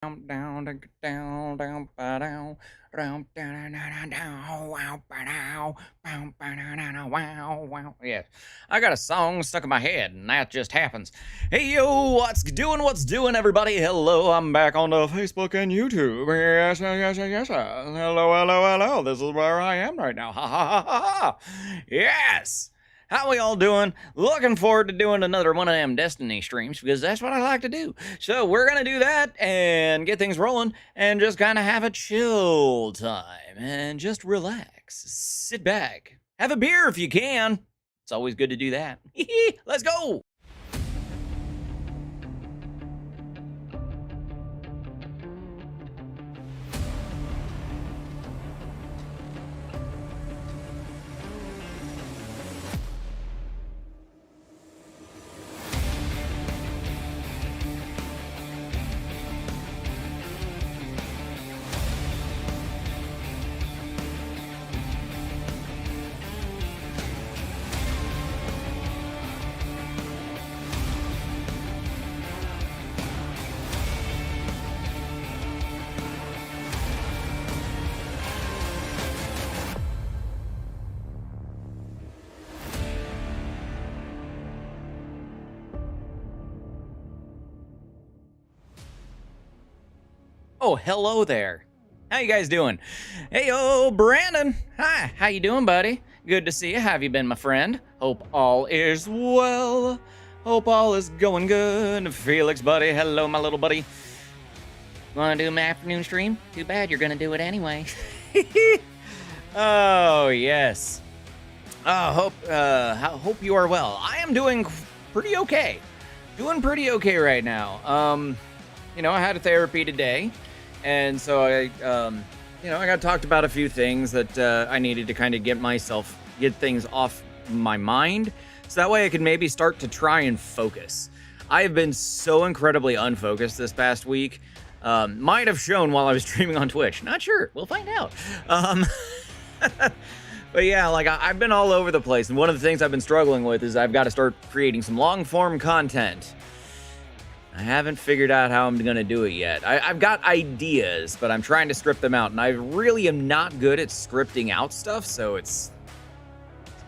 Down, down, down, down, down, ba-down, down, down, down, down, wow, ba-dow, bow, ba-da-da-da, wow, wow. Yeah, I got a song stuck in my head, and that just happens. Hey, yo, what's doing, everybody? Hello, I'm back on the Facebook and YouTube. Yes, yes, yes, yes. Hello, hello, hello. This is where I am right now. Ha, ha, ha, ha, ha. Yes. How we all doing? Looking forward to doing another one of them Destiny streams because that's what I like to do. So we're going to do that and get things rolling and just kind of have a chill time and just relax. Sit back. Have a beer if you can. It's always good to do that. Let's go. Oh, hello there. How you guys doing? Hey, yo, Brandon. Hi, how you doing, buddy? Good to see you. How have you been, my friend? Hope all is well. Hope all is going good. Felix, buddy. Hello, my little buddy. Want to do my afternoon stream? Too bad you're going to do it anyway. Oh, yes. Hope you are well. I am doing pretty okay. Doing pretty okay right now. I had a therapy today. And so I got talked about a few things that I needed to kind of get things off my mind. So that way I could maybe start to try and focus. I have been so incredibly unfocused this past week. Might have shown while I was streaming on Twitch. Not sure. We'll find out. But yeah, I've been all over the place. And one of the things I've been struggling with is I've got to start creating some long form content. I haven't figured out how I'm going to do it yet. I've got ideas, but I'm trying to script them out, and I really am not good at scripting out stuff, so it's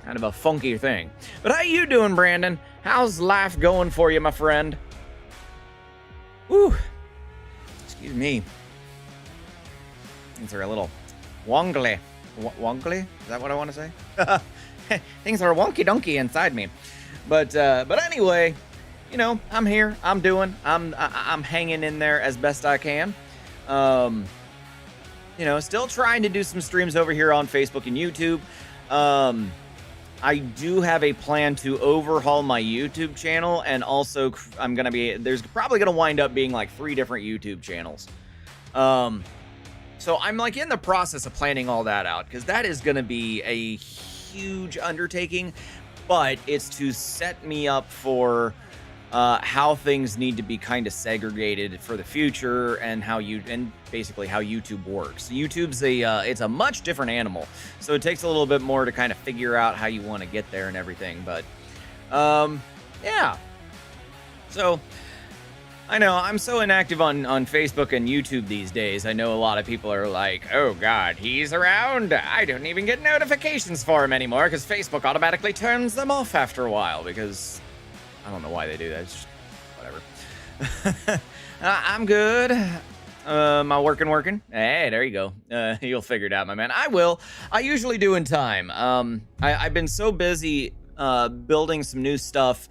kind of a funky thing. But how you doing, Brandon? How's life going for you, my friend? Whew. Excuse me. Things are a little wongly. Wongly? Is that what I want to say? Things are wonky-donkey inside me. But anyway... I'm here. I'm hanging in there as best I can. Still trying to do some streams over here on Facebook and YouTube. I do have a plan to overhaul my YouTube channel, and also there's probably gonna wind up being like 3 different YouTube channels. So I'm in the process of planning all that out, because that is gonna be a huge undertaking, but it's to set me up for how things need to be kind of segregated for the future, and basically how YouTube works. YouTube's it's a much different animal, so it takes a little bit more to kind of figure out how you want to get there and everything. But yeah. So I know I'm so inactive on Facebook and YouTube these days. I know a lot of people are like, "Oh God, he's around. I don't even get notifications for him anymore because Facebook automatically turns them off after a while." Because I don't know why they do that. It's just whatever. I'm good. Am I working? Hey, there you go. You'll figure it out, my man. I will. I usually do in time. I've been so busy building some new stuff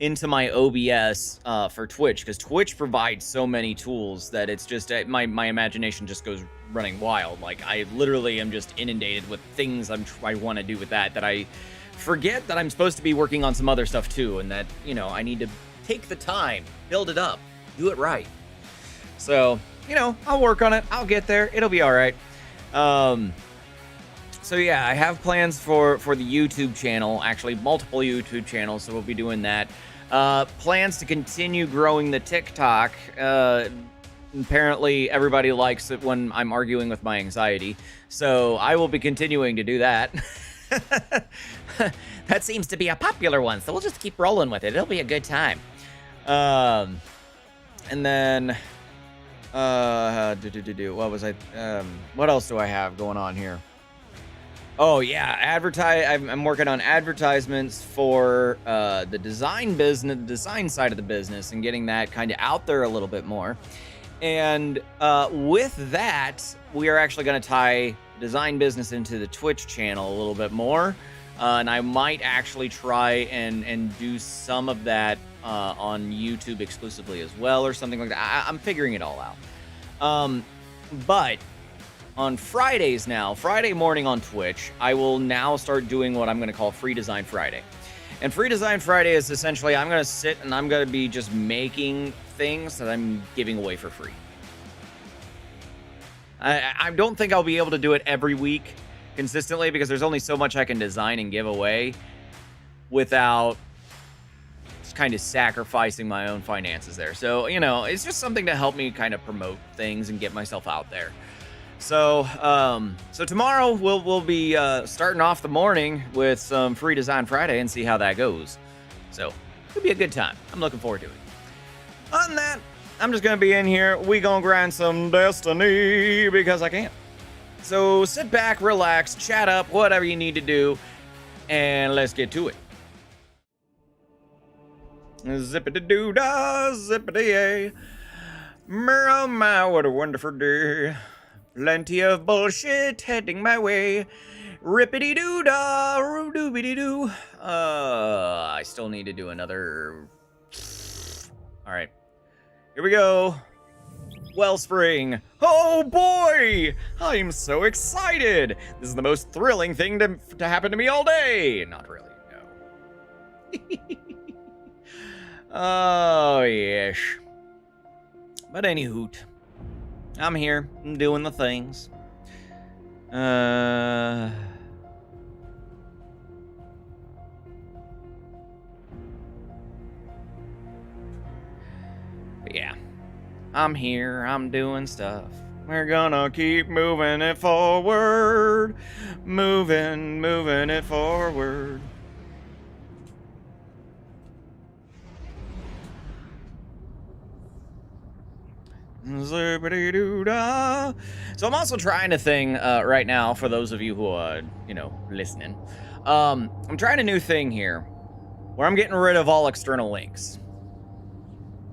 into my OBS for Twitch, because Twitch provides so many tools that it's just my imagination just goes running wild. I literally am just inundated with things I want to do with that I forget that I'm supposed to be working on some other stuff too, and that I need to take the time, build it up, do it right. So I'll work on it. I'll get there. It'll be all right. So yeah, I have plans for the YouTube channel, actually multiple YouTube channels, so we'll be doing that. Plans to continue growing the TikTok. Apparently everybody likes it when I'm arguing with my anxiety, so I will be continuing to do that. That seems to be a popular one, so we'll just keep rolling with it. It'll be a good time. And then What was I? What else do I have going on here? Oh yeah, I'm working on advertisements for the design business, the design side of the business, and getting that kind of out there a little bit more. And with that, we are actually going to tie design business into the Twitch channel a little bit more. And I might actually try and do some of that on YouTube exclusively as well, or something like that. I'm figuring it all out. But on Fridays now, Friday morning on Twitch, I will now start doing what I'm going to call Free Design Friday. And Free Design Friday is essentially I'm going to sit and I'm going to be just making things that I'm giving away for free. I don't think I'll be able to do it every week consistently because there's only so much I can design and give away without just kind of sacrificing my own finances there. So, you know, it's just something to help me kind of promote things and get myself out there. So, so tomorrow we'll be starting off the morning with some Free Design Friday and see how that goes. So, it'll be a good time. I'm looking forward to it. Other than that, I'm just gonna be in here. We gonna grind some Destiny because I can. So sit back, relax, chat up, whatever you need to do, and let's get to it. Zippity-doo-dah, zippity-yay. Oh my, what a wonderful day. Plenty of bullshit heading my way. Rippity-doo-dah, doobity-doo. I still need to do another... Alright. Here we go. Wellspring. Oh boy! I'm so excited! This is the most thrilling thing to happen to me all day! Not really, no. Oh, yes. But anywho, I'm here. I'm doing the things. Yeah. I'm here, I'm doing stuff. We're gonna keep moving it forward. Moving it forward. Zippity-doo-dah. So I'm also trying a thing right now for those of you who are, you know, listening. I'm trying a new thing here where I'm getting rid of all external links.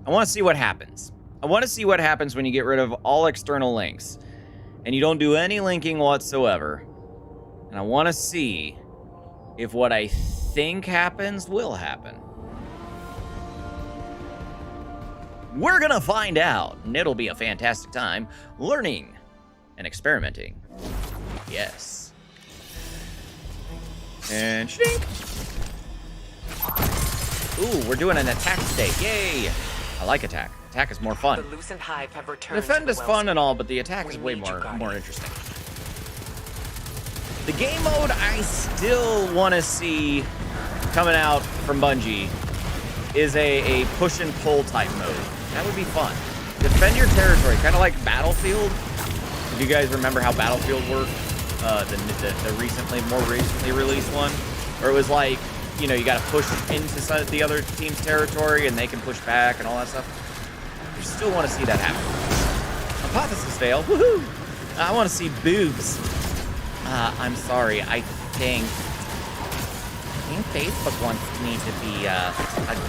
I want to see what happens. I want to see what happens when you get rid of all external links and you don't do any linking whatsoever. And I want to see if what I think happens will happen. We're gonna find out, and it'll be a fantastic time learning and experimenting. Yes. And shink. Ooh, we're doing an attack today. Yay! I like attack. Attack is more fun. The Lucent Hive have returned. Defend is fun and all, but the attack is way more interesting. The game mode I still want to see coming out from Bungie is a push and pull type mode. That would be fun. Defend your territory, kind of like Battlefield. Do you guys remember how Battlefield worked? The more recently released one, where it was like, you know, you got to push into the other team's territory and they can push back and all that stuff. I still want to see that happen. Hypothesis fail. Woohoo! I want to see boobs. I'm sorry. I think Facebook wants me to be a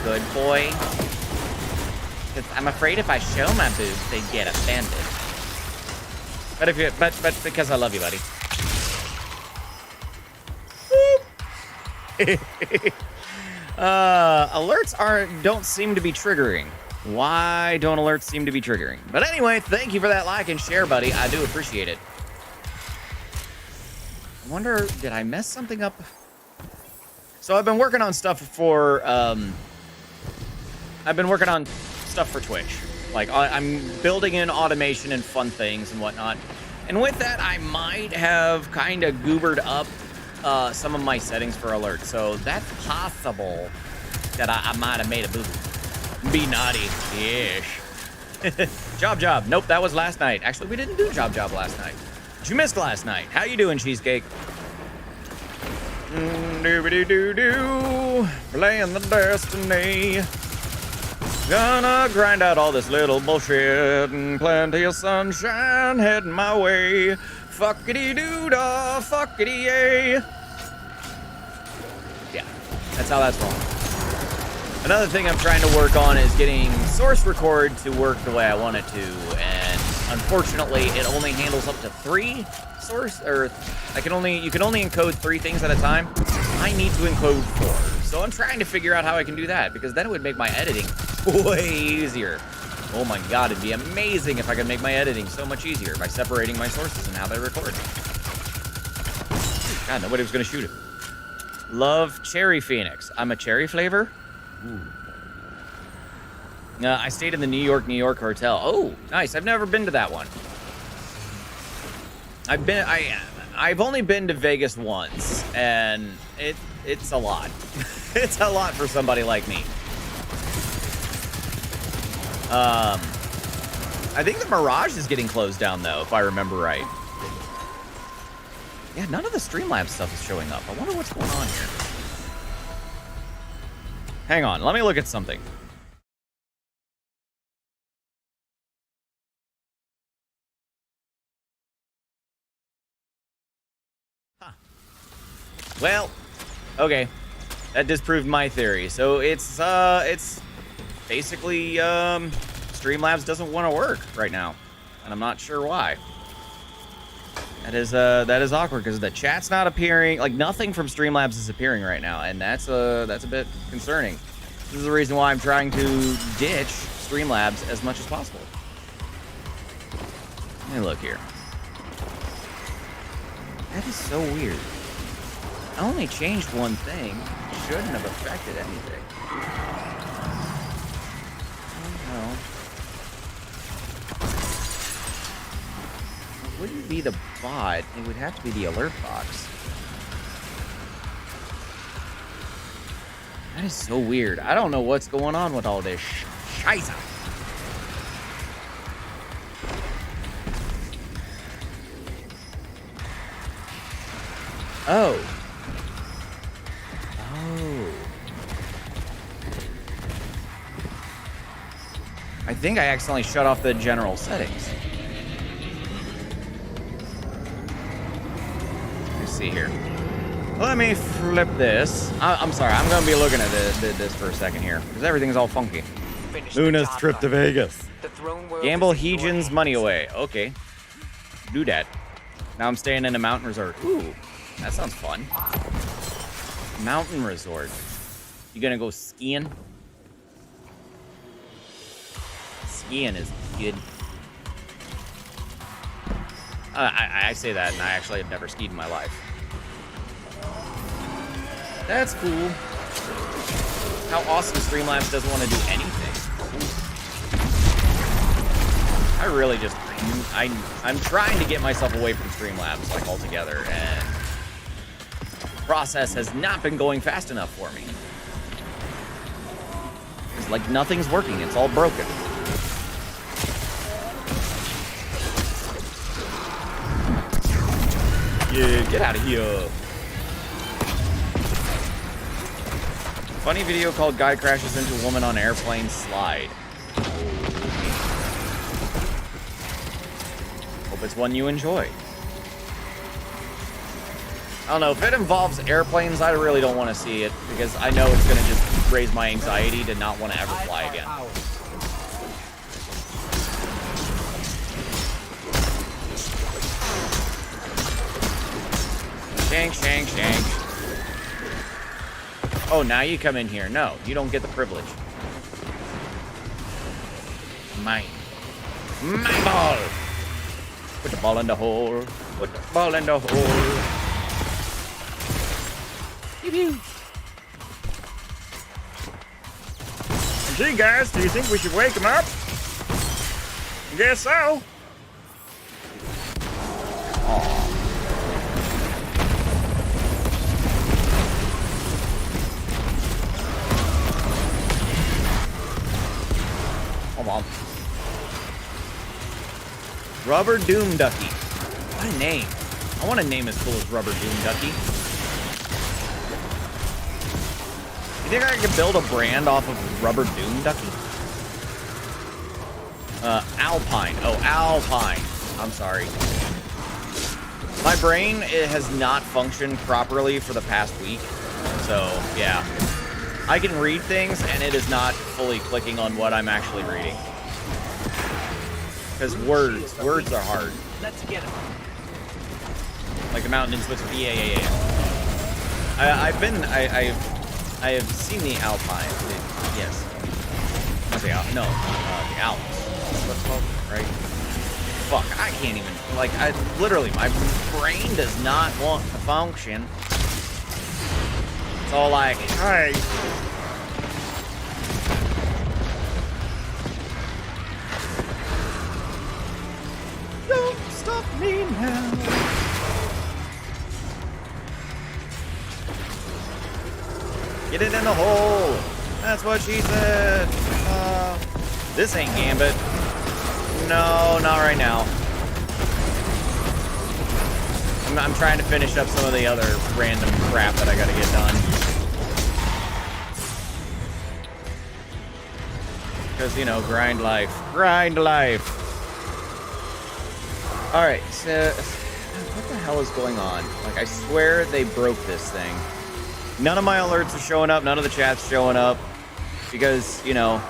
good boy. Because I'm afraid if I show my boobs, they'd get offended. But because I love you, buddy. Alerts don't seem to be triggering. Why don't alerts seem to be triggering? But anyway, thank you for that like and share, buddy. I do appreciate it. I wonder, did I mess something up? So I've been working on stuff for, Twitch. Like, I'm building in automation and fun things and whatnot. And with that, I might have kind of goobered up some of my settings for alerts. So that's possible that I might have made a boo-boo. Be naughty. Yeesh. Job. Nope, that was last night. Actually, we didn't do job last night. But you missed last night. How you doing, Cheesecake? Doobity-doo-doo. Playing the Destiny. Gonna grind out all this little bullshit and plenty of sunshine heading my way. Fuckity-doo-dah, fuckity-yay. Yeah, that's how that's rolling. Another thing I'm trying to work on is getting source record to work the way I want it to, and unfortunately, it only handles up to 3 source, or you can only encode 3 things at a time. I need to encode 4, so I'm trying to figure out how I can do that, because then it would make my editing way easier. Oh my god, it'd be amazing if I could make my editing so much easier by separating my sources and how they record. God, nobody was gonna shoot it. Love Cherry Phoenix. I'm a cherry flavor? Ooh. I stayed in the New York hotel. Oh, nice. I've never been to that one. I've only been to Vegas once, and it's a lot. It's a lot for somebody like me. I think the Mirage is getting closed down though, if I remember right. Yeah, none of the Streamlabs stuff is showing up. I wonder what's going on here. Hang on, let me look at something. Huh. Well, okay. That disproved my theory. So it's basically Streamlabs doesn't want to work right now, and I'm not sure why. That is awkward because the chat's not appearing. Like, nothing from Streamlabs is appearing right now, and that's a bit concerning. This is the reason why I'm trying to ditch Streamlabs as much as possible. Let me look here. That is so weird. I only changed one thing. It shouldn't have affected anything. Oh, no. It wouldn't be the bot. It would have to be the alert box. That is so weird. I don't know what's going on with all this scheiße. Oh. Oh. I think I accidentally shut off the general settings. Let's see here. Let me flip this. I'm sorry, I'm going to be looking at this for a second here, because everything's all funky. Luna's trip to Vegas. Gamble Heejin's money away. Okay. Do that. Now I'm staying in a mountain resort. Ooh, that sounds fun. Mountain resort. You gonna go skiing? Skiing is good. I say that, and I actually have never skied in my life. That's cool. How awesome Streamlabs doesn't want to do anything. I really just, I'm trying to get myself away from Streamlabs, like, altogether, and the process has not been going fast enough for me. It's like nothing's working, it's all broken. Yeah, get out of here. Funny video called Guy Crashes into Woman on Airplane Slide. Hope it's one you enjoy. I don't know, if it involves airplanes, I really don't want to see it, because I know it's going to just raise my anxiety to not want to ever fly again. Shank, shank, shank. Oh, now you come in here. No, you don't get the privilege. Mine. My ball! Put the ball in the hole. Put the ball in the hole. Pew pew. Gee, guys, do you think we should wake him up? Guess so. Aww. Come on. Rubber Doom Ducky. What a name. I want a name as cool as Rubber Doom Ducky. You think I could build a brand off of Rubber Doom Ducky? Alpine. Oh, Alpine. I'm sorry. My brain, it has not functioned properly for the past week. So, yeah. I can read things, and it is not fully clicking on what I'm actually reading. Because words are hard. Let's get them. Like the mountain in Switzerland. Yeah. I have seen the Alpine. Yes. Not the Alps. No, the Alps. That's what it's called, right? Fuck, I can't even. Like, literally, my brain does not want to function. It's all like, hey. Don't stop me now. Get it in the hole. That's what she said. This ain't Gambit. No, not right now. I'm trying to finish up some of the other random crap that I gotta get done. Because, you know, grind life. Grind life. Alright, so what the hell is going on? Like, I swear they broke this thing. None of my alerts are showing up. None of the chat's showing up. Because, you know...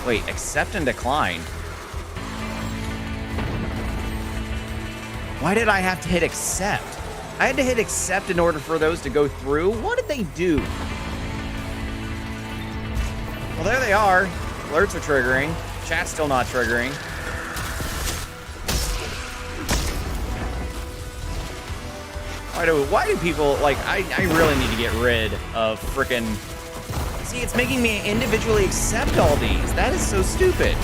Wait, accept and decline. Why did I have to hit accept? I had to hit accept in order for those to go through? What did they do? Well, there they are. Alerts are triggering. Chat's still not triggering. Why do people, like, I really need to get rid of frickin'... See, it's making me individually accept all these. That is so stupid.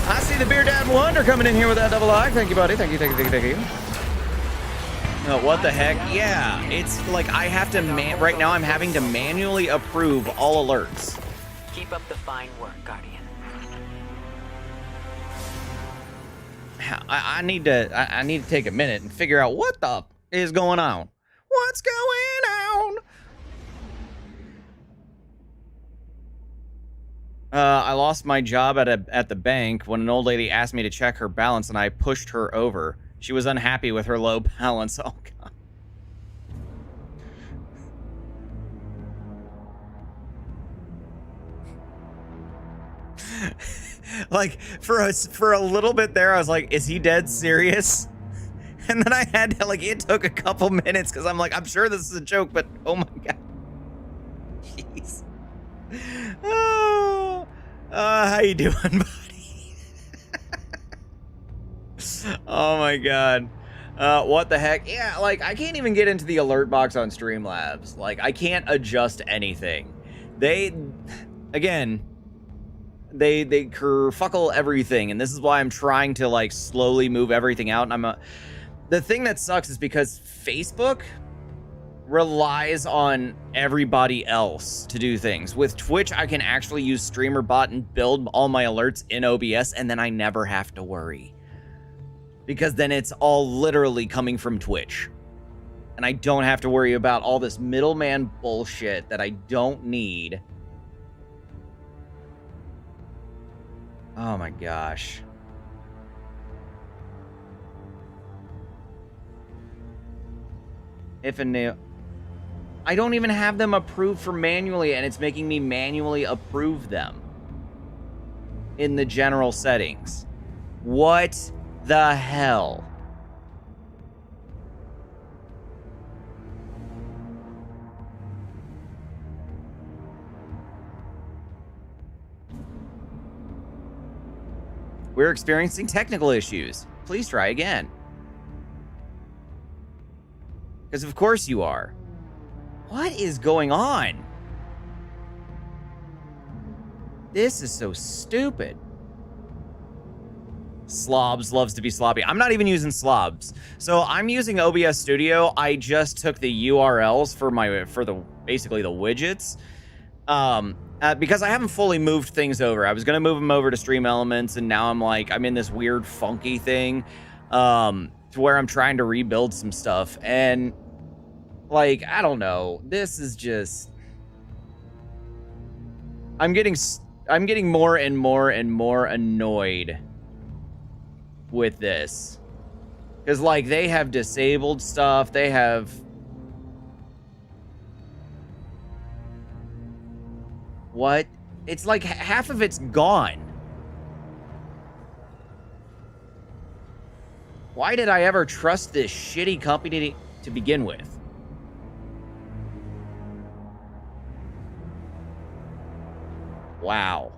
I see the Beer Dad Wonder coming in here with that double eye. Thank you, buddy. Thank you. Oh, what the heck? Yeah, it's like I have to, right now I'm having to manually approve all alerts. Keep up the fine work, Guardian. I need to take a minute and figure out what the is going on. What's going on? I lost my job at the bank when an old lady asked me to check her balance and I pushed her over. She was unhappy with her low balance. Oh, God. Like, for a little bit there, I was like, is he dead serious? And then I had to, like, it took a couple minutes because I'm like, I'm sure this is a joke, but oh my God. Jeez. Oh, how you doing, buddy? Oh my God. What the heck? Yeah, like, I can't even get into the alert box on Streamlabs. Like, I can't adjust anything. They kerfuckle everything, and this is why I'm trying to, like, slowly move everything out, and the thing that sucks is because Facebook relies on everybody else to do things. With Twitch, I can actually use StreamerBot and build all my alerts in OBS, and then I never have to worry. Because then it's all literally coming from Twitch. And I don't have to worry about all this middleman bullshit that I don't need. Oh my gosh. If a new... I don't even have them approved for manually, and it's making me manually approve them in the general settings. What the hell? We're experiencing technical issues. Please try again. Because of course you are. What is going on? This is so stupid. Slobs loves to be sloppy. I'm not even using Slobs. So I'm using OBS Studio. I just took the URLs for basically the widgets. Because I haven't fully moved things over. I was gonna move them over to Stream Elements, and now I'm in this weird funky thing to where I'm trying to rebuild some stuff, and like, I don't know. This is just... I'm getting I'm getting more and more and more annoyed with this. Because, like, they have disabled stuff. They have... What? It's like half of it's gone. Why did I ever trust this shitty company to begin with? Wow.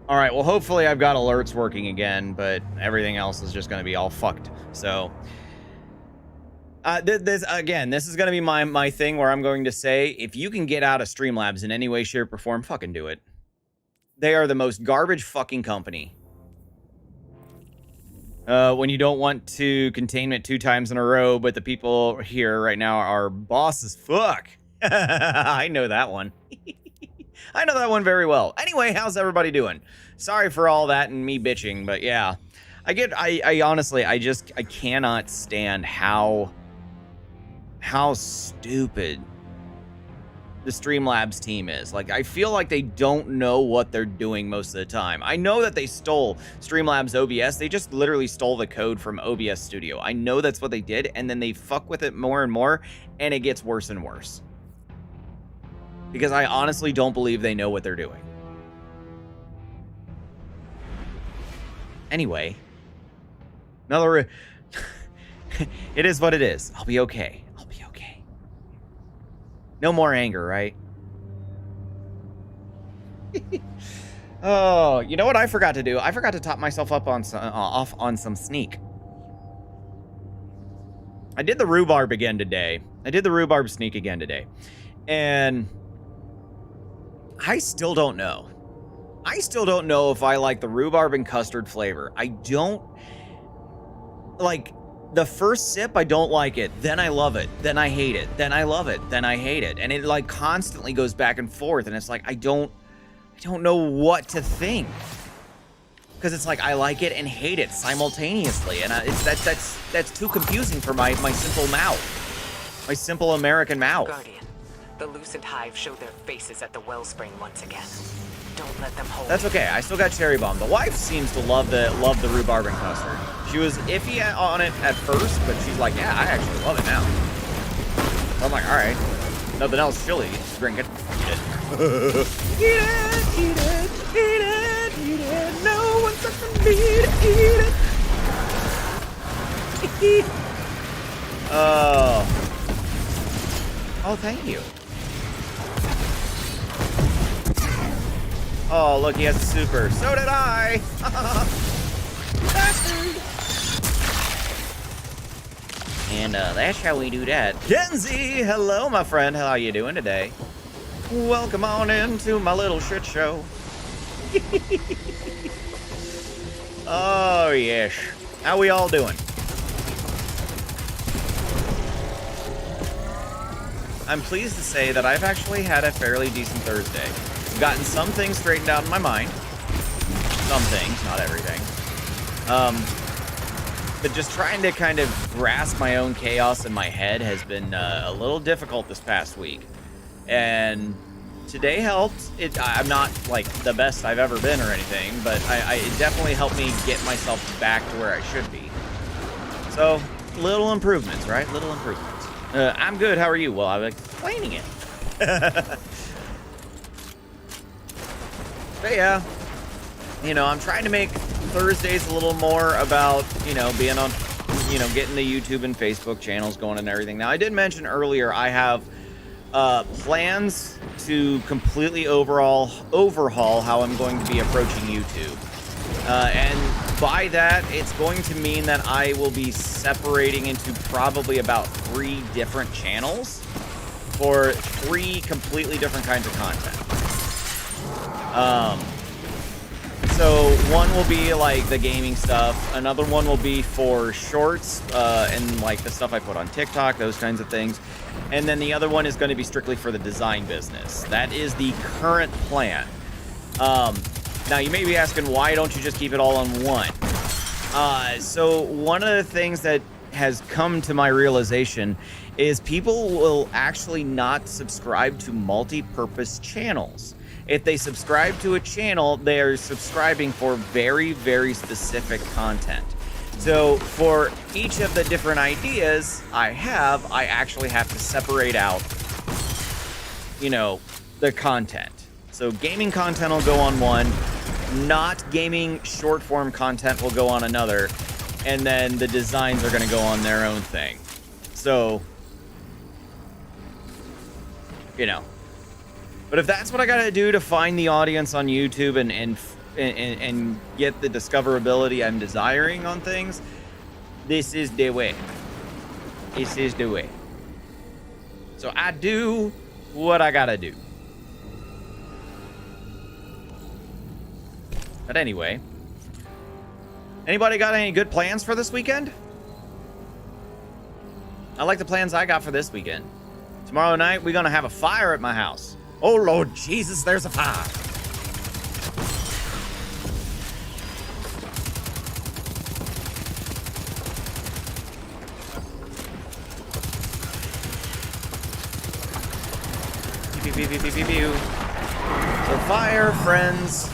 All right, well, hopefully I've got alerts working again, but everything else is just going to be all fucked. So, this is going to be my thing where I'm going to say, if you can get out of Streamlabs in any way, shape, or form, fucking do it. They are the most garbage fucking company. When you don't want to containment 2 times in a row, but the people here right now are boss as fuck. I know that one. I know that one very well. Anyway, how's everybody doing? Sorry for all that and me bitching, but yeah. I honestly, I cannot stand how stupid the Streamlabs team is. Like, I feel like they don't know what they're doing most of the time. I know that they stole Streamlabs OBS. They just literally stole the code from OBS Studio. I know that's what they did, and then they fuck with it more and more, and it gets worse and worse. Because I honestly don't believe they know what they're doing. Anyway. It is what it is. I'll be okay. I'll be okay. No more anger, right? Oh, you know what I forgot to do? I forgot to top myself up on off on some sneak. I did the rhubarb again today. I did the rhubarb sneak again today. And I still don't know. I still don't know if I like the rhubarb and custard flavor. I don't... Like, the first sip, I don't like it. Then I love it. Then I hate it. Then I love it. Then I hate it. And it, like, constantly goes back and forth. And it's like, I don't know what to think. Because it's like, I like it and hate it simultaneously. And that's too confusing for my simple mouth. My simple American mouth. Guardian, the Lucent Hive show their faces at the wellspring once again. Don't let them hold. That's okay. I still got Cherry Bomb. The wife seems to love the rhubarb and custard. She was iffy on it at first, but she's like, yeah, I actually love it now. So I'm like, all right. Nothing else chilly. Drink it. Eat it. Eat it. Eat it. Eat it. Eat it. No one's for me to eat it. Oh, thank you. Oh, look, he has a super. So did I. Bastard. And that's how we do that. Kenzie, hello, my friend. How are you doing today? Welcome on into my little shit show. Oh, yes. How we all doing? I'm pleased to say that I've actually had a fairly decent Thursday. I've gotten some things straightened out in my mind. Some things, not everything. But just trying to kind of grasp my own chaos in my head has been a little difficult this past week. And today helped. I'm not, like, the best I've ever been or anything, but it definitely helped me get myself back to where I should be. So, little improvements, right? Little improvements. I'm good. How are you? Well, I'm explaining it. But yeah, you know, I'm trying to make Thursdays a little more about, you know, being on, you know, getting the YouTube and Facebook channels going and everything. Now, I did mention earlier I have plans to completely overhaul how I'm going to be approaching YouTube. And by that, it's going to mean that I will be separating into probably about 3 different channels for 3 completely different kinds of content. So one will be like the gaming stuff. Another one will be for shorts and like the stuff I put on TikTok, those kinds of things. And then the other one is going to be strictly for the design business. That is the current plan. Now you may be asking, why don't you just keep it all on one? So one of the things that has come to my realization is people will actually not subscribe to multi-purpose channels. if they subscribe to a channel, they are subscribing for very, very specific content. So for each of the different ideas I actually have to separate out, you know, the content. So gaming content will go on one, not gaming short form content will go on another, and then the designs are going to go on their own thing. So, you know, but if that's what I got to do to find the audience on YouTube and get the discoverability I'm desiring on things, this is the way. This is the way. So I do what I gotta do. But anyway, anybody got any good plans for this weekend? I like the plans I got for this weekend. Tomorrow night, we're gonna have a fire at my house. Oh, Lord Jesus, there's a fire. So fire, friends.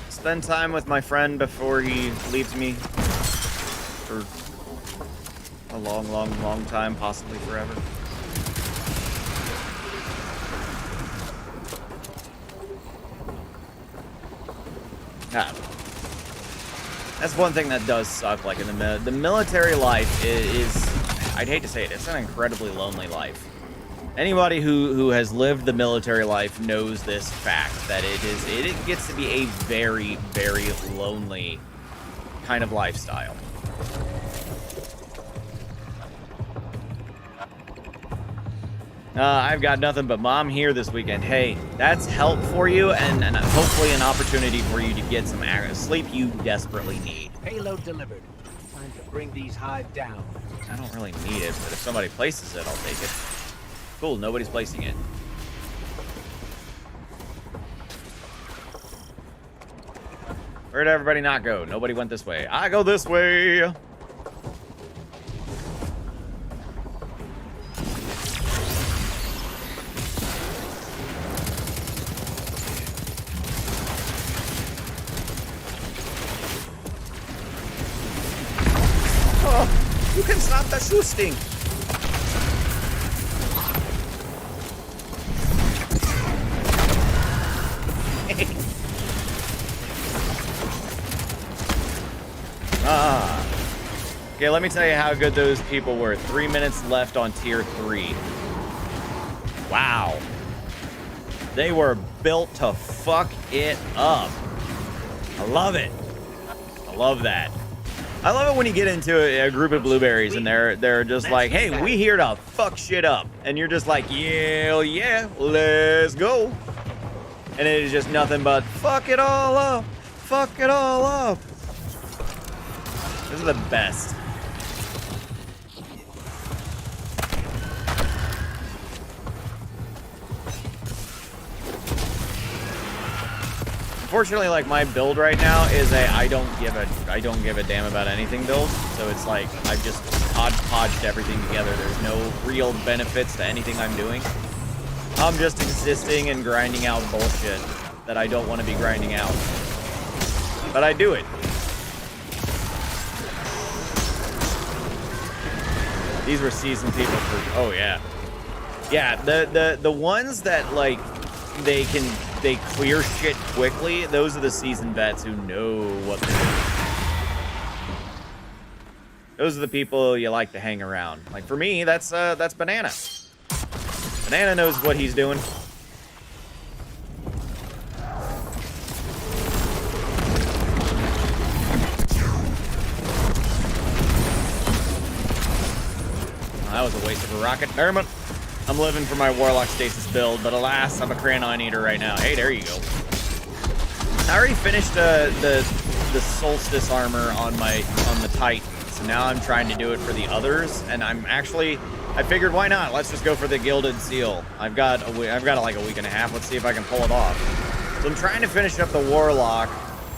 Spend time with my friend before he leaves me for a long, long, long time, possibly forever. God. That's one thing that does suck. Like in the military life is, I'd hate to say it, it's an incredibly lonely life. Anybody who has lived the military life knows this fact, that it gets to be a very, very lonely kind of lifestyle. I've got nothing but Mom here this weekend. Hey, that's help for you and hopefully an opportunity for you to get some sleep you desperately need. Payload delivered. Time to bring these hive down. I don't really need it, but if somebody places it, I'll take it. Cool, nobody's placing it. Where'd everybody not go? Nobody went this way. I go this way. Oh, you can stop the shooting. Okay, let me tell you how good those people were. 3 minutes left on tier 3. Wow. They were built to fuck it up. I love it. I love that. I love it when you get into a group of blueberries and they're just like, hey, we here to fuck shit up. And you're just like, yeah, let's go. And it is just nothing but fuck it all up. Fuck it all up. Those are the best. Unfortunately, like my build right now is a I don't give a damn about anything build. So it's like I've just hodgepodged everything together. There's no real benefits to anything I'm doing. I'm just existing and grinding out bullshit that I don't want to be grinding out. But I do it. These were seasoned people for, oh yeah. Yeah, the ones that like they clear shit quickly, those are the seasoned vets who know what they're doing. Those are the people you like to hang around. Like for me, that's Banana. Banana knows what he's doing. That was a waste of a rocket. Damn it. I'm living for my Warlock Stasis build, but alas, I'm a Cranon Eater right now. Hey, there you go. I already finished the Solstice armor on the Titan, so now I'm trying to do it for the others, and I figured why not? Let's just go for the Gilded Seal. I've got like a week and a half. Let's see if I can pull it off. So I'm trying to finish up the Warlock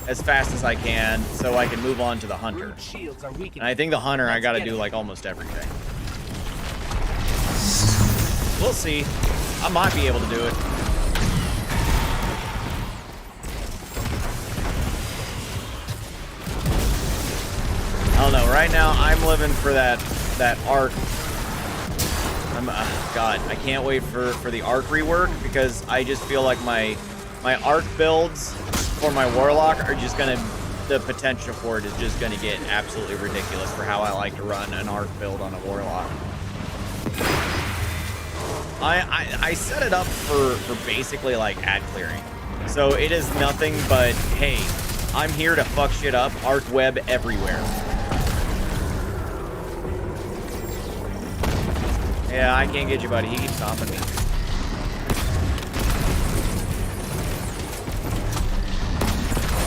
as fast as I can, so I can move on to the Hunter. And I think the Hunter I got to do like almost everything. We'll see. I might be able to do it. I don't know. Right now, I'm living for that arc. God, I can't wait for the arc rework because I just feel like my arc builds for my warlock are just gonna, the potential for it is just gonna get absolutely ridiculous for how I like to run an arc build on a warlock. I set it up for basically like ad clearing, so it is nothing but, hey, I'm here to fuck shit up, arc web everywhere. Yeah, I can't get you, buddy. He keeps stopping me.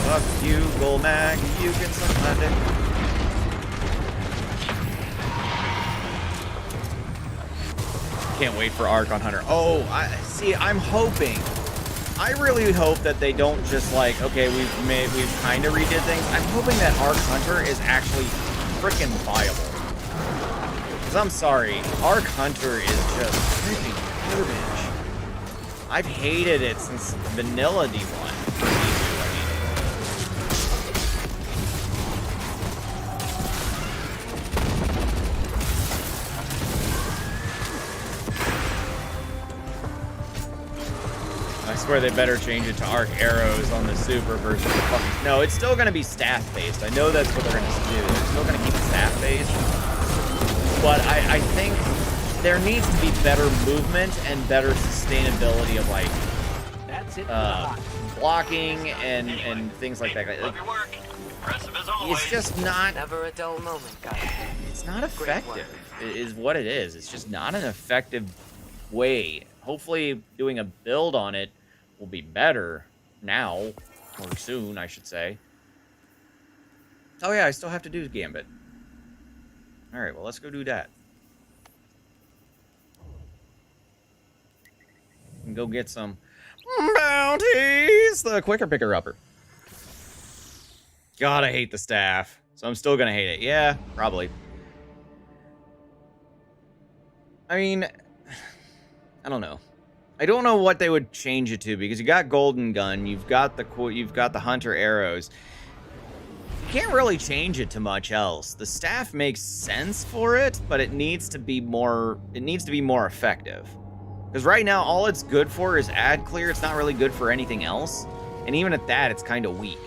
Fuck you, Golmag. You can suck my dick. Can't wait for Arc on Hunter. Oh, I'm hoping. I really hope that they don't just like, okay, we've kind of redid things. I'm hoping that Arc Hunter is actually freaking viable. Because I'm sorry, Arc Hunter is just freaking garbage. I've hated it since Vanilla D1. I swear they better change it to arc arrows on the super versus the fucking... No, it's still going to be staff-based. I know that's what they're going to do. They're still going to keep it staff-based. But I think there needs to be better movement and better sustainability of, like, blocking and things like that. Like, it's just not... Never a dull moment, guys. It's not effective, is what it is. It's just not an effective way. Hopefully doing a build on it will be better now, or soon, I should say. Oh yeah, I still have to do Gambit. Alright, well, let's go do that. And go get some bounties! The quicker picker-upper. God, I hate the staff. So I'm still gonna hate it. Yeah, probably. I mean... I don't know. I don't know what they would change it to because you got Golden Gun, you've got the Hunter arrows. You can't really change it to much else. The staff makes sense for it, but it needs to be more effective. Because right now all it's good for is ad clear. It's not really good for anything else. And even at that, it's kind of weak.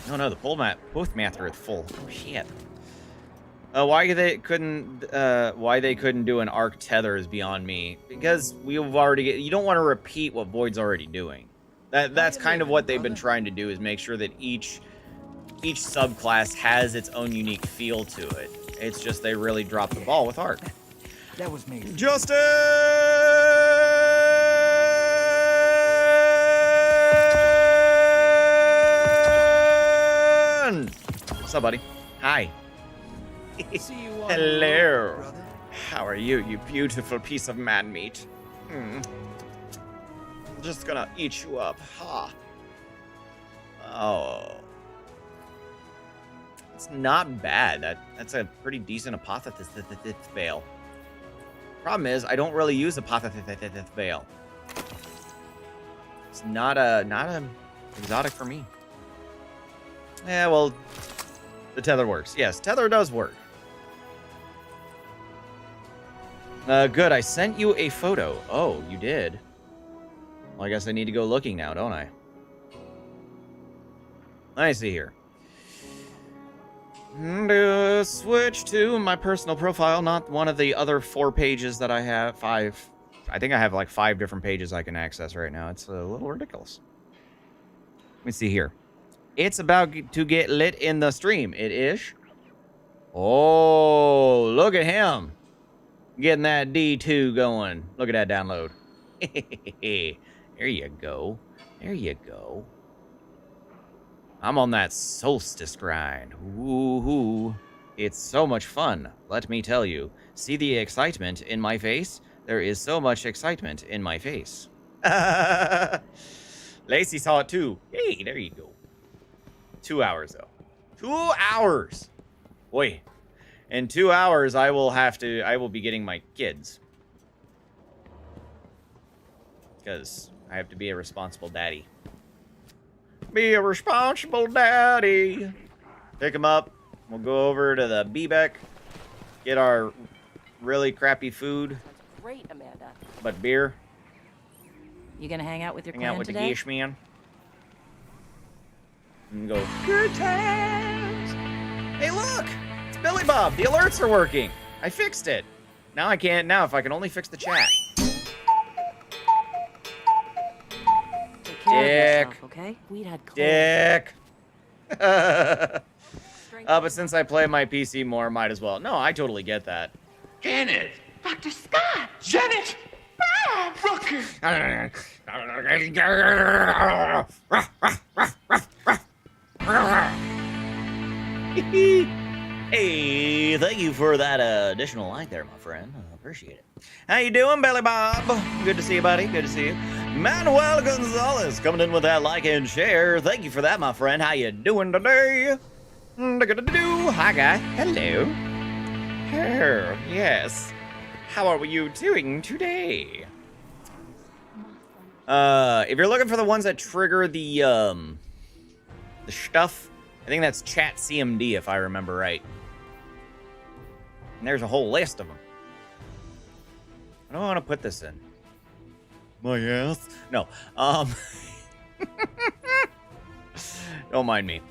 Oh no, the both math are full. Oh shit. Why they couldn't do an arc tether is beyond me. Because we've already you don't want to repeat what Void's already doing. That's kind of what they've been trying to do, is make sure that each subclass has its own unique feel to it. It's just they really dropped the ball with arc. That was me. Justin! What's up, buddy? Hi. See you on Hello. the road, brother. How are you, you beautiful piece of man meat? I'm just gonna eat you up. Ha. Oh. It's not bad. That's a pretty decent apotheosis veil. Problem is, I don't really use apotheosis veil. It's not a exotic for me. Yeah, well, the tether works. Yes, tether does work. Good, I sent you a photo. Oh, you did? Well, I guess I need to go looking now, don't I? I see here. Switch to my personal profile, not one of the other 4 pages that I have. 5. I think I have like 5 different pages I can access right now. It's a little ridiculous. Let me see here. It's about to get lit in the stream. It is. Oh, look at him. Getting that D2 going. Look at that download. There you go. There you go. I'm on that Solstice grind. Woohoo. It's so much fun, let me tell you. See the excitement in my face? There is so much excitement in my face. Lacey saw it too. Hey, there you go. 2 hours, though. 2 hours! Boy. In 2 hours, I will be getting my kids. Because I have to be a responsible daddy. Be a responsible daddy. Pick him up. We'll go over to the B-Beck. Get our really crappy food. Great, Amanda. But beer. You gonna hang out with your Hang clan out with today? the Gish man. And go, good times. Hey, look! It's Billy Bob. The alerts are working. I fixed it. Now I can't. Now, if I can only fix the chat. Take care Dick. of yourself, okay? We'd had cold. Dick. But since I play my PC more, might as well. No, I totally get that. Janet! Dr. Scott! Janet! Ah, Rooker! Hey, thank you for that additional like there, my friend. I appreciate it. How you doing, Billy Bob? Good to see you, buddy. Good to see you. Manuel Gonzalez coming in with that like and share. Thank you for that, my friend. How you doing today? Hi, guy. Hello. Oh, yes. How are you doing today? If you're looking for the ones that trigger the stuff, I think that's Chat CMD, if I remember right. And there's a whole list of them. I don't want to put this in. My ass? No. Don't mind me.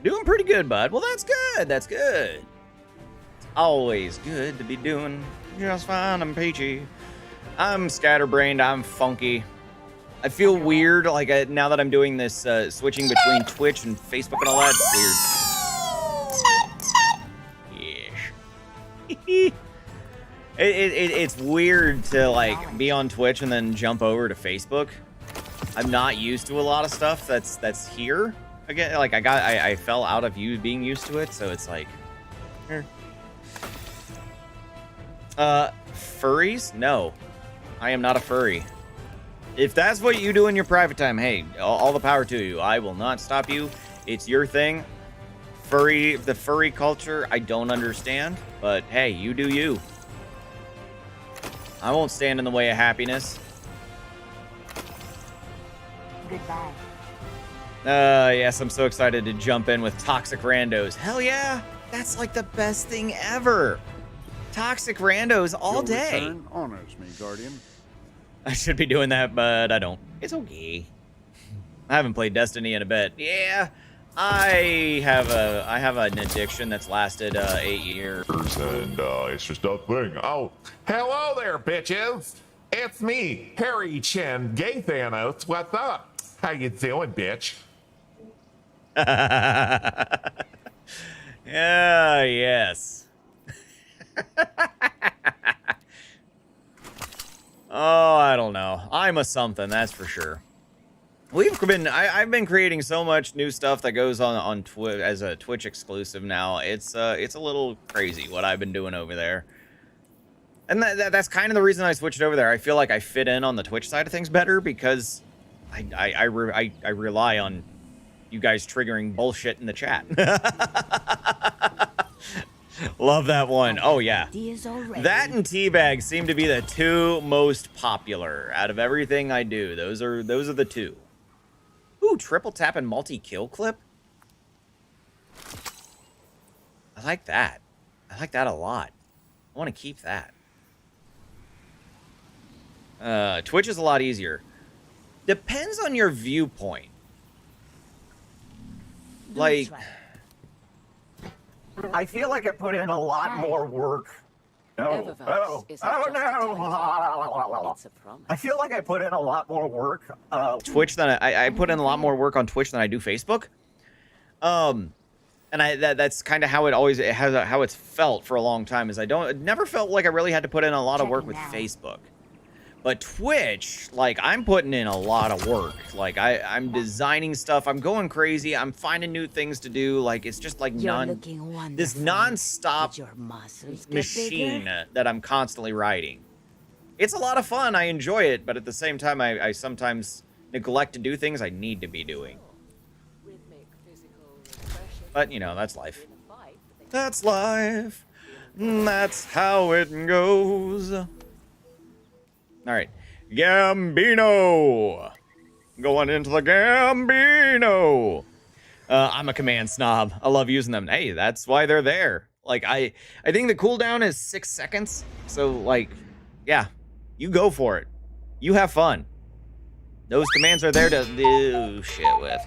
Doing pretty good, bud. Well, that's good. That's good. It's always good to be doing just fine. I'm peachy. I'm scatterbrained. I'm funky. I feel weird, like, now that I'm doing this switching between Twitch and Facebook and all that. Weird. Yes. It's weird to, like, be on Twitch and then jump over to Facebook. I'm not used to a lot of stuff that's here. Again, like, I fell out of being used to it, so it's like... Furries? No. I am not a furry. If that's what you do in your private time, hey, all the power to you. I will not stop you. It's your thing. The furry culture, I don't understand. But, hey, you do you. I won't stand in the way of happiness. Goodbye. Yes, I'm so excited to jump in with Toxic Randos. Hell yeah! That's like the best thing ever. Toxic Randos all day. Your return honors me, Guardian. I should be doing that, but I don't. It's okay. I haven't played Destiny in a bit. Yeah, I have an addiction that's lasted 8 years. And it's just a thing. Oh, hello there, bitches. It's me, Harry Chen, Gay Thanos. What's up? How you doing, bitch? Yeah, yes. Oh, I don't know. I'm a something, that's for sure. I've been creating so much new stuff that goes on Twitch as a Twitch exclusive now. It's a little crazy what I've been doing over there. And that's kind of the reason I switched over there. I feel like I fit in on the Twitch side of things better because I rely on you guys triggering bullshit in the chat. Love that one. Oh, yeah. That and Teabag seem to be the two most popular out of everything I do. Those are the two. Ooh, triple tap and multi-kill clip? I like that. I like that a lot. I want to keep that. Twitch is a lot easier. Depends on your viewpoint. Like... I feel like I put in a lot more work. No. Oh no. I feel like I put in a lot more work. Twitch than I put in a lot more work on Twitch than I do Facebook. And that's kind of how how it's felt for a long time. Is it never felt like I really had to put in a lot of work with Facebook. But Twitch, like, I'm putting in a lot of work. Like, I'm designing stuff. I'm going crazy. I'm finding new things to do. Like, it's just like this non-stop machine that I'm constantly riding. It's a lot of fun. I enjoy it. But at the same time, I sometimes neglect to do things I need to be doing. But, you know, that's life. That's life. That's how it goes. All right. Gambino. Going into the Gambino. I'm a command snob. I love using them. Hey, that's why they're there. Like, I think the cooldown is 6 seconds. So, like, yeah, you go for it. You have fun. Those commands are there to do shit with.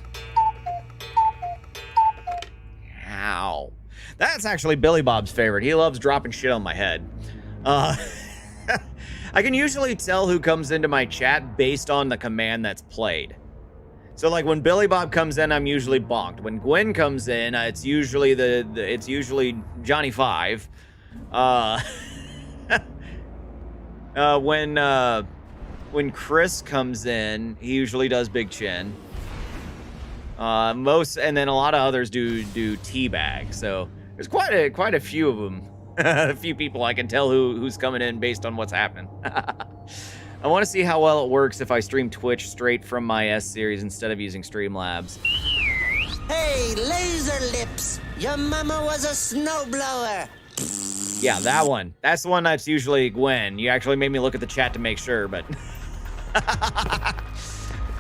Ow. That's actually Billy Bob's favorite. He loves dropping shit on my head. I can usually tell who comes into my chat based on the command that's played. So like when Billy Bob comes in, I'm usually bonked. When Gwen comes in, it's usually it's usually Johnny Five. When Chris comes in, he usually does Big Chin. And then a lot of others do Teabag. So there's quite a few of them. A few people I can tell who's coming in based on what's happening. I want to see how well it works if I stream Twitch straight from my S series instead of using Streamlabs. Hey, Laser Lips! Your mama was a snowblower! Yeah, that one. That's the one that's usually Gwen. You actually made me look at the chat to make sure, but...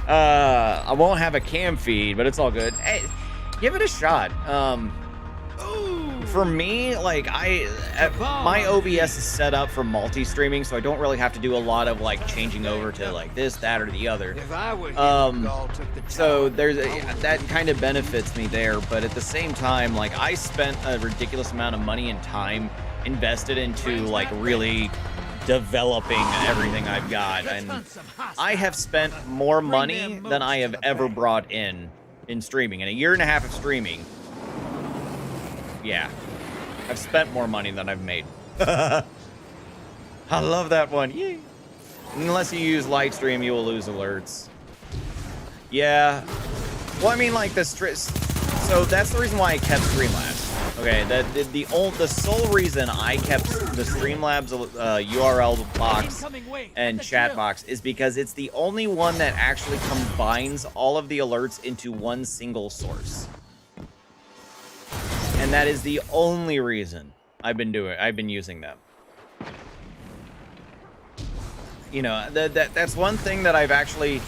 I won't have a cam feed, but it's all good. Hey, give it a shot. For me, like, my OBS is set up for multi-streaming, so I don't really have to do a lot of, like, changing over to, like, this, that, or the other. So that kind of benefits me there, but at the same time, like, I spent a ridiculous amount of money and time invested into, like, really developing everything I've got, and I have spent more money than I have ever brought in streaming. In a year and a half of streaming, yeah, I've spent more money than I've made. I love that one. Yay. Unless you use Lightstream, you will lose alerts. Yeah. Well, I mean, like, so that's the reason why I kept Streamlabs. Okay, the sole reason I kept the Streamlabs URL box and chat box is because it's the only one that actually combines all of the alerts into one single source. And that is the only reason I've been using them. You know, that's one thing that I've actually...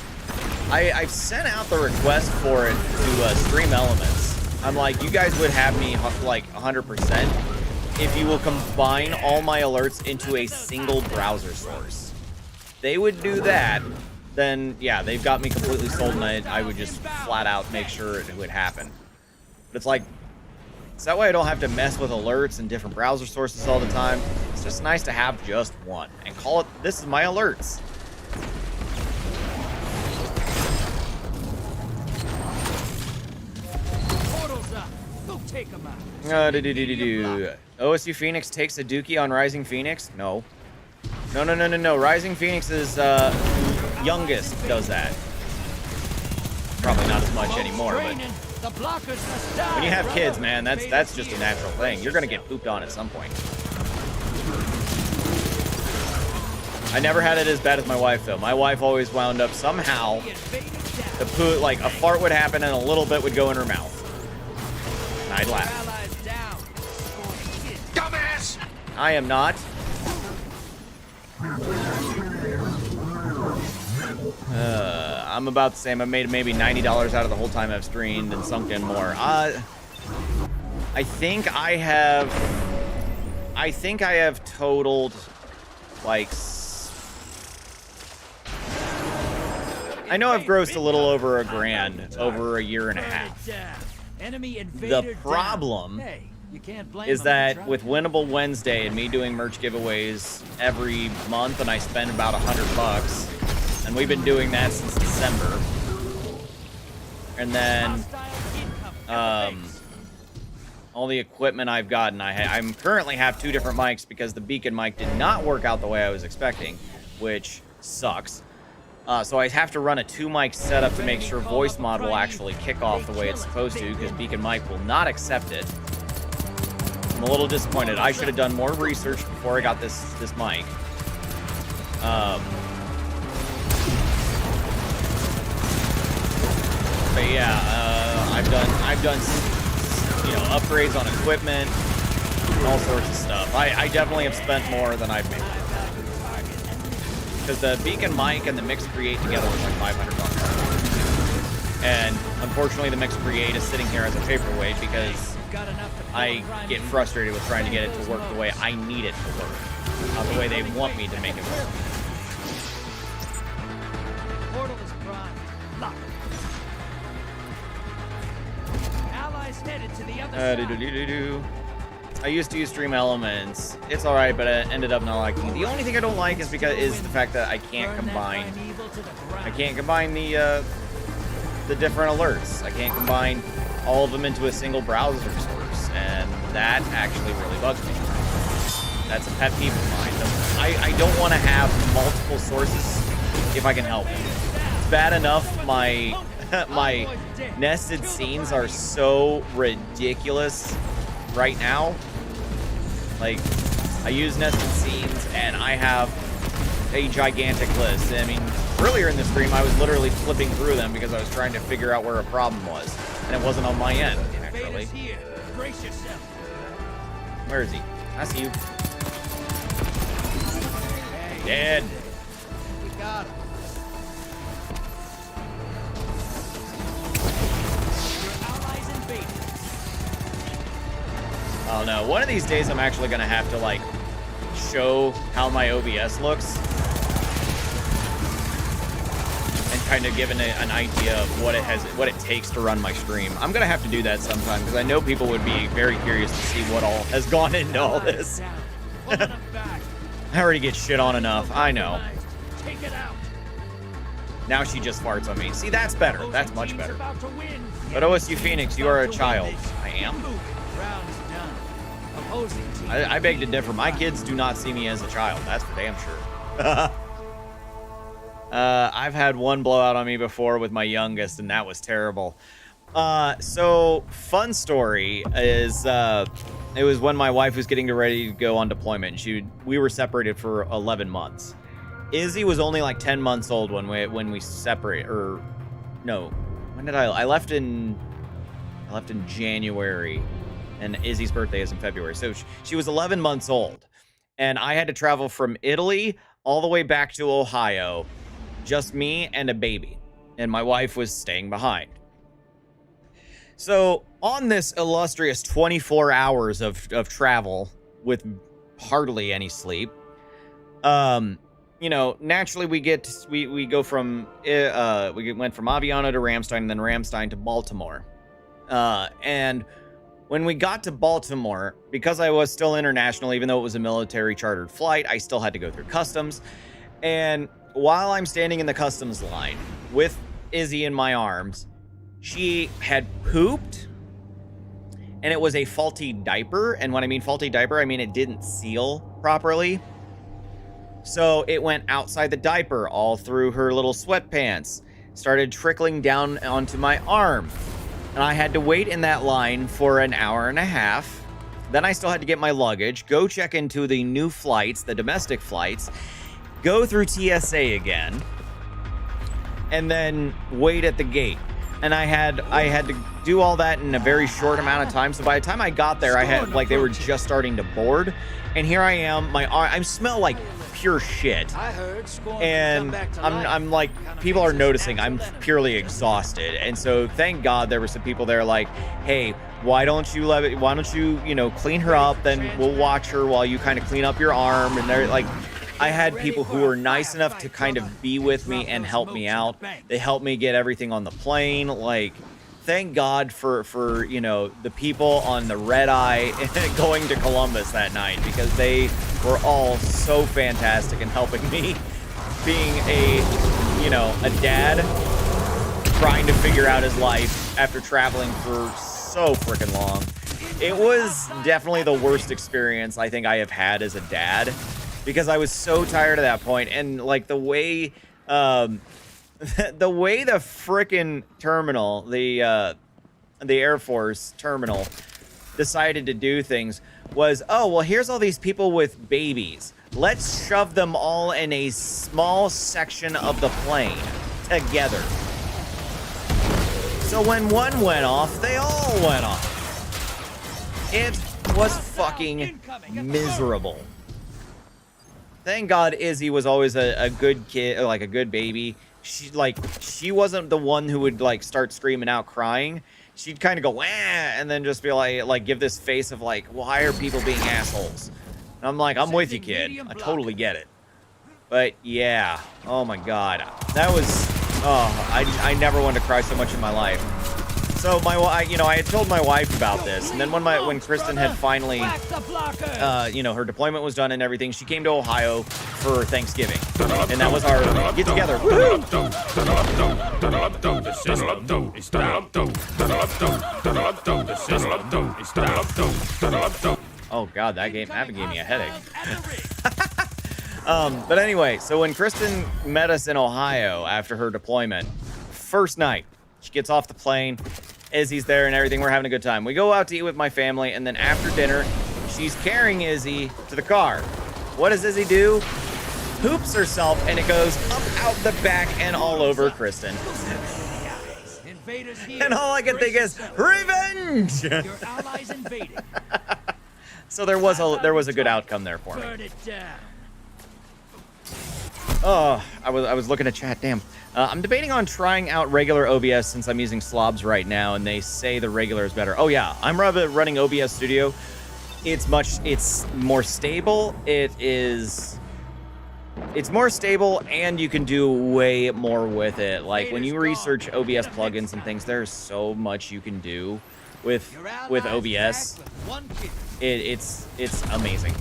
I've sent out the request for it to Stream Elements. I'm like, you guys would have me, like, 100% if you will combine all my alerts into a single browser source. They would do that, then, yeah, they've got me completely sold, and I would just flat out make sure it would happen. But it's like, so that way I don't have to mess with alerts and different browser sources all the time. It's just nice to have just one and call it, this is my alerts. Take him out. OSU Phoenix takes a dookie on Rising Phoenix? No. No. Rising Phoenix's youngest does that. Probably not as much anymore, but when you have kids, man, that's just a natural thing. You're gonna get pooped on at some point. I never had it as bad as my wife, though. My wife always wound up somehow, like a fart would happen and a little bit would go in her mouth. I'd laugh. Dumbass! I am not. I'm about the same. I made maybe $90 out of the whole time I've streamed and sunk in more. I think I have totaled like. I know I've grossed a little over $1,000 over a year and a half. The problem is that with Winnable Wednesday and me doing merch giveaways every month, and I spend about $100, and we've been doing that since December. And then all the equipment I've gotten, I'm currently have 2 different mics because the beacon mic did not work out the way I was expecting, which sucks. So I have to run a 2-mic setup to make sure voice mod will actually kick off the way it's supposed to, because Beacon Mic will not accept it. I'm a little disappointed. I should have done more research before I got this mic. But yeah, I've done you know, upgrades on equipment, all sorts of stuff. I definitely have spent more than I've made. because the beacon mic and the mix create together was like $500. And unfortunately, the mix create is sitting here as a paperweight because I get frustrated with trying to get it to work the way I need it to work, not the way they want me to make it work. Portal is primed. Lock it. Allies headed to the other side. I used to use Stream Elements. It's all right, but I ended up not liking it. The only thing I don't like is the fact that I can't combine. I can't combine the different alerts. I can't combine all of them into a single browser source, and that actually really bugs me. That's a pet peeve of mine. I don't want to have multiple sources if I can help it. It's bad enough my my nested scenes are so ridiculous right now. Like, I use nested scenes and I have a gigantic list. I mean, earlier in the stream, I was literally flipping through them because I was trying to figure out where a problem was. And it wasn't on my end, actually. Brace yourself. Where is he? I see you. Dead. We got him. Your allies invaded. Oh no, one of these days I'm actually gonna have to like show how my OBS looks and kind of give an idea of what it takes to run my stream. I'm gonna have to do that sometime because I know people would be very curious to see what all has gone into all this. I already get shit on enough, I know. Take it out. Now she just farts on me. See, that's better. That's much better. But OSU Phoenix, you are a child. I am. I beg to differ. My kids do not see me as a child. That's for damn sure. I've had one blowout on me before with my youngest, and that was terrible. So, fun story is, it was when my wife was getting ready to go on deployment. We were separated for 11 months. Izzy was only like 10 months old when we separated, or no, when did I left in January. And Izzy's birthday is in February. So she was 11 months old. And I had to travel from Italy all the way back to Ohio. Just me and a baby. And my wife was staying behind. So on this illustrious 24 hours of travel with hardly any sleep, you know, naturally we go from, we went from Aviano to Ramstein and then Ramstein to Baltimore. And when we got to Baltimore, because I was still international, even though it was a military chartered flight, I still had to go through customs. And while I'm standing in the customs line with Izzy in my arms, she had pooped, and it was a faulty diaper. And when I mean faulty diaper, I mean it didn't seal properly. So it went outside the diaper, all through her little sweatpants, started trickling down onto my arm. And I had to wait in that line for an hour and a half. Then I still had to get my luggage, go check into the new flights, the domestic flights, go through TSA again, and then wait at the gate. And I had to do all that in a very short amount of time. So by the time I got there, I had like they were just starting to board. And here I am, I smell like pure shit. And I'm like, people are noticing I'm purely exhausted. And so thank God there were some people there like, hey, why don't you, you know, clean her up, then we'll watch her while you kind of clean up your arm. And they're like, I had people who were nice enough to kind of be with me and help me out. They helped me get everything on the plane. Like, thank God for you know, the people on the red eye going to Columbus that night, because they were all so fantastic in helping me, being a, you know, a dad trying to figure out his life after traveling for so freaking long. It was definitely the worst experience I think I have had as a dad, because I was so tired at that point. And like the way the frickin' terminal, the Air Force terminal decided to do things was, oh, well, here's all these people with babies. Let's shove them all in a small section of the plane together. So when one went off, they all went off. It was fucking miserable. thank God Izzy was always a good kid, like a good baby. She wasn't the one who would like start screaming out crying. She'd kind of go, wah, and then just be like give this face of like, why are people being assholes? And I'm like, I'm with you, kid. I totally get it. But yeah, oh my God, that was, oh, I never wanted to cry so much in my life. So I had told my wife about this, and then when Kristen had finally, her deployment was done and everything, she came to Ohio for Thanksgiving, and that was our get together. Oh God, that gave me a headache. But anyway, so when Kristen met us in Ohio after her deployment, first night, she gets off the plane, Izzy's there and everything, we're having a good time. We go out to eat with my family, and then after dinner, she's carrying Izzy to the car. What does Izzy do? Poops herself, and it goes up out the back and all over Kristen. And all I can think is, revenge! Your allies invaded. So there was a good outcome there for me. Burn it down. Oh, I was looking at chat. Damn. I'm debating on trying out regular OBS since I'm using slobs right now, and they say the regular is better. Oh yeah, I'm running OBS Studio. It's more stable. It's more stable, and you can do way more with it. Like when you research OBS plugins and things, there's so much you can do with OBS. It's amazing.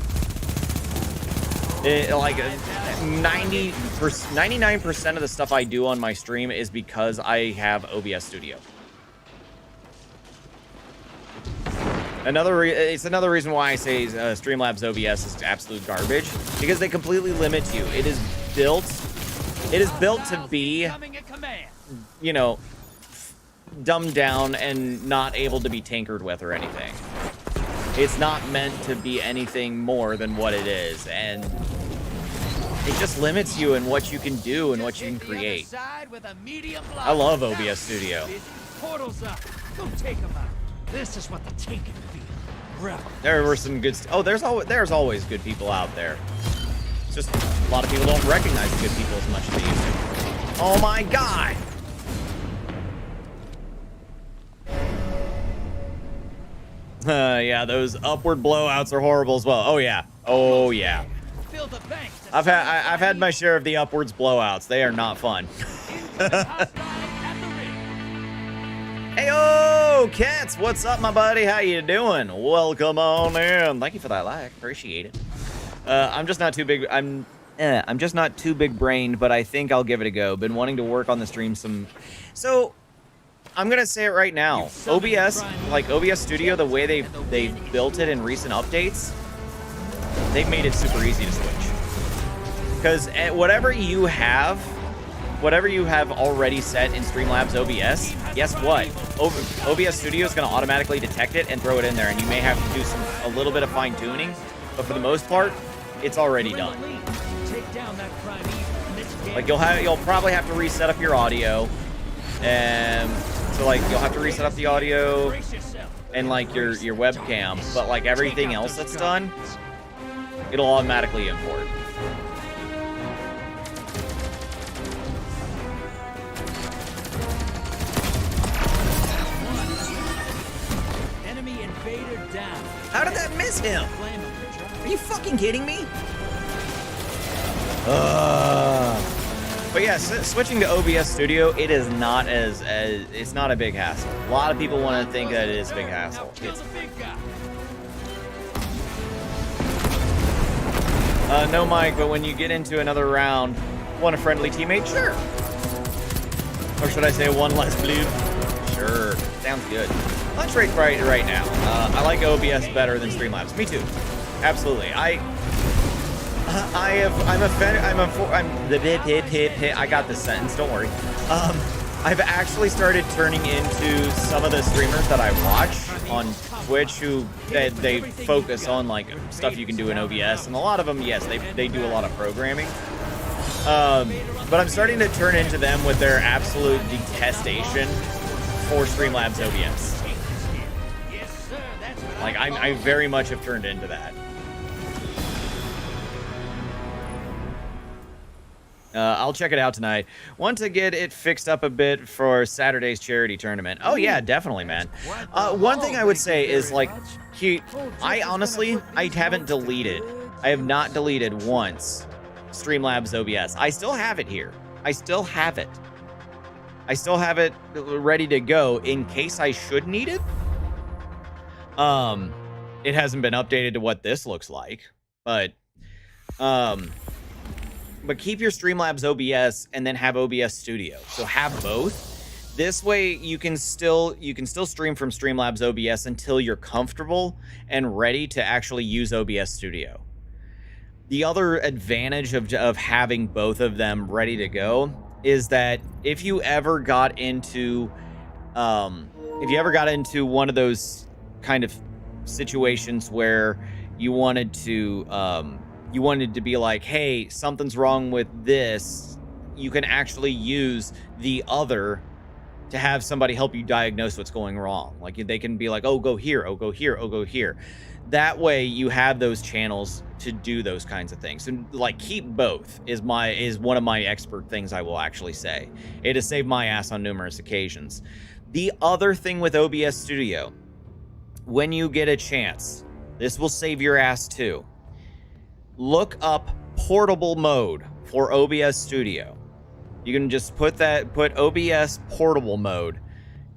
Like 99% of the stuff I do on my stream is because I have OBS Studio. It's another reason why I say Streamlabs OBS is absolute garbage, because they completely limit you. It is built to be, dumbed down and not able to be tinkered with or anything. It's not meant to be anything more than what it is, and it just limits you in what you can do and what you can create. I love OBS Studio. Portals up. Go take them out. This is what the taken feel. There were some good. There's always good people out there. It's just a lot of people don't recognize the good people as much as they used to. Oh my God! Yeah, those upward blowouts are horrible as well. Oh yeah. Oh yeah. I've had my share of the upwards blowouts. They are not fun. Heyo, Cats, what's up, my buddy? How you doing? Welcome on in. Thank you for that like. Appreciate it. I'm just not too big. I'm just not too big brained, but I think I'll give it a go. Been wanting to work on the stream some. So I'm gonna say it right now. OBS, like OBS Studio, the way they've built it in recent updates, they've made it super easy to switch. Because whatever you have already set in Streamlabs OBS, guess what? OBS Studio is going to automatically detect it and throw it in there, and you may have to do a little bit of fine tuning, but for the most part, it's already done. Like you'll probably have to reset up your audio, and so like you'll have to reset up the audio and like your webcam, but like everything else that's done, it'll automatically import. How did that miss him? Are you fucking kidding me? But yeah, switching to OBS Studio, it is not it's not a big hassle. A lot of people want to think that it is a big hassle. No, Mike, but when you get into another round, want a friendly teammate? Sure. Or should I say one less blue? Sure. Sounds good. Punch rate right now. I like OBS better than Streamlabs. Me too. Absolutely. I got this sentence. Don't worry. I've actually started turning into some of the streamers that I watch on Twitch who they focus on like stuff you can do in OBS, and a lot of them, yes, they do a lot of programming. But I'm starting to turn into them with their absolute detestation for Streamlabs OBS. Like I very much have turned into that. I'll check it out tonight. Want to get it fixed up a bit for Saturday's charity tournament. Oh yeah, definitely, man. One thing I would say is like, I honestly haven't deleted. I have not deleted once Streamlabs OBS. I still have it here. I still have it. I still have it ready to go in case I should need it. It hasn't been updated to what this looks like, but keep your Streamlabs OBS and then have OBS Studio. So have both. This way you can still stream from Streamlabs OBS until you're comfortable and ready to actually use OBS Studio. The other advantage of having both of them ready to go is that if you ever got into one of those kind of situations where you wanted to be like, hey, something's wrong with this, you can actually use the other to have somebody help you diagnose what's going wrong. Like they can be like, oh, go here, oh, go here, oh, go here. That way you have those channels to do those kinds of things. And like, keep both is one of my expert things I will actually say. It has saved my ass on numerous occasions. The other thing with OBS Studio, when you get a chance, this will save your ass too. Look up portable mode for OBS Studio. You can just put OBS portable mode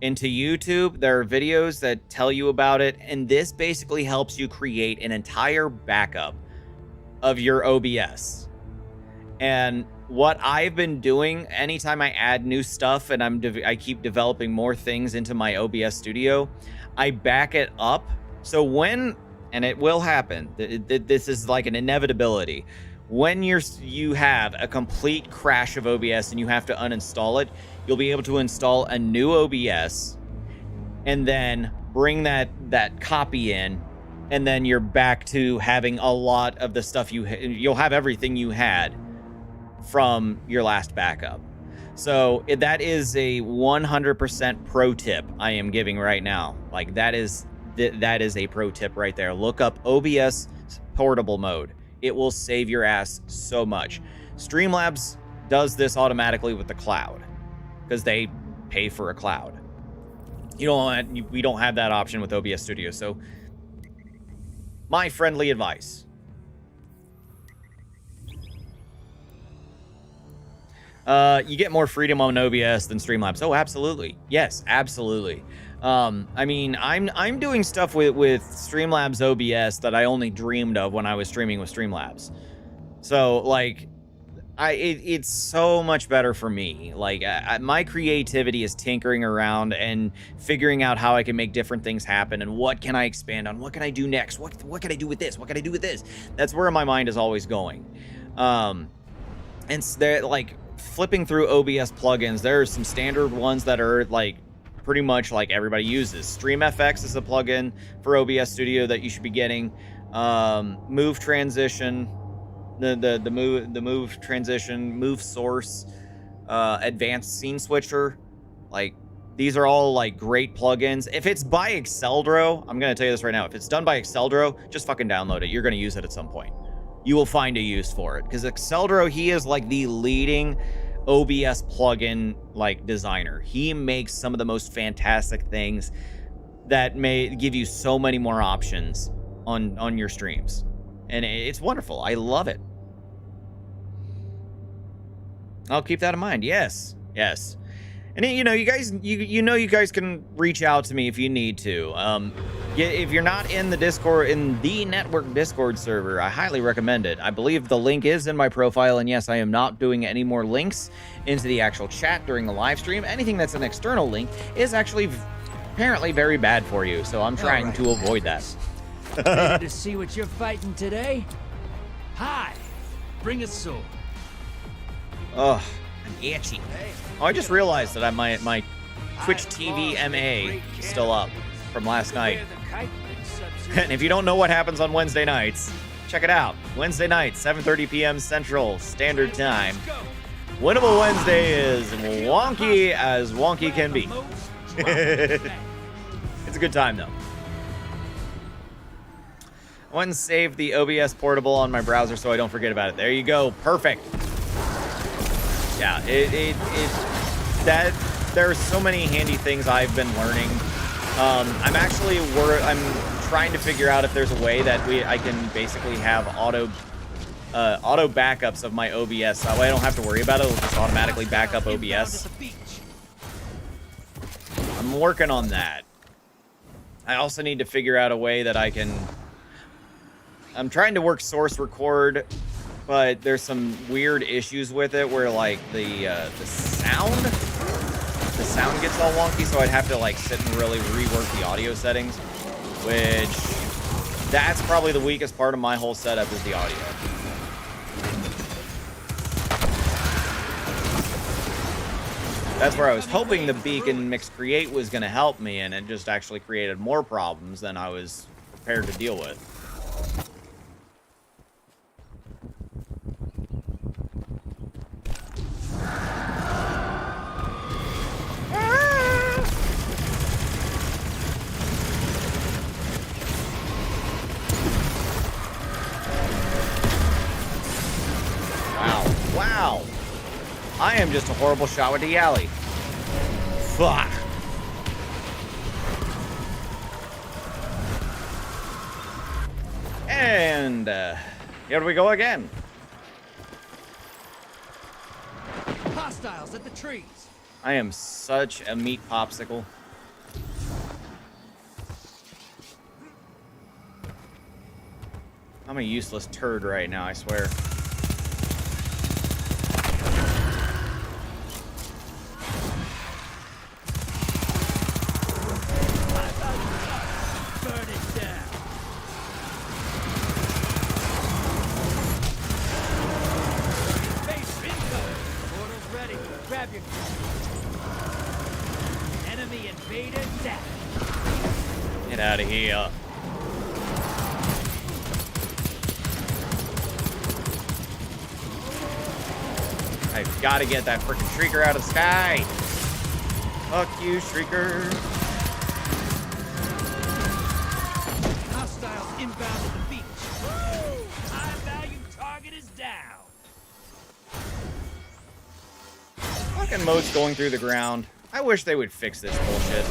into YouTube. There are videos that tell you about it, and this basically helps you create an entire backup of your OBS. And what I've been doing anytime I add new stuff and I keep developing more things into my OBS Studio, I back it up. So when, and it will happen, this is like an inevitability, when you have a complete crash of OBS and you have to uninstall it, you'll be able to install a new OBS and then bring that copy in, and then you're back to having a lot of the stuff you'll have everything you had from your last backup. So that is a 100% pro tip I am giving right now. Like that is a pro tip right there. Look up OBS portable mode. It will save your ass so much. Streamlabs does this automatically with the cloud because they pay for a cloud. We don't have that option with OBS Studio. So my friendly advice. You get more freedom on OBS than Streamlabs. Oh, absolutely. Yes, absolutely. I mean, I'm doing stuff with Streamlabs OBS that I only dreamed of when I was streaming with Streamlabs. So like, it's so much better for me. Like my creativity is tinkering around and figuring out how I can make different things happen and what can I expand on, what can I do next, what can I do with this, what can I do with this. That's where my mind is always going. And they're like flipping through OBS plugins. There are some standard ones that are like pretty much like everybody uses. StreamFX is a plugin for OBS Studio that you should be getting. Move transition, the move transition, move source, advanced scene switcher. Like these are all like great plugins. If it's by Exceldro, I'm gonna tell you this right now. If it's done by Exceldro, just fucking download it. You're gonna use it at some point. You will find a use for it because Exceldro, he is like the leading OBS plugin like designer. He makes some of the most fantastic things that may give you so many more options on your streams, and it's wonderful. I love it. I'll keep that in mind. Yes. And you know, you guys can reach out to me if you need to. If you're not in the Discord, in the network Discord server, I highly recommend it. I believe the link is in my profile, and yes, I am not doing any more links into the actual chat during the live stream. Anything that's an external link is actually apparently very bad for you, so I'm trying to avoid that. Ready to see what you're fighting today? Hi, bring a sword. Ugh, I'm itchy. Oh, I just realized that my Twitch TV MA is still up from last night. And if you don't know what happens on Wednesday nights, check it out. Wednesday night, 7:30 p.m. Central Standard Time. Winnable Wednesday is wonky as wonky can be. It's a good time, though. I went and saved the OBS portable on my browser so I don't forget about it. There you go. Perfect. Yeah, that there are so many handy things I've been learning. I'm trying to figure out if there's a way that I can basically have auto backups of my OBS. That way I don't have to worry about it. It'll just automatically back up OBS. I'm working on that. I also need to figure out a way that I'm trying to work source record, but there's some weird issues with it where like the sound gets all wonky, so I'd have to like sit and really rework the audio settings, which that's probably the weakest part of my whole setup is the audio. That's where I was hoping the beacon mix create was going to help me, and it just actually created more problems than I was prepared to deal with. Wow. I am just a horrible shot with the alley. Fuck. And here we go again. Hostiles at the trees. I am such a meat popsicle. I'm a useless turd right now, I swear. Enemy invader down. Get out of here. I've got to get that freaking Shrieker out of the sky. Fuck you, Shrieker. Hostiles inbound at the beach. Woo! High value target is down. Fucking moat's going through the ground. I wish they would fix this bullshit.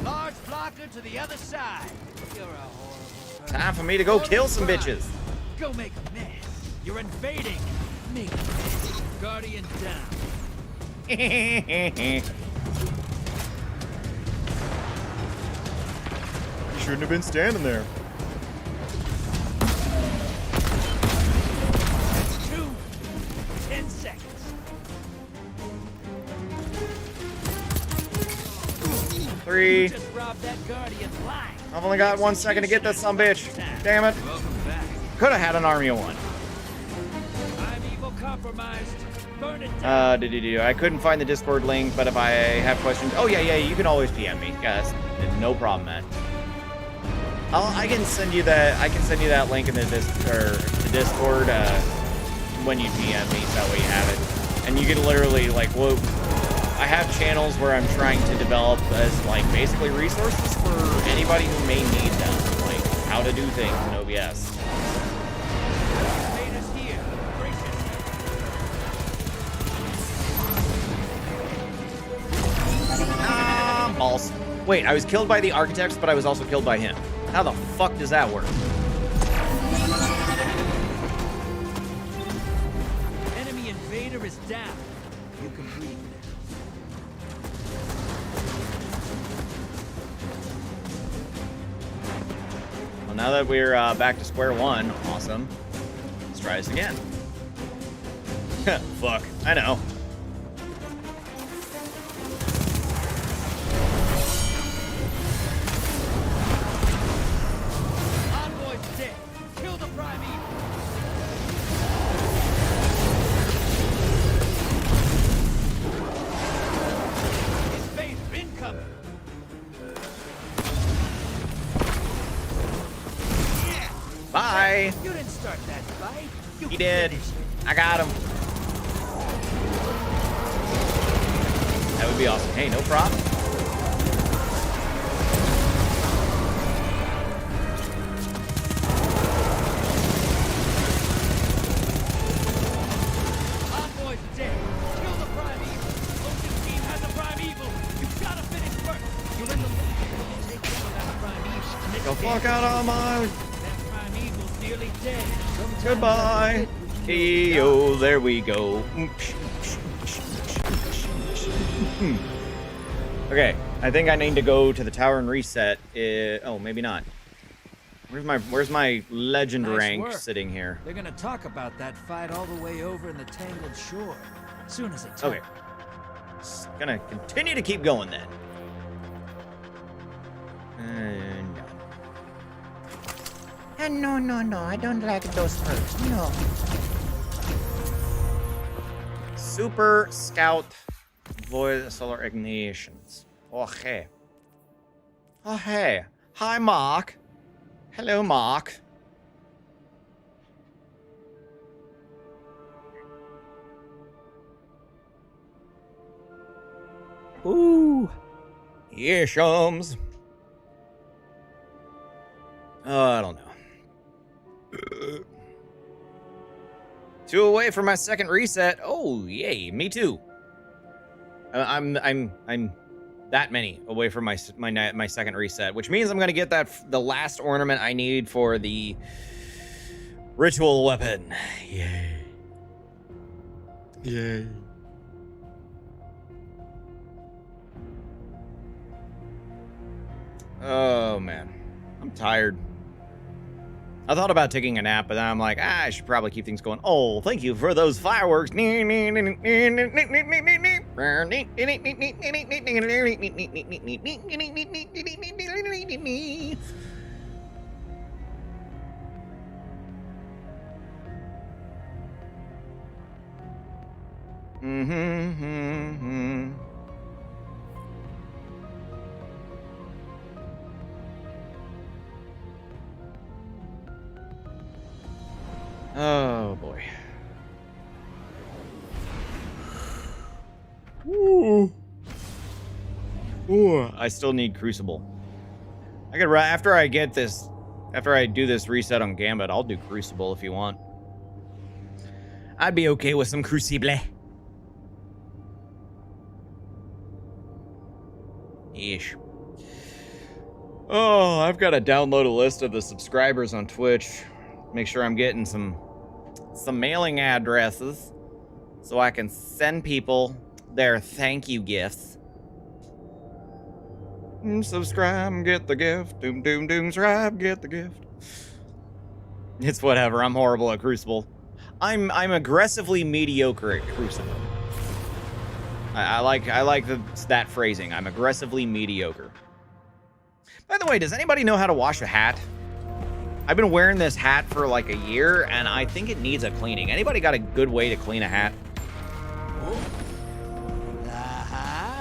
Large blocker to the other side. You're a horrible person. Time for me to go kill some bitches. Go make a mess. You're invading. Make a mess. Guardian down. You shouldn't have been standing there. 10 seconds. Three. Just robbed that Guardian blind. I've only got 1 second to get this sumbitch. Damn it. Welcome back. Could have had an army of one. I'm evil compromised. Burn it down. I couldn't find the Discord link, but if I have questions, oh yeah, you can always PM me. Yeah, that's no problem, man. I can send you that. I can send you that link in the Discord when you PM me, so that way you have it, and you can literally like, well, I have channels where I'm trying to develop as like basically resources for anybody who may need them, like how to do things in OBS. Invaders here. Brace yourself. Balls. Wait, I was killed by the architects, but I was also killed by him. How the fuck does that work? Enemy invader is down. You can breathe now. Well, now that we're back to square one, awesome. Let's try this again. Fuck, I know. Envoy's dead. Kill the prime evil. Invader incoming. Bye. You didn't start that fight. He did. I got him. That would be awesome. Hey, no problem. Envoy's dead. Kill the prime evil. Ocean team has a prime evil. You gotta finish first. You're in the lead. Take down that prime evil. The fuck out of my... That prime evil's nearly dead. Goodbye. Hey-yo, there we go. Okay, I think I need to go to the tower and reset. Oh, maybe not. Where's my legend Nice rank work. sitting here? They're gonna talk about that fight all the way over in the Tangled Shore. Soon as it's Okay. Just gonna continue to keep going then. And No, I don't like those perks. No. Super Scout Void Solar Ignitions. Okay. Oh, hey. Hi, Mark. Hello, Mark. Ooh. Yeah, shums. I don't know. 2 away from my second reset. Oh, yay, me too. I'm that many away from my second reset, which means I'm gonna get the last ornament I need for the ritual weapon. Yay. Yay. Oh man, I'm tired. I thought about taking a nap, but then I'm like, I should probably keep things going. Oh, thank you for those fireworks. Oh boy. Ooh. Ooh, I still need Crucible. I could after I do this reset on Gambit, I'll do Crucible if you want. I'd be okay with some Crucible. Ish. Oh, I've got to download a list of the subscribers on Twitch. Make sure I'm getting some mailing addresses so I can send people their thank you gifts. Subscribe, get the gift. Doom, doom, doom, subscribe, get the gift. It's whatever. I'm horrible at Crucible. I'm aggressively mediocre at Crucible. I like that phrasing. I'm aggressively mediocre. By the way, does anybody know how to wash a hat? I've been wearing this hat for like a year, and I think it needs a cleaning. Anybody got a good way to clean a hat?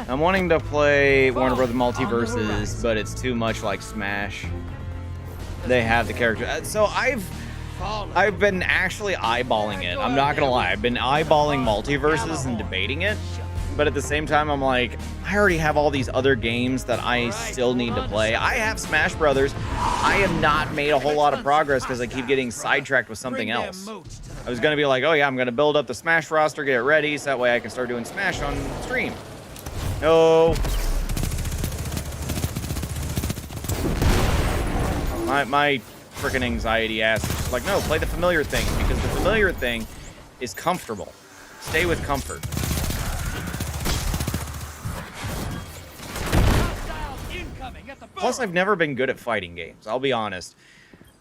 I'm wanting to play Warner Bros. Multiverses, but it's too much like Smash. They have the character. So I've been actually eyeballing it. I'm not gonna lie. I've been eyeballing Multiverses and debating it. But at the same time, I'm like, I already have all these other games that I still need to play. I have Smash Brothers. I have not made a whole lot of progress because I keep getting sidetracked with something else. I was going to be like, oh yeah, I'm going to build up the Smash roster, get it ready, so that way I can start doing Smash on stream. No. My freaking anxiety ass is just like, no, play the familiar thing, because the familiar thing is comfortable. Stay with comfort. Plus, I've never been good at fighting games. I'll be honest.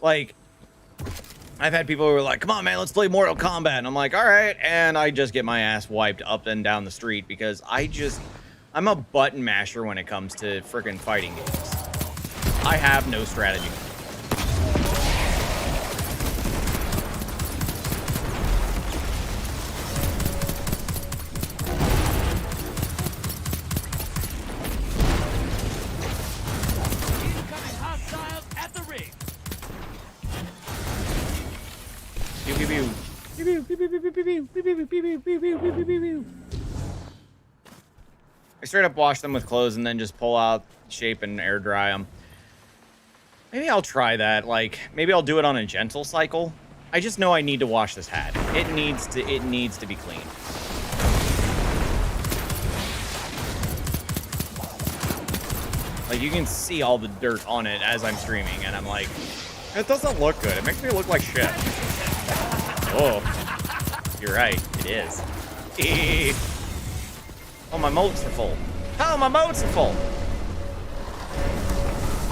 Like, I've had people who are like, come on, man, let's play Mortal Kombat. And I'm like, all right. And I just get my ass wiped up and down the street because I'm a button masher when it comes to freaking fighting games. I have no strategy. Pew, pew, pew. Pew, I straight up wash them with clothes and then just pull out, shape, and air dry them. Maybe I'll try that. Like, maybe I'll do it on a gentle cycle. I just know I need to wash this hat. It needs to be clean. Like, you can see all the dirt on it as I'm streaming, and I'm like, it doesn't look good. It makes me look like shit. Oh, you're right. It is. Oh, my moats are full. Oh, my moats are full.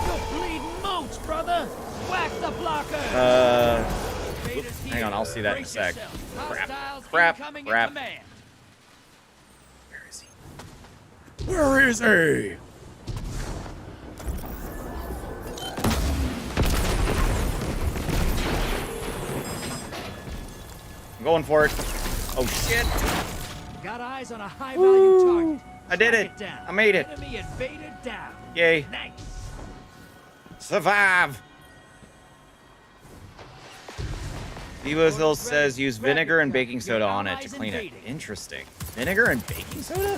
You're bleeding moats, brother. Whack the blocker. Hang on. I'll see that in a sec. Crap. Crap. Where is he? Where is he? I'm going for it. Oh, shit. Got eyes on a high-value target. I did Track it. down. I made it. Enemy invader down. Yay. Nice. Survive. Vivo still says use vinegar and baking soda on it to clean it. Interesting. Vinegar and baking soda?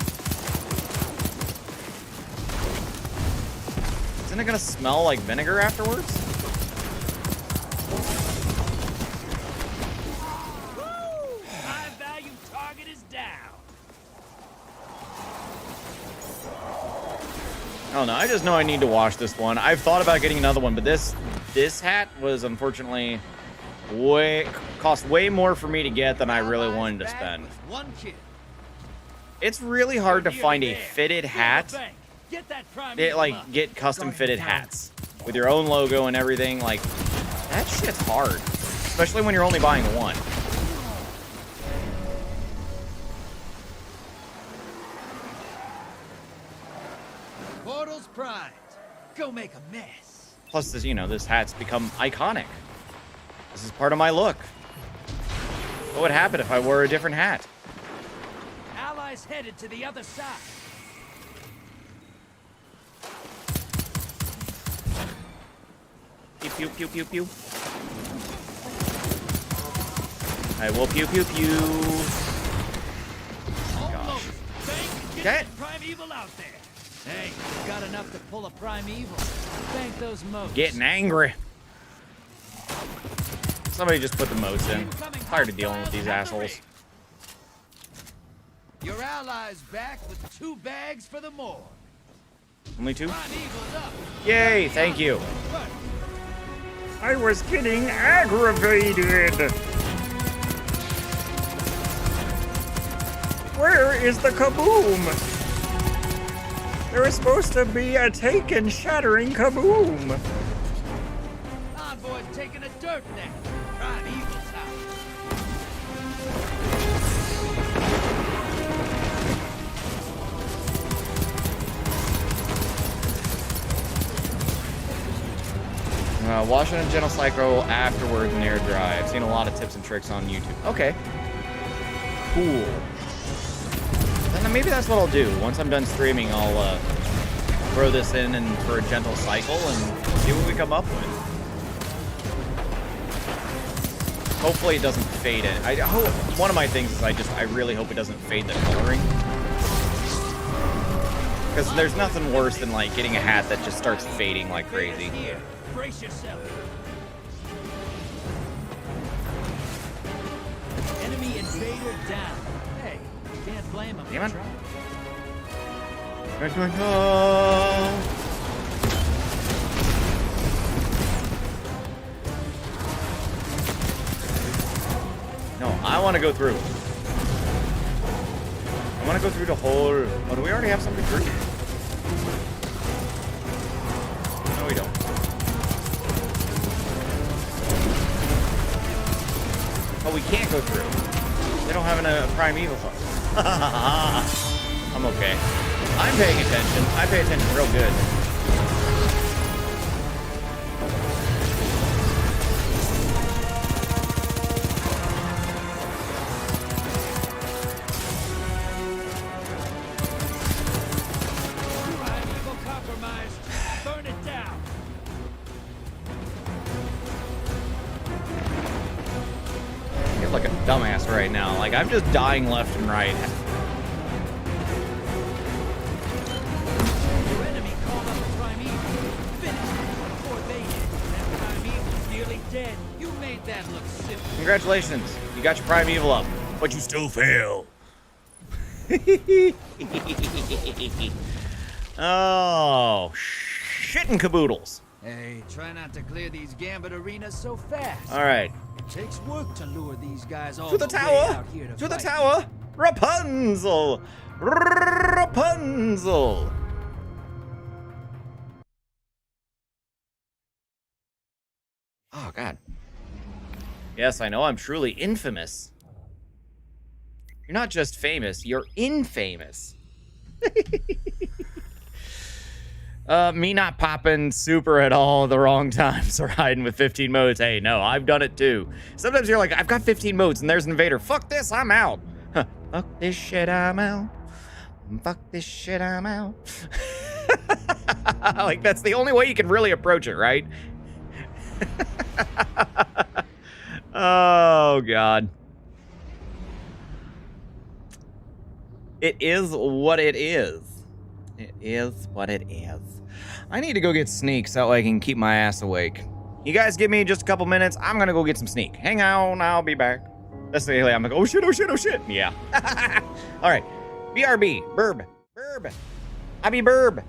Isn't it gonna smell like vinegar afterwards? High-value target is down. I don't know. I just know I need to wash this one. I've thought about getting another one, but this hat was unfortunately cost way more for me to get than I really wanted to spend. One kill. It's really hard to find a fitted hat. Get that prime Get custom fitted hats with your own logo and everything. Like, that shit's hard, especially when you're only buying one. Portal's primed. Go make a mess. Plus, this hat's become iconic. This is part of my look. What would happen if I wore a different hat? Allies headed to the other side. Pew pew pew pew pew. I will pew pew pew. Almost. Thank Okay. get that primeval out there. Hey, you got enough to pull a primeval. Thank those moats. Getting angry. Somebody just put the moats in. Tired of dealing with these assholes. Your allies back with 2 bags for the more. Only 2? Primeval's up. Yay, thank you. I was getting aggravated. Where is the kaboom? There is supposed to be a taken shattering kaboom. Envoy's taking a dirt nap. Primeval's out. Washing a gentle cycle afterwards and air dry. I've seen a lot of tips and tricks on YouTube. Okay. Cool. Then maybe that's what I'll do. Once I'm done streaming, I'll throw this in and for a gentle cycle and see what we come up with. Hopefully it doesn't fade it. I hope one of my things is I really hope it doesn't fade the coloring. Because there's nothing worse than like getting a hat that just starts fading like crazy. Here. Brace yourself. Enemy invader down. Hey, can't blame him. Damn it. No, I want to go through. I want to go through the whole... Oh, do we already have something through? No, we don't. Oh, we can't go through. They don't have a primeval. I'm okay. I'm paying attention. I pay attention real good. Primeval compromised. Burn it down. I feel like a dumbass right now. Like, I'm just dying left and right. Your enemy called up the primeval. Finish them before they did. That primeval's nearly dead. You made that look simple. Congratulations. You got your primeval up, but you still fail. Oh, shit and caboodles. Hey, try not to clear these Gambit arenas so fast. All right. It takes work to lure these guys all To the way tower! out here To the fight. tower! Rapunzel! Rapunzel! Oh, God. Yes, I know I'm truly infamous. You're not just famous, you're infamous. Me not popping super at all the wrong times or hiding with 15 modes. Hey, no, I've done it too. Sometimes you're like, I've got 15 modes and there's an invader. Fuck this, I'm out. Huh. Fuck this shit, I'm out. Fuck this shit, I'm out. Like, that's the only way you can really approach it, right? Oh, God. It is what it is. It is what it is. I need to go get sneaks so I can keep my ass awake. You guys give me just a couple minutes. I'm gonna go get some sneak. Hang on, I'll be back. That's the I'm like, oh shit, oh shit, oh shit. Yeah. All right. BRB. Burb. Burb. I be burb.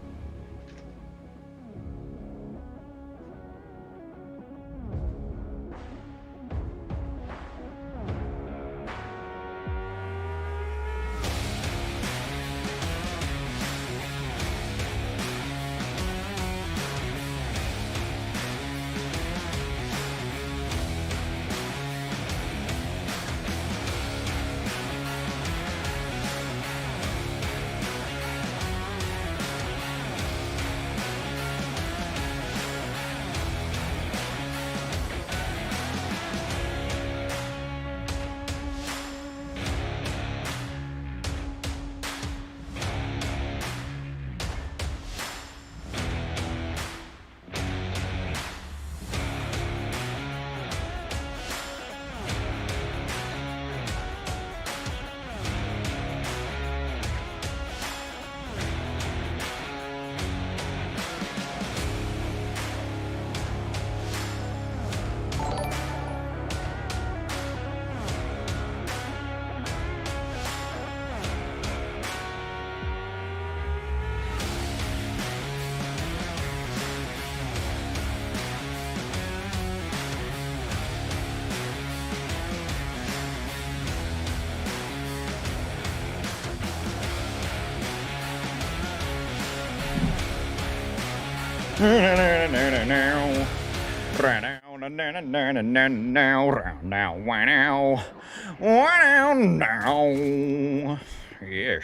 Yes.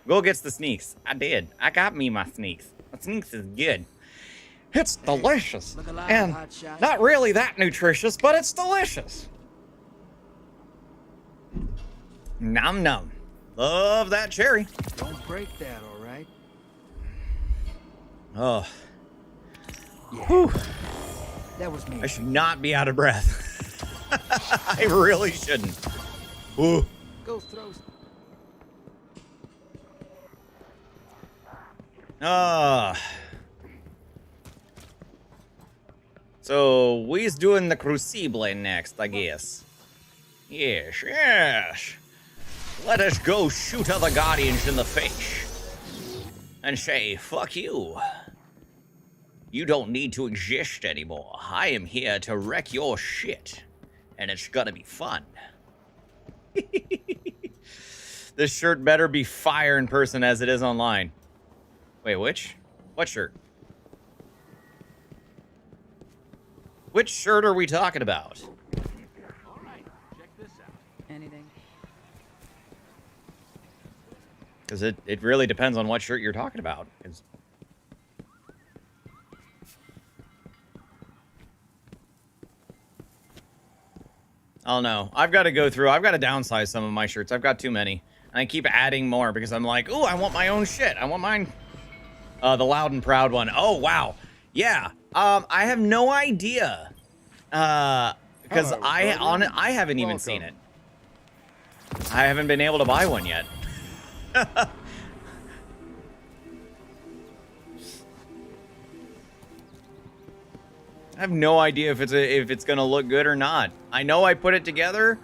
Go gets the sneaks. I did. I got me my sneaks. The sneaks is good. It's delicious. Look alive, And hotshot. not really that nutritious, but it's delicious. Nom nom. Love that cherry. Don't break that, all right? Oh. Yeah. Whew. That was me. I should not be out of breath. I really shouldn't. Ooh. Go throw. So we's doing the Crucible next, I guess. Yes, yes. Let us go shoot other Guardians in the face. And say, fuck you. You don't need to exist anymore. I am here to wreck your shit. And it's gonna be fun. This shirt better be fire in person as it is online. Wait, which? What shirt? Which shirt are we talking about? All right, check this out. Anything? Because it really depends on what shirt you're talking about. Oh no, I've got to go through. I've got to downsize some of my shirts. I've got too many. And I keep adding more because I'm like, ooh, I want my own shit. I want mine. The loud and proud one. Oh, wow. Yeah. I have no idea. Because I haven't even seen it. I haven't been able to buy one yet. I have no idea if it's gonna look good or not. I know I put it together,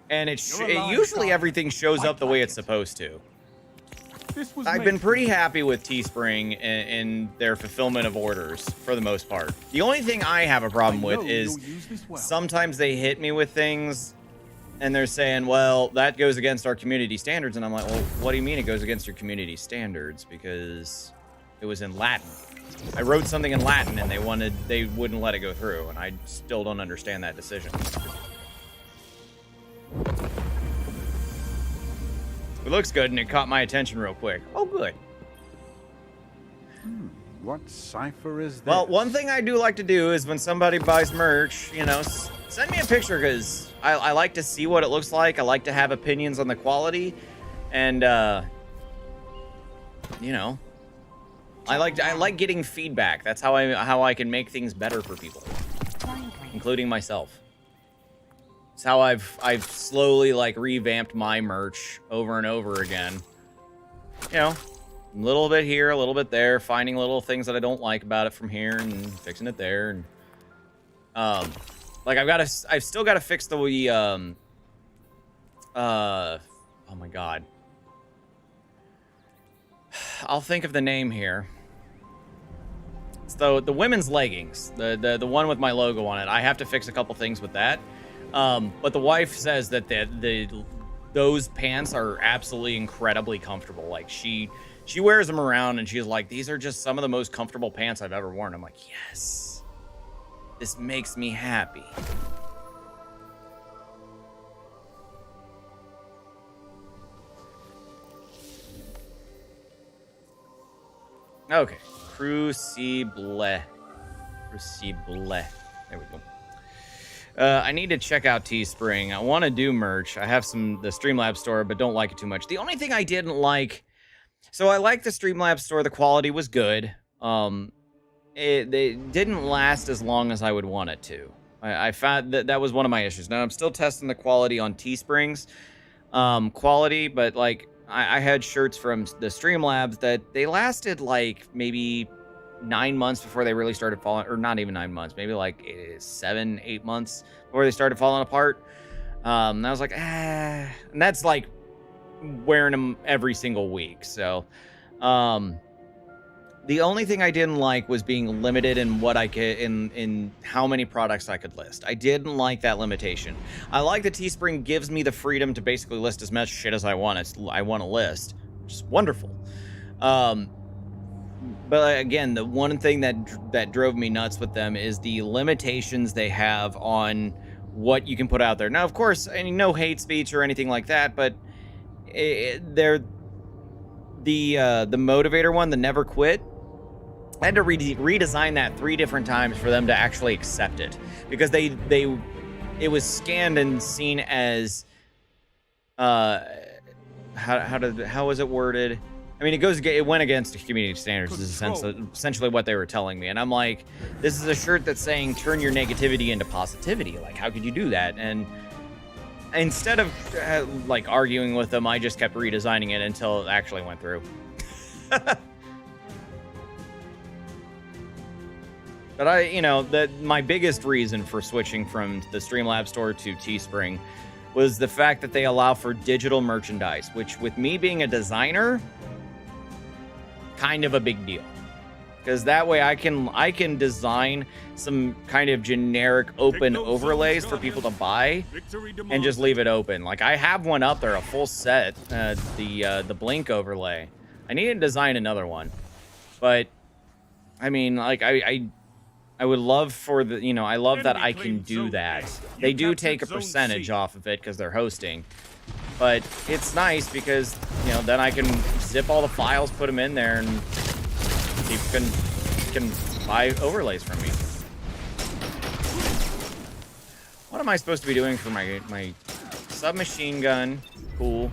and usually everything shows up the way it's supposed to. I've been pretty happy with Teespring in their fulfillment of orders for the most part. The only thing I have a problem with is sometimes they hit me with things and they're saying, well, that goes against our community standards. And I'm like, well, what do you mean it goes against your community standards? Because it was in Latin. I wrote something in Latin and they wouldn't let it go through. And I still don't understand that decision. It looks good, and it caught my attention real quick. Oh, good. What cipher is this? Well, one thing I do like to do is when somebody buys merch, you know, send me a picture, because I like to see what it looks like. I like to have opinions on the quality, and you know, I like getting feedback. That's how I can make things better for people, including myself. It's how I've slowly like revamped my merch over and over again. You know, a little bit here, a little bit there, finding little things that I don't like about it from here and fixing it there. And like I've still got to fix the oh my god. I'll think of the name here. It's the women's leggings, the one with my logo on it. I have to fix a couple things with that. But the wife says that those pants are absolutely incredibly comfortable. Like she wears them around and she's like, these are just some of the most comfortable pants I've ever worn. I'm like, yes, this makes me happy. Okay, Crucible. There we go. I need to check out Teespring. I want to do merch. I have the Streamlabs store, but don't like it too much. The only thing I didn't like, so I like the Streamlabs store. The quality was good. They didn't last as long as I would want it to. I found that was one of my issues. Now I'm still testing the quality on Teespring's quality, but like I had shirts from the Streamlabs that they lasted like maybe 9 months before they really started falling, or not even 9 months, maybe like 7-8 months before they started falling apart. And I was like, and that's like wearing them every single week. So the only thing I didn't like was being limited in what I could, in how many products I could list. I didn't like that limitation. I like that Teespring gives me the freedom to basically list as much shit as I want to list, which is wonderful. But again, the one thing that drove me nuts with them is the limitations they have on what you can put out there. Now, of course, no hate speech or anything like that, but they're the motivator one, the never quit. I had to redesign that 3 different times for them to actually accept it, because it was scanned and seen as how was it worded? I mean, it went against community standards. This is essentially what they were telling me. And I'm like, this is a shirt that's saying turn your negativity into positivity. Like, how could you do that? And instead of like arguing with them, I just kept redesigning it until it actually went through. But my biggest reason for switching from the Streamlabs store to Teespring was the fact that they allow for digital merchandise, which with me being a designer, kind of a big deal, because that way I can design some kind of generic open overlays for people to buy and just leave it open. Like I have one up there, a full set, the blink overlay. I need to design another one, but I mean, like I would love for I love that I can do that. They do take a percentage off of it because they're hosting. But it's nice because, then I can zip all the files, put them in there, and people can buy overlays from me. What am I supposed to be doing for my submachine gun? Cool.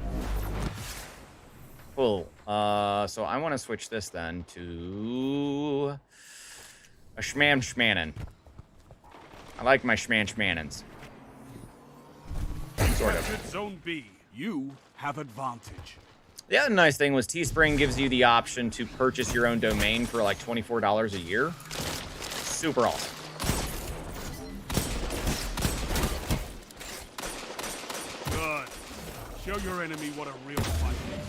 So I want to switch this then to a Schmannin. I like my Schmannins. Sort of. Zone B. You have advantage. The other nice thing was Teespring gives you the option to purchase your own domain for like $24 a year. Super awesome. Good. Show your enemy what a real fight looks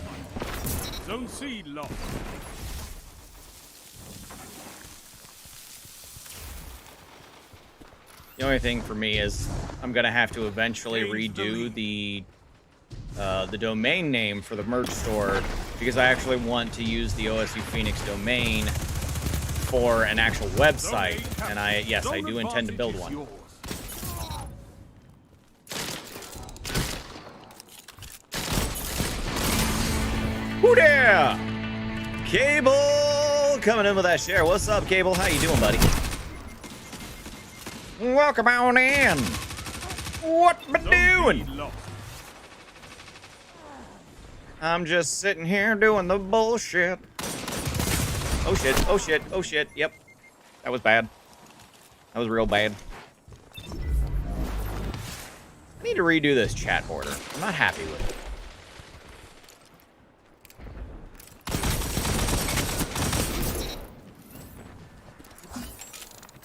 like. Zone C lost. The only thing for me is I'm gonna have to eventually redo the domain name for the merch store because I actually want to use the OSU Phoenix domain for an actual website, and I do intend to build one. Who there? Cable coming in with that share. What's up, Cable? How you doing, buddy? Welcome on in. What been doing? I'm just sitting here doing the bullshit. Oh shit, oh shit, oh shit. Yep. That was bad. That was real bad. I need to redo this chat border. I'm not happy with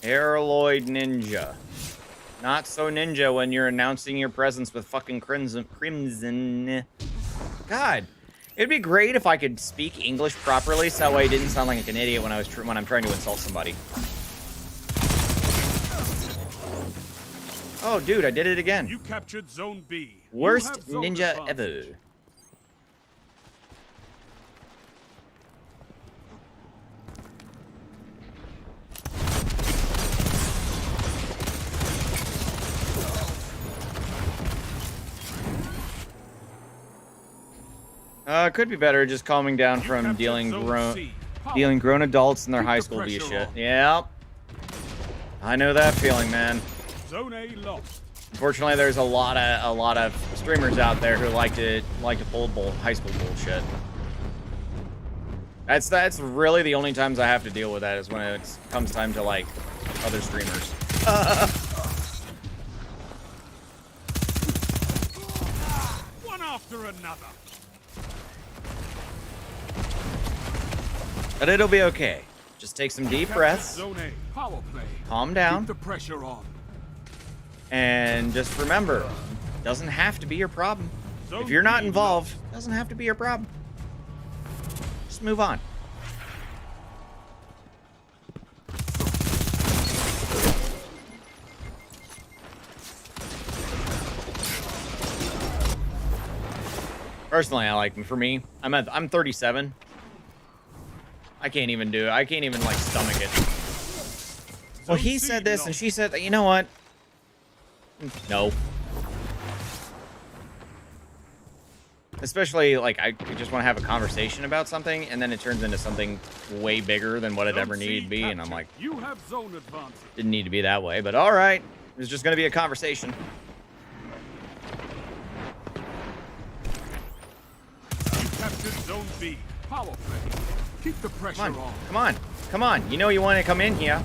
it. Heraloid Ninja. Not so ninja when you're announcing your presence with fucking crimson. God, it'd be great if I could speak English properly, so that way I didn't sound like an idiot when I'm trying to insult somebody. Oh, dude, I did it again. You captured Zone B. Worst ninja ever. Could be better just calming down from dealing grown adults in their high school be shit. Yep. I know that feeling, man. Zone A lost. Unfortunately, there's a lot of streamers out there who like to pull high school bullshit. That's really the only times I have to deal with that is when it comes time to like other streamers. One after another. But it'll be okay. Just take some deep breaths. Zone A. Power play. Calm down. Keep the pressure on. And just remember, it doesn't have to be your problem. If you're not involved, it doesn't have to be your problem. Just move on. Personally, for me, I'm 37. I can't even like stomach it. Well, he said this and she said, you know what? No. Especially, like, I just want to have a conversation about something, and then it turns into something way bigger than what it ever needed to be, and I'm like, you have zone advantage. Didn't need to be that way, but all right. It was just going to be a conversation. You captured Zone B. Power play. Keep the pressure on. Come on. Come on. You know you want to come in here.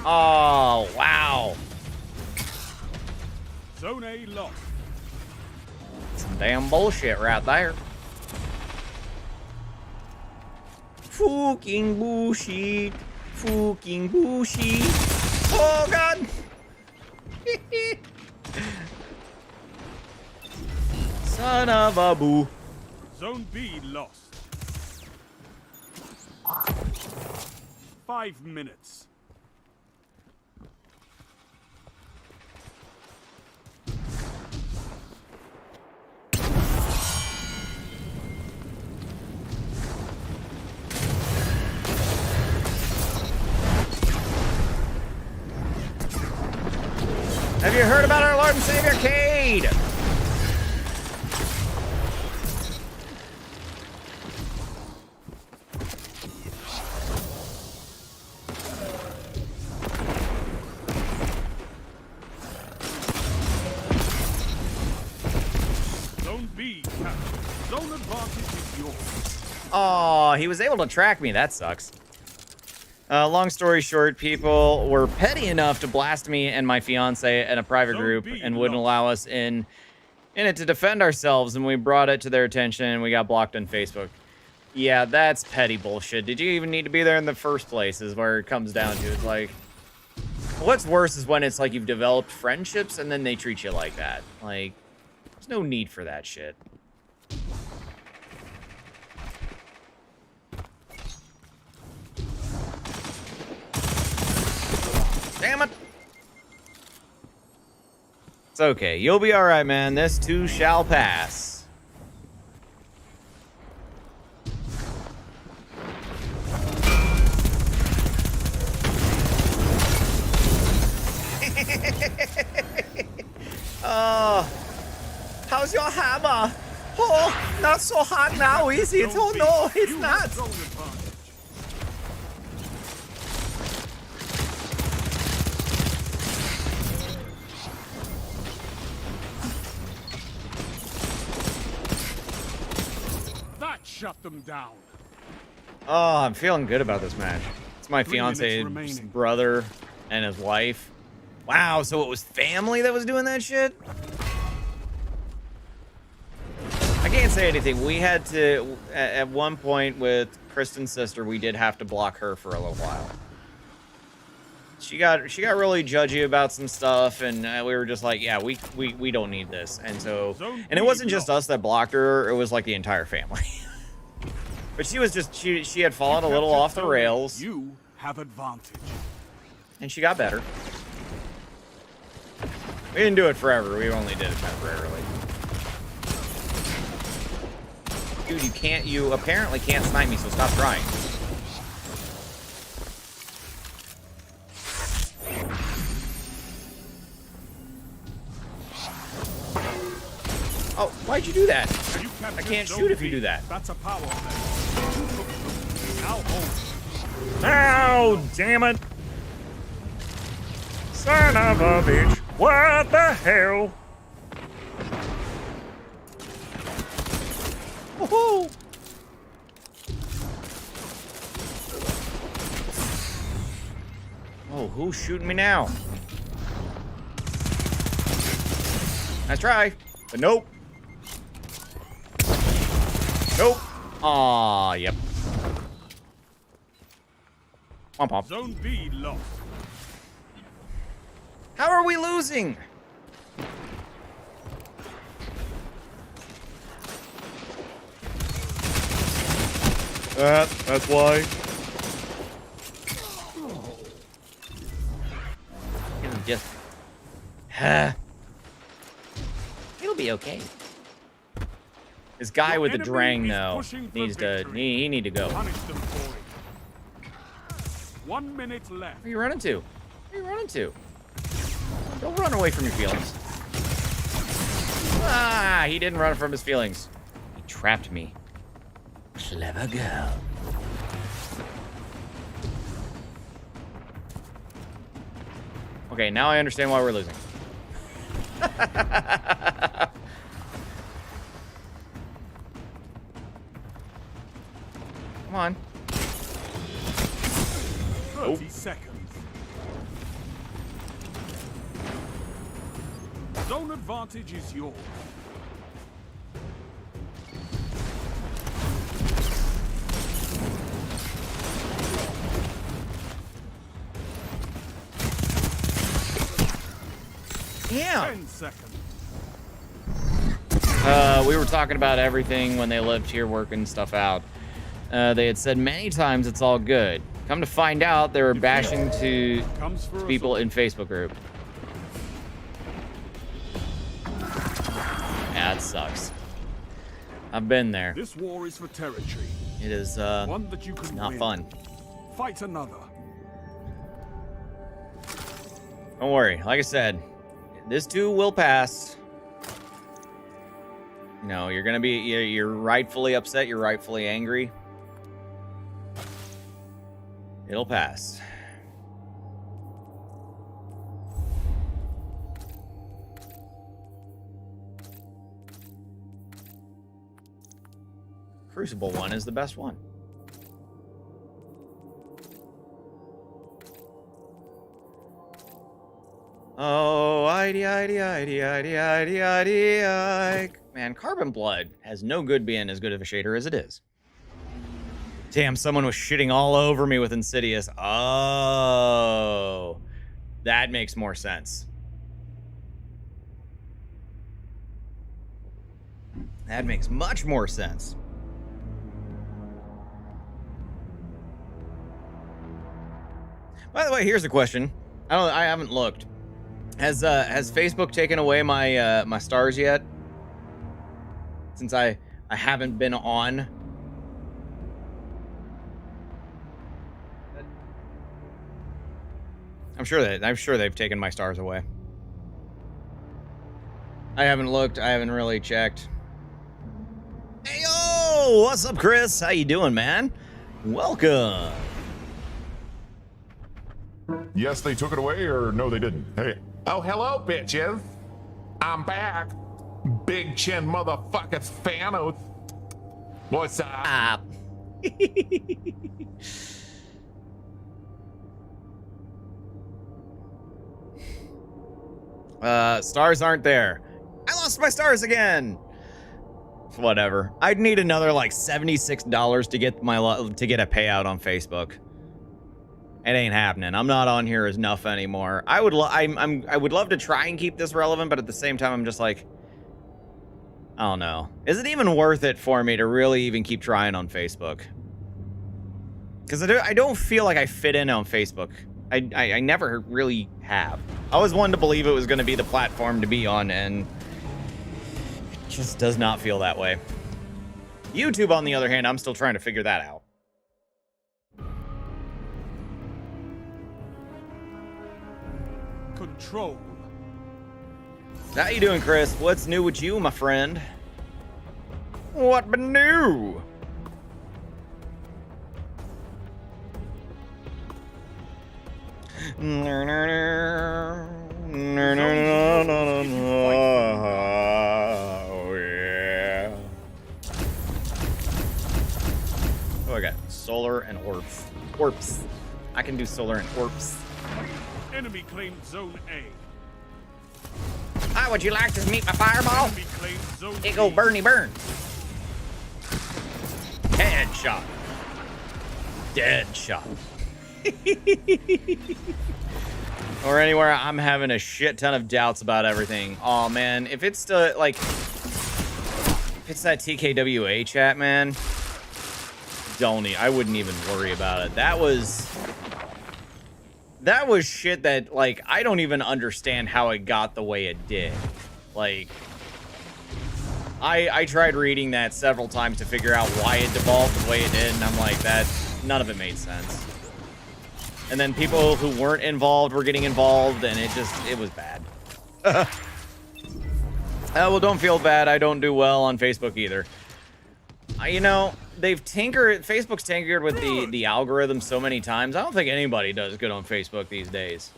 Oh, wow. Zone A lost. Some damn bullshit right there. Fucking bullshit. Fucking bullshit. Oh, God. Son of a boo. Zone B lost. 5 minutes. Have you heard about our Lord and Savior Cade? Zone B captured. Zone advantage is yours. Oh, he was able to track me. That sucks. Long story short, people were petty enough to blast me and my fiance in a private Zone group B and wouldn't lost. allow us in it to defend ourselves, and we brought it to their attention and we got blocked on Facebook. Yeah, that's petty bullshit. Did you even need to be there in the first place is where it comes down to. It's like, what's worse is when it's like you've developed friendships and then they treat you like that. Like, there's no need for that shit. Damn it. It's okay. You'll be alright, man. This too shall pass. How's your hammer? Oh, not so hot now, is it? Oh no, it's You not. have zone advantage. That shut them down. Oh, I'm feeling good about this match. It's my 3 minutes fiance's remaining. brother and his wife. Wow, so it was family that was doing that shit? I can't say anything. We had to, at one point with Kristen's sister, we did have to block her for a little while. She got really judgy about some stuff, and we were just like, yeah, we don't need this. And so, and it wasn't just us that blocked her, it was like the entire family. But she was just, she had fallen a little off the rails, You have advantage. and she got better. We didn't do it forever, we only did it temporarily. Dude, you apparently can't snipe me, so stop trying. Oh, why'd you do that? You I captured can't zone shoot if you B. do that. That's a power play. Now hold. Oh, damn it. Son of a bitch. What the hell? Woohoo! Oh, who's shooting me now? Nice try, but nope. Nope. Aw, yep. Womp womp. Zone B lost. How are we losing? That's why. It'll just... It'll be okay. This guy Your with the enemy drang, is though, pushing for needs to... victory. He need to go. Where Punish them for it. 1 minute left. are you running to? Where are you running to? Don't run away from your feelings. Ah, he didn't run from his feelings. He trapped me. Clever girl. Okay, now I understand why we're losing. Come on. 30 seconds. Zone advantage is yours. Yeah. 10 seconds. We were talking about everything when they lived here working stuff out. They had said many times it's all good. Come to find out, they were bashing to Comes for us people all. in Facebook group. Yeah, it sucks. I've been there. This war is for territory. It is One that you can not win. fun. Fight another. Don't worry. Like I said, this too will pass. You know, you're gonna be you're rightfully upset. You're rightfully angry. It'll pass. Crucible one is the best one. Oh, man, Carbon Blood has no good being as good of a shader as it is. Damn, someone was shitting all over me with Insidious. Oh, that makes more sense. That makes much more sense. By the way, here's a question. I haven't looked. Has Facebook taken away my my stars yet? Since I haven't been on. I'm sure they've taken my stars away. I haven't looked. I haven't really checked. Hey yo, what's up, Chris? How you doing, man? Welcome. Yes, they took it away, or no, they didn't. Hey. Oh, hello, bitches. I'm back. Big chin motherfuckers Thanos. What's up? Stars aren't there. I lost my stars again. Whatever. I'd need another like $76 to get a payout on Facebook. It ain't happening. I'm not on here as enough anymore. I would love to try and keep this relevant, but at the same time, I'm just like, I don't know. Is it even worth it for me to really even keep trying on Facebook? Because I don't feel like I fit in on Facebook. I never really have. I was one to believe it was going to be the platform to be on, and it just does not feel that way. YouTube, on the other hand, I'm still trying to figure that out. Control. How you doing, Chris? What's new with you, my friend? What been new? Oh, yeah. Oh, I got solar and orbs. Orbs. I can do solar and orbs. Enemy claimed Zone A. Hi, would you like to meet my fireball? Enemy claimed Zone It B. go Bernie Burns. Headshot. Dead shot. Or anywhere, I'm having a shit ton of doubts about everything. Oh man, if it's still like, if it's that TKWA chat, man, I wouldn't even worry about it. That was shit that, like, I don't even understand how it got the way it did. Like, I tried reading that several times to figure out why it devolved the way it did, and I'm like, none of it made sense. And then people who weren't involved were getting involved, and it was bad. Well, don't feel bad. I don't do well on Facebook either. You know, Facebook's tinkered with the algorithm so many times. I don't think anybody does good on Facebook these days.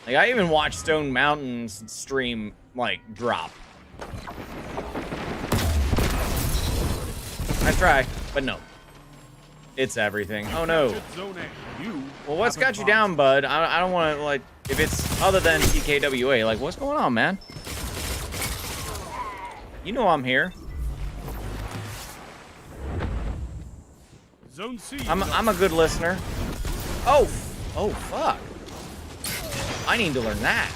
Like, I even watched Stone Mountain's stream, like, drop. I try, but no. It's everything. Oh, no. Well, what's got you down, bud? I don't want to, like, if it's other than TKWA, like, what's going on, man? You know I'm here. Zone C. I'm a good listener. Oh, fuck. I need to learn that.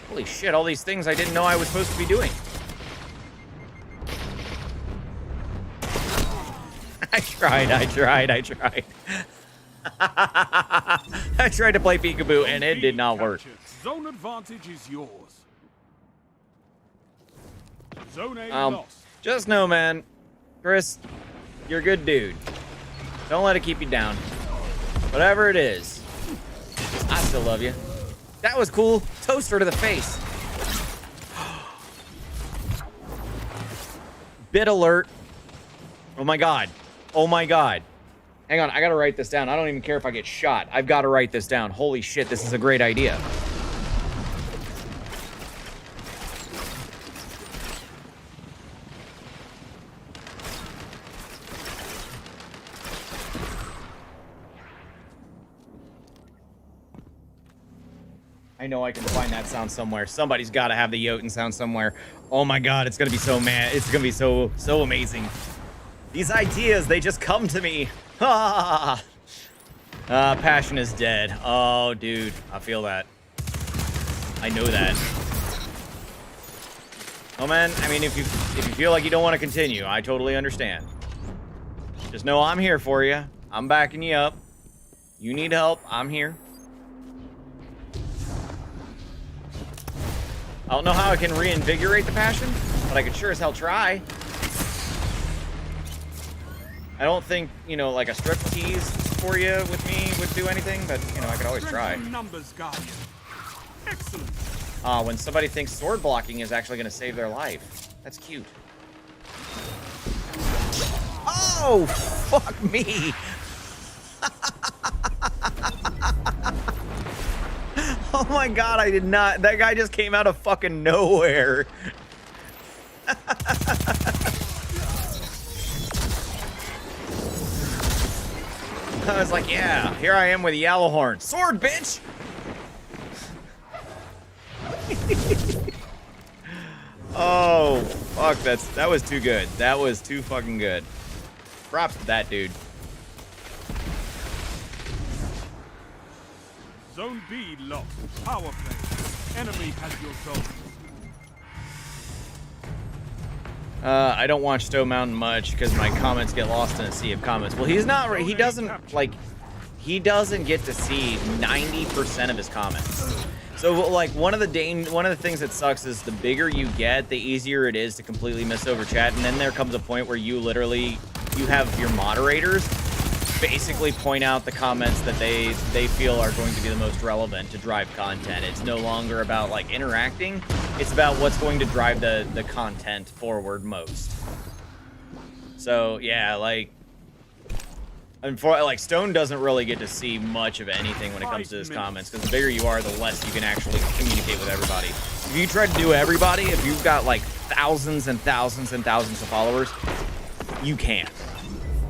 Holy shit, all these things I didn't know I was supposed to be doing. I tried. I tried to play peekaboo and it did not work. Zone advantage is yours. Zone A lost. Just know, man, Chris, you're a good dude. Don't let it keep you down. Whatever it is, I still love you. That was cool. Toaster to the face. Bit alert. Oh my god. Oh my god. Hang on, I gotta write this down. I don't even care if I get shot. I've got to write this down. Holy shit, this is a great idea. I know I can find that sound somewhere. Somebody's got to have the Jotun sound somewhere. Oh my god, it's gonna be so mad. It's gonna be so amazing. These ideas, they just come to me. Passion is dead. Oh, dude, I feel that. I know that. Oh man, I mean, if you feel like you don't want to continue, I totally understand. Just know I'm here for you. I'm backing you up. You need help, I'm here. I don't know how I can reinvigorate the passion, but I could sure as hell try. I don't think, you know, like a strip tease for you with me would do anything, but, you know, I could always try. Numbers, Guardian. Excellent. When somebody thinks sword blocking is actually going to save their life. That's cute. Oh, fuck me. Oh my god, I did not. That guy just came out of fucking nowhere. I was like, yeah, here I am with Yellowhorn. Sword, bitch! Oh, fuck, that was too good. That was too fucking good. Props to that dude. Zone B lost. Power play. Enemy has your zone. I don't watch Stowe Mountain much because my comments get lost in a sea of comments. Well, he's not. He doesn't like. He doesn't get to see 90% of his comments. So, like, one of the things that sucks is the bigger you get, the easier it is to completely miss over chat. And then there comes a point where you have your moderators basically point out the comments that they feel are going to be the most relevant to drive content. It's no longer about like interacting. It's about what's going to drive the content forward most. So yeah, like, and for like Stone doesn't really get to see much of anything when it comes to his comments, because the bigger you are, the less you can actually communicate with everybody. If you try to do everybody, if you've got like thousands and thousands and thousands of followers, you can't.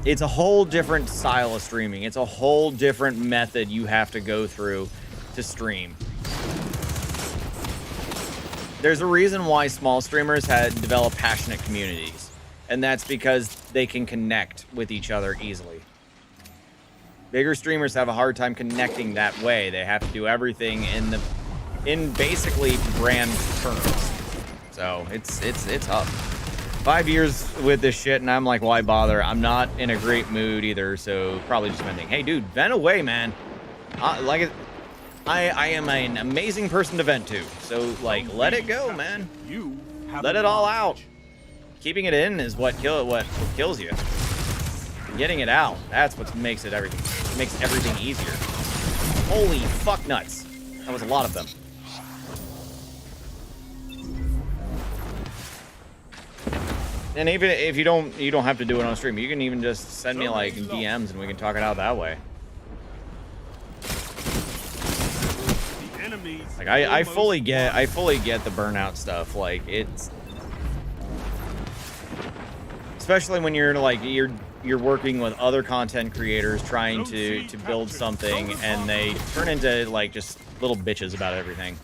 It's a whole different style of streaming. It's a whole different method you have to go through to stream. There's a reason why small streamers develop passionate communities, and that's because they can connect with each other easily. Bigger streamers have a hard time connecting that way. They have to do everything in basically brand terms. So it's tough. 5 years with this shit, and I'm like, why bother? I'm not in a great mood either, so probably just venting. Hey, dude, vent away, man. I am an amazing person to vent to, so like, let it go, man. Let it all out. Keeping it in is what kills you. Getting it out, that's what makes everything easier. Holy fuck nuts! That was a lot of them. And even if you don't have to do it on stream. You can even just send me like DMs and we can talk it out that way. Like I fully get the burnout stuff. Like it's, especially when you're like you're working with other content creators trying to build something and they turn into like just little bitches about everything.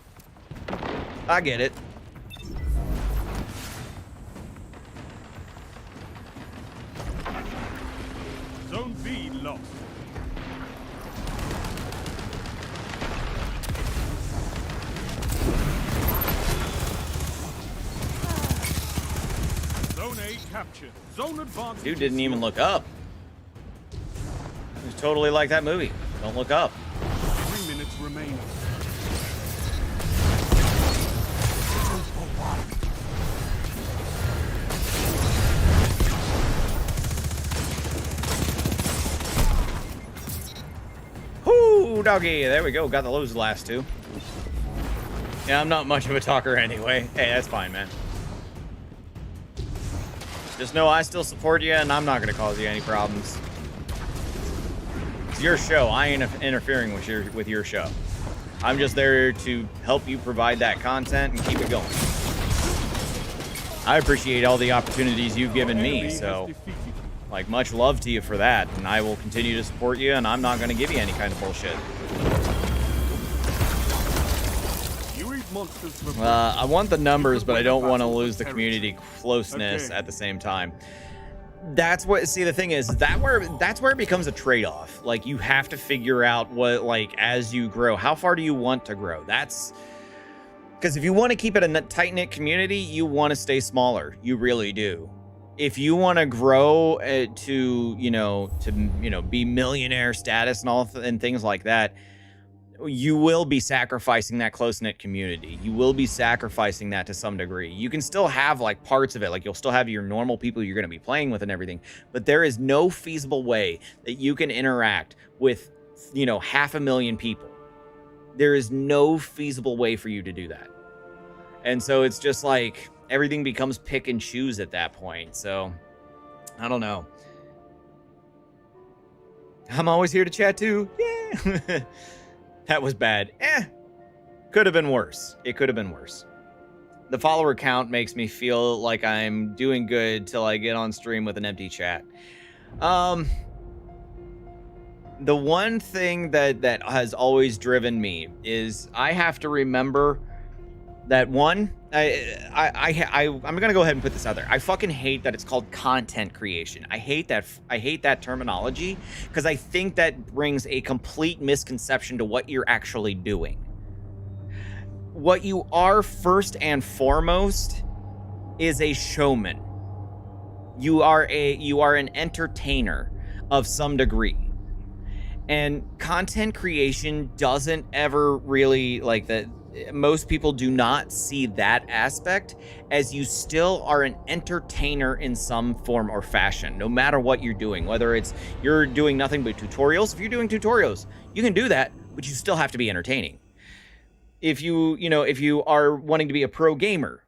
I get it. Zone B lost. Zone A captured. Zone advanced. Dude didn't even look up. It was totally like that movie. Don't look up. 3 minutes remaining. Whoo, doggy. There we go. Got those last two. Yeah, I'm not much of a talker anyway. Hey, that's fine, man. Just know I still support you, and I'm not going to cause you any problems. It's your show. I ain't interfering with your show. I'm just there to help you provide that content and keep it going. I appreciate all the opportunities you've given me, so like much love to you for that, and I will continue to support you, and I'm not going to give you any kind of bullshit. monsters for I want the numbers, but I don't want to lose the community closeness Okay. at the same time. That's what, see, the thing is, that's where it becomes a trade-off. Like, you have to figure out what, like, as you grow, how far do you want to grow? That's because if you want to keep it a tight-knit community, you want to stay smaller. You really do. If you want to grow to be millionaire status and things like that, you will be sacrificing that close-knit community. You will be sacrificing that to some degree. You can still have like parts of it, like you'll still have your normal people you're going to be playing with and everything, but there is no feasible way that you can interact with 500,000 people. There is no feasible way for you to do that. And so it's just like everything becomes pick and choose at that point. So I don't know. I'm always here to chat too. Yeah. That was bad. Could have been worse. It could have been worse. The follower count makes me feel like I'm doing good till I get on stream with an empty chat. The one thing that has always driven me is I have to remember that one, I'm gonna go ahead and put this out there. I fucking hate that it's called content creation. I hate that terminology because I think that brings a complete misconception to what you're actually doing. What you are first and foremost is a showman. You are an entertainer of some degree. And content creation doesn't ever really like that. Most people do not see that aspect, as you still are an entertainer in some form or fashion, no matter what you're doing, whether it's you're doing nothing but tutorials. If you're doing tutorials, you can do that, but you still have to be entertaining. If you are wanting to be a pro gamer,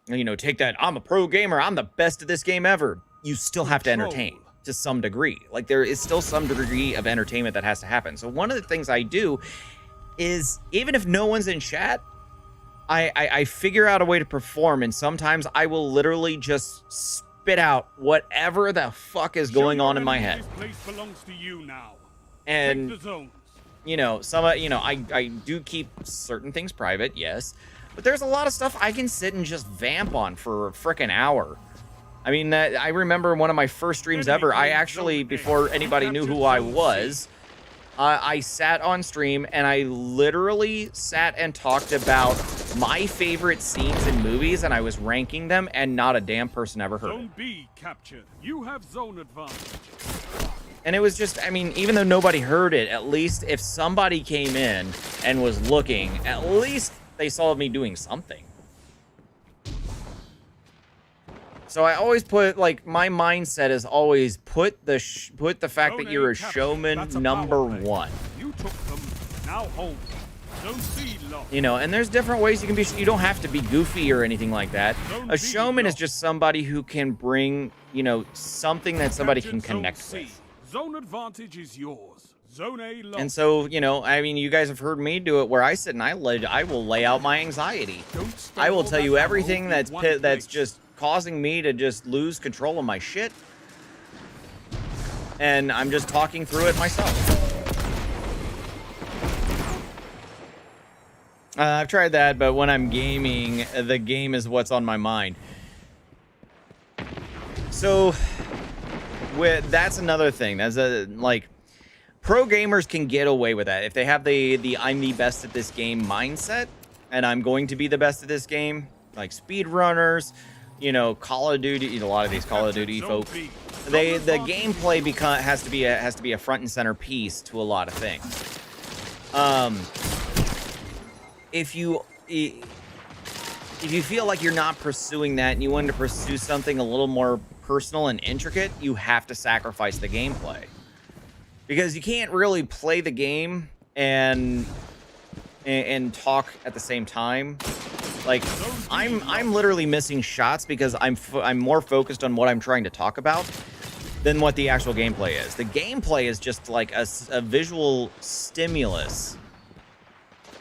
take that, I'm a pro gamer, I'm the best at this game ever, you still have to entertain to some degree. Like, there is still some degree of entertainment that has to happen. So one of the things I do is, even if no one's in chat, I figure out a way to perform, and sometimes I will literally just spit out whatever the fuck is going on in my head. This place belongs to you now. And Take the zones. I do keep certain things private, yes, but there's a lot of stuff I can sit and just vamp on for a frickin' hour. I mean, I remember one of my first streams ever, I actually, before anybody knew who I was, I sat on stream and I literally sat and talked about my favorite scenes in movies, and I was ranking them, and not a damn person ever heard it. Zone B captured. You have zone advantage. And it was just, I mean, even though nobody heard it, at least if somebody came in and was looking, at least they saw me doing something. So I always put, like, my mindset is always put the fact that you're a showman number one. You took them. Now hold. Zone C lost. And there's different ways you can be. You don't have to be goofy or anything like that. Zone A B showman is lost. just somebody who can bring, something that somebody can Captured connect Zone C. with. Zone advantage is yours. Zone A lost. And so, I mean, you guys have heard me do it where I sit and I will lay out my anxiety. Don't spend I will all tell that you ammo everything in that's one that's place. just causing me to just lose control of my shit. And I'm just talking through it myself. I've tried that, but when I'm gaming, the game is what's on my mind. So, that's another thing. That's pro gamers can get away with that if they have the I'm the best at this game mindset, and I'm going to be the best at this game. Like speedrunners, Call of Duty. A lot of these Call of Duty folk, the gameplay has to be a front and center piece to a lot of things. If you feel like you're not pursuing that and you want to pursue something a little more personal and intricate, you have to sacrifice the gameplay, because you can't really play the game and talk at the same time. Like, I'm literally missing shots because I'm more focused on what I'm trying to talk about than what the actual gameplay is. The gameplay is just like a visual stimulus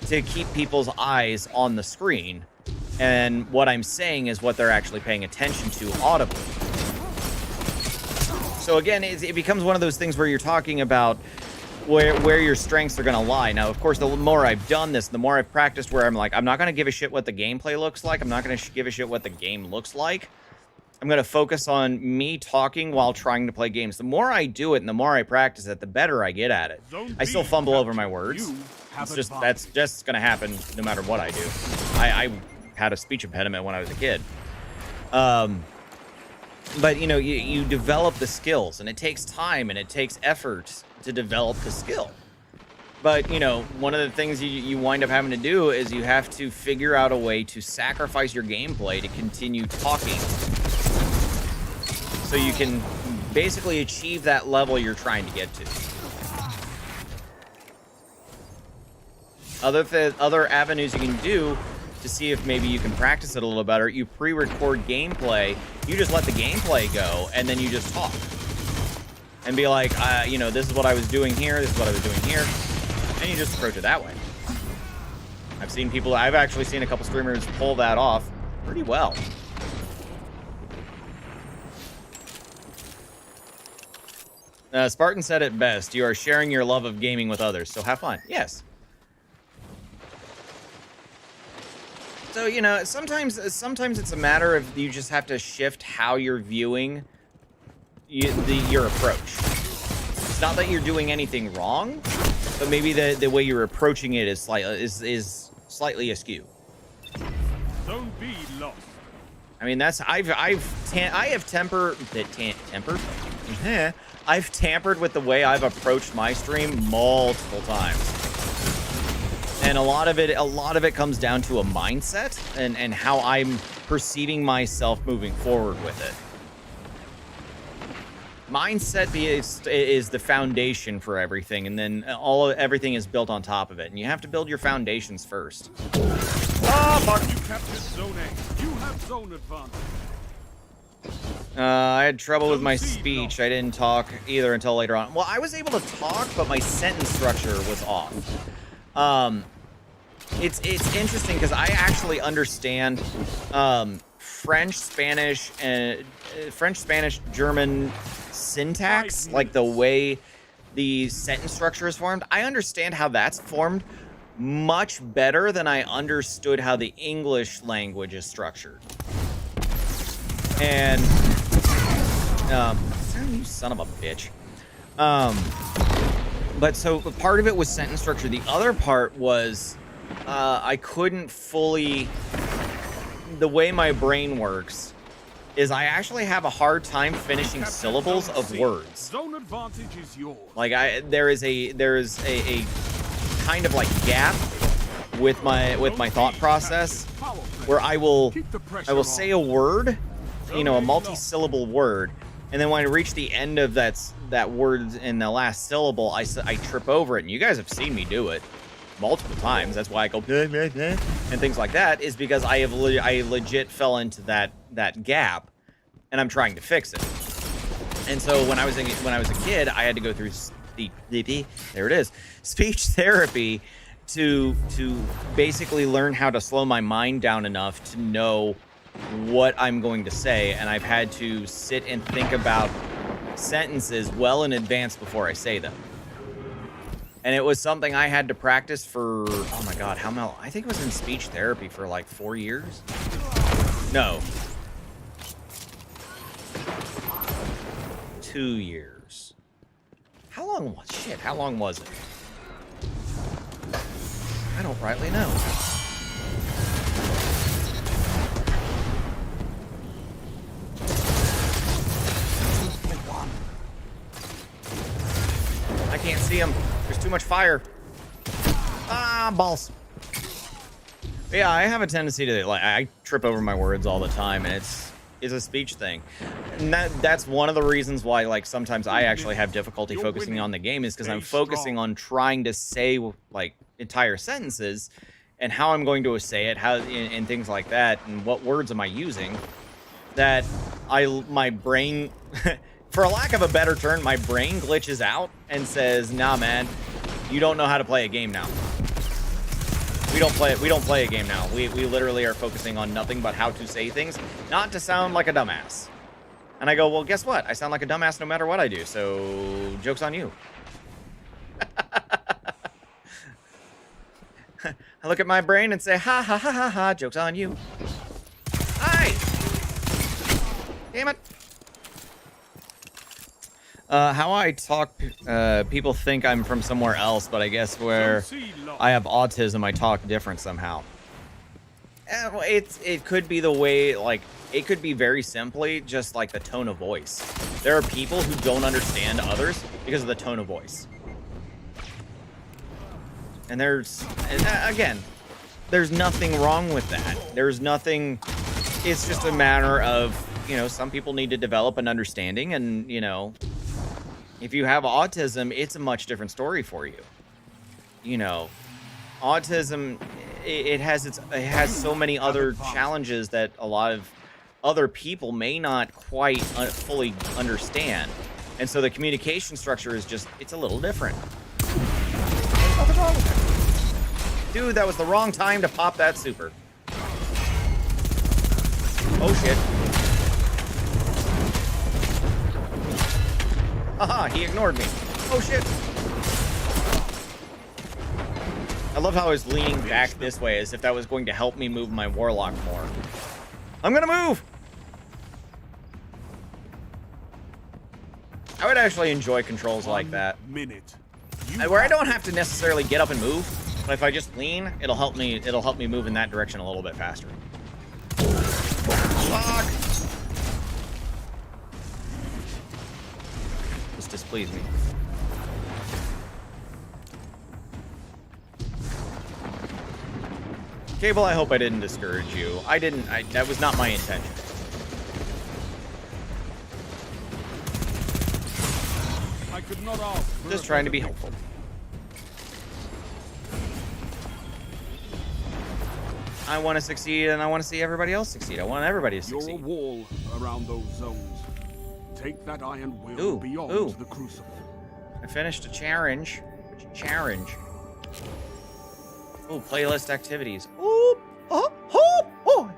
to keep people's eyes on the screen, and what I'm saying is what they're actually paying attention to audibly. So again, it becomes one of those things where you're talking about where your strengths are going to lie. Now, of course, the more I've done this, the more I've practiced where I'm like, I'm not going to give a shit what the gameplay looks like. I'm not going to give a shit what the game looks like. I'm going to focus on me talking while trying to play games. The more I do it and the more I practice it, the better I get at it. I still fumble over my words. It's just, that's just going to happen no matter what I do. I had a speech impediment when I was a kid. But, you know, you develop the skills, and it takes time and it takes effort to develop the skill. But, you know, one of the things you wind up having to do is you have to figure out a way to sacrifice your gameplay to continue talking. So you can basically achieve that level you're trying to get to. Other avenues you can do to see if maybe you can practice it a little better, you pre-record gameplay, you just let the gameplay go, and then you just talk. And be like, you know, this is what I was doing here, this is what I was doing here, and you just approach it that way. I've actually seen a couple streamers pull that off pretty well. Spartan said it best, you are sharing your love of gaming with others, so have fun. Yes. So, you know, sometimes it's a matter of you just have to shift how you're viewing your approach. It's not that you're doing anything wrong, but maybe the way you're approaching it is slightly askew. Don't be lost. I mean, that's I've tampered with the way I've approached my stream multiple times. And a lot of it comes down to a mindset and how I'm perceiving myself moving forward with it. Mindset is the foundation for everything, and then everything is built on top of it. And you have to build your foundations first. Ah, fuck! You captured Zone A. You have zone advantage. I had trouble with my speech. I didn't talk either until later on. Well, I was able to talk, but my sentence structure was off. It's interesting because I actually understand French, Spanish, German syntax, like the way the sentence structure is formed. I understand how that's formed much better than I understood how the English language is structured. And you son of a bitch. But so part of it was sentence structure. The other part was I couldn't fully. The way my brain works is I actually have a hard time finishing syllables of words. Zone advantage is yours. Like there is a kind of like gap with my thought process where I will say a word, you know, a multi-syllable word, and then when I reach the end of that word in the last syllable, I trip over it, and you guys have seen me do it multiple times. That's why I go and things like that, is because I legit fell into that gap, and I'm trying to fix it. And so when I was a kid, I had to go through speech therapy to basically learn how to slow my mind down enough to know what I'm going to say, and I've had to sit and think about sentences well in advance before I say them. And it was something I had to practice for, oh my god, how long? I think it was in speech therapy for like 4 years. No. 2 years. How long was it? I don't rightly know. I can't see him. There's too much fire. Ah, balls. But yeah, I have a tendency to, like, I trip over my words all the time, and it's a speech thing. And that's one of the reasons why, like, sometimes I actually have difficulty focusing on the game, is because I'm focusing on trying to say, like, entire sentences and how I'm going to say it, and things like that, and what words am I using, that my brain for a lack of a better term, my brain glitches out and says, nah, man, you don't know how to play a game now. We don't play a game now. We literally are focusing on nothing but how to say things, not to sound like a dumbass. And I go, well, guess what? I sound like a dumbass no matter what I do, so joke's on you. I look at my brain and say, ha ha ha ha ha, joke's on you. Hi! Damn it. How I talk, people think I'm from somewhere else, but I guess where I have autism, I talk different somehow. Well, it could be the way, like, it could be very simply just like the tone of voice. There are people who don't understand others because of the tone of voice. And again, there's nothing wrong with that. There's nothing, it's just a matter of, you know, some people need to develop an understanding, and, you know, if you have autism, it's a much different story for you. You know, autism, it has so many other challenges that a lot of other people may not quite fully understand. And so the communication structure is just, it's a little different. There's nothing wrong with that. Dude, that was the wrong time to pop that super. Oh shit. Haha, he ignored me. Oh shit. I love how I was leaning back this way as if that was going to help me move my warlock more. I'm gonna move! I would actually enjoy controls like that. Where I don't have to necessarily get up and move, but if I just lean, it'll help me move in that direction a little bit faster. Fuck! This displeased me. Cable, I hope I didn't discourage you. That was not my intention. I could not ask. Just trying to be helpful. I want to succeed, and I want to see everybody else succeed. I want everybody to succeed. You're a wall around those zones. Take that iron will beyond the crucible. I finished a challenge. Ooh, playlist activities. Ooh, oh, oh, oh.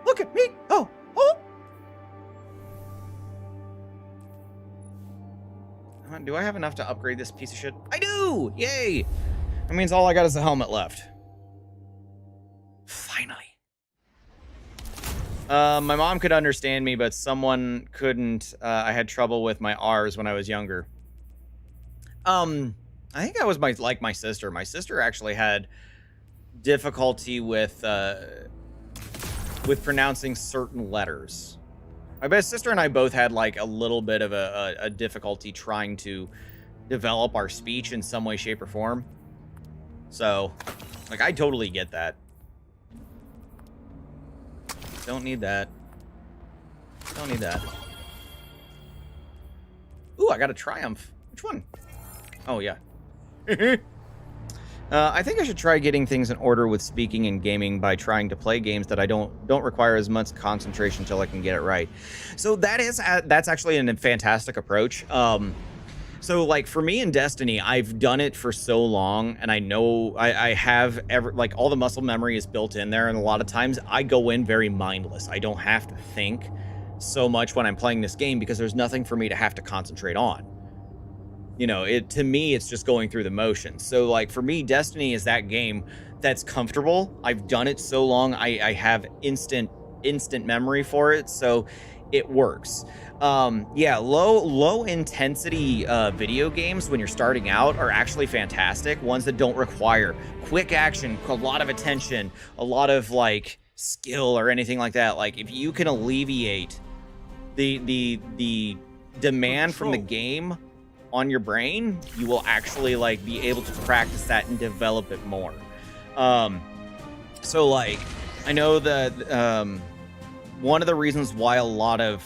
Look at me. Oh, oh. Do I have enough to upgrade this piece of shit? I do! Yay! That means all I got is the helmet left. Finally. My mom could understand me, but someone couldn't. I had trouble with my R's when I was younger. I think that was like my sister. My sister actually had difficulty with pronouncing certain letters. My best sister and I both had like a little bit of a difficulty trying to develop our speech in some way, shape, or form. So, like, I totally get that. Don't need that. Don't need that. Ooh, I got a triumph. Which one? Oh, yeah. I think I should try getting things in order with speaking and gaming by trying to play games that I don't require as much concentration until I can get it right. So that's actually a fantastic approach. So like for me in Destiny, I've done it for so long, and I know I have like all the muscle memory is built in there, and a lot of times I go in very mindless. I don't have to think so much when I'm playing this game because there's nothing for me to have to concentrate on. You know, to me, it's just going through the motions. So, like, for me, Destiny is that game that's comfortable. I've done it so long, I have instant memory for it, so it works. Yeah, low intensity video games when you're starting out are actually fantastic. Ones that don't require quick action, a lot of attention, a lot of, like, skill or anything like that. Like, if you can alleviate the demand from the game on your brain, you will actually like be able to practice that and develop it more. So like I know that one of the reasons why a lot of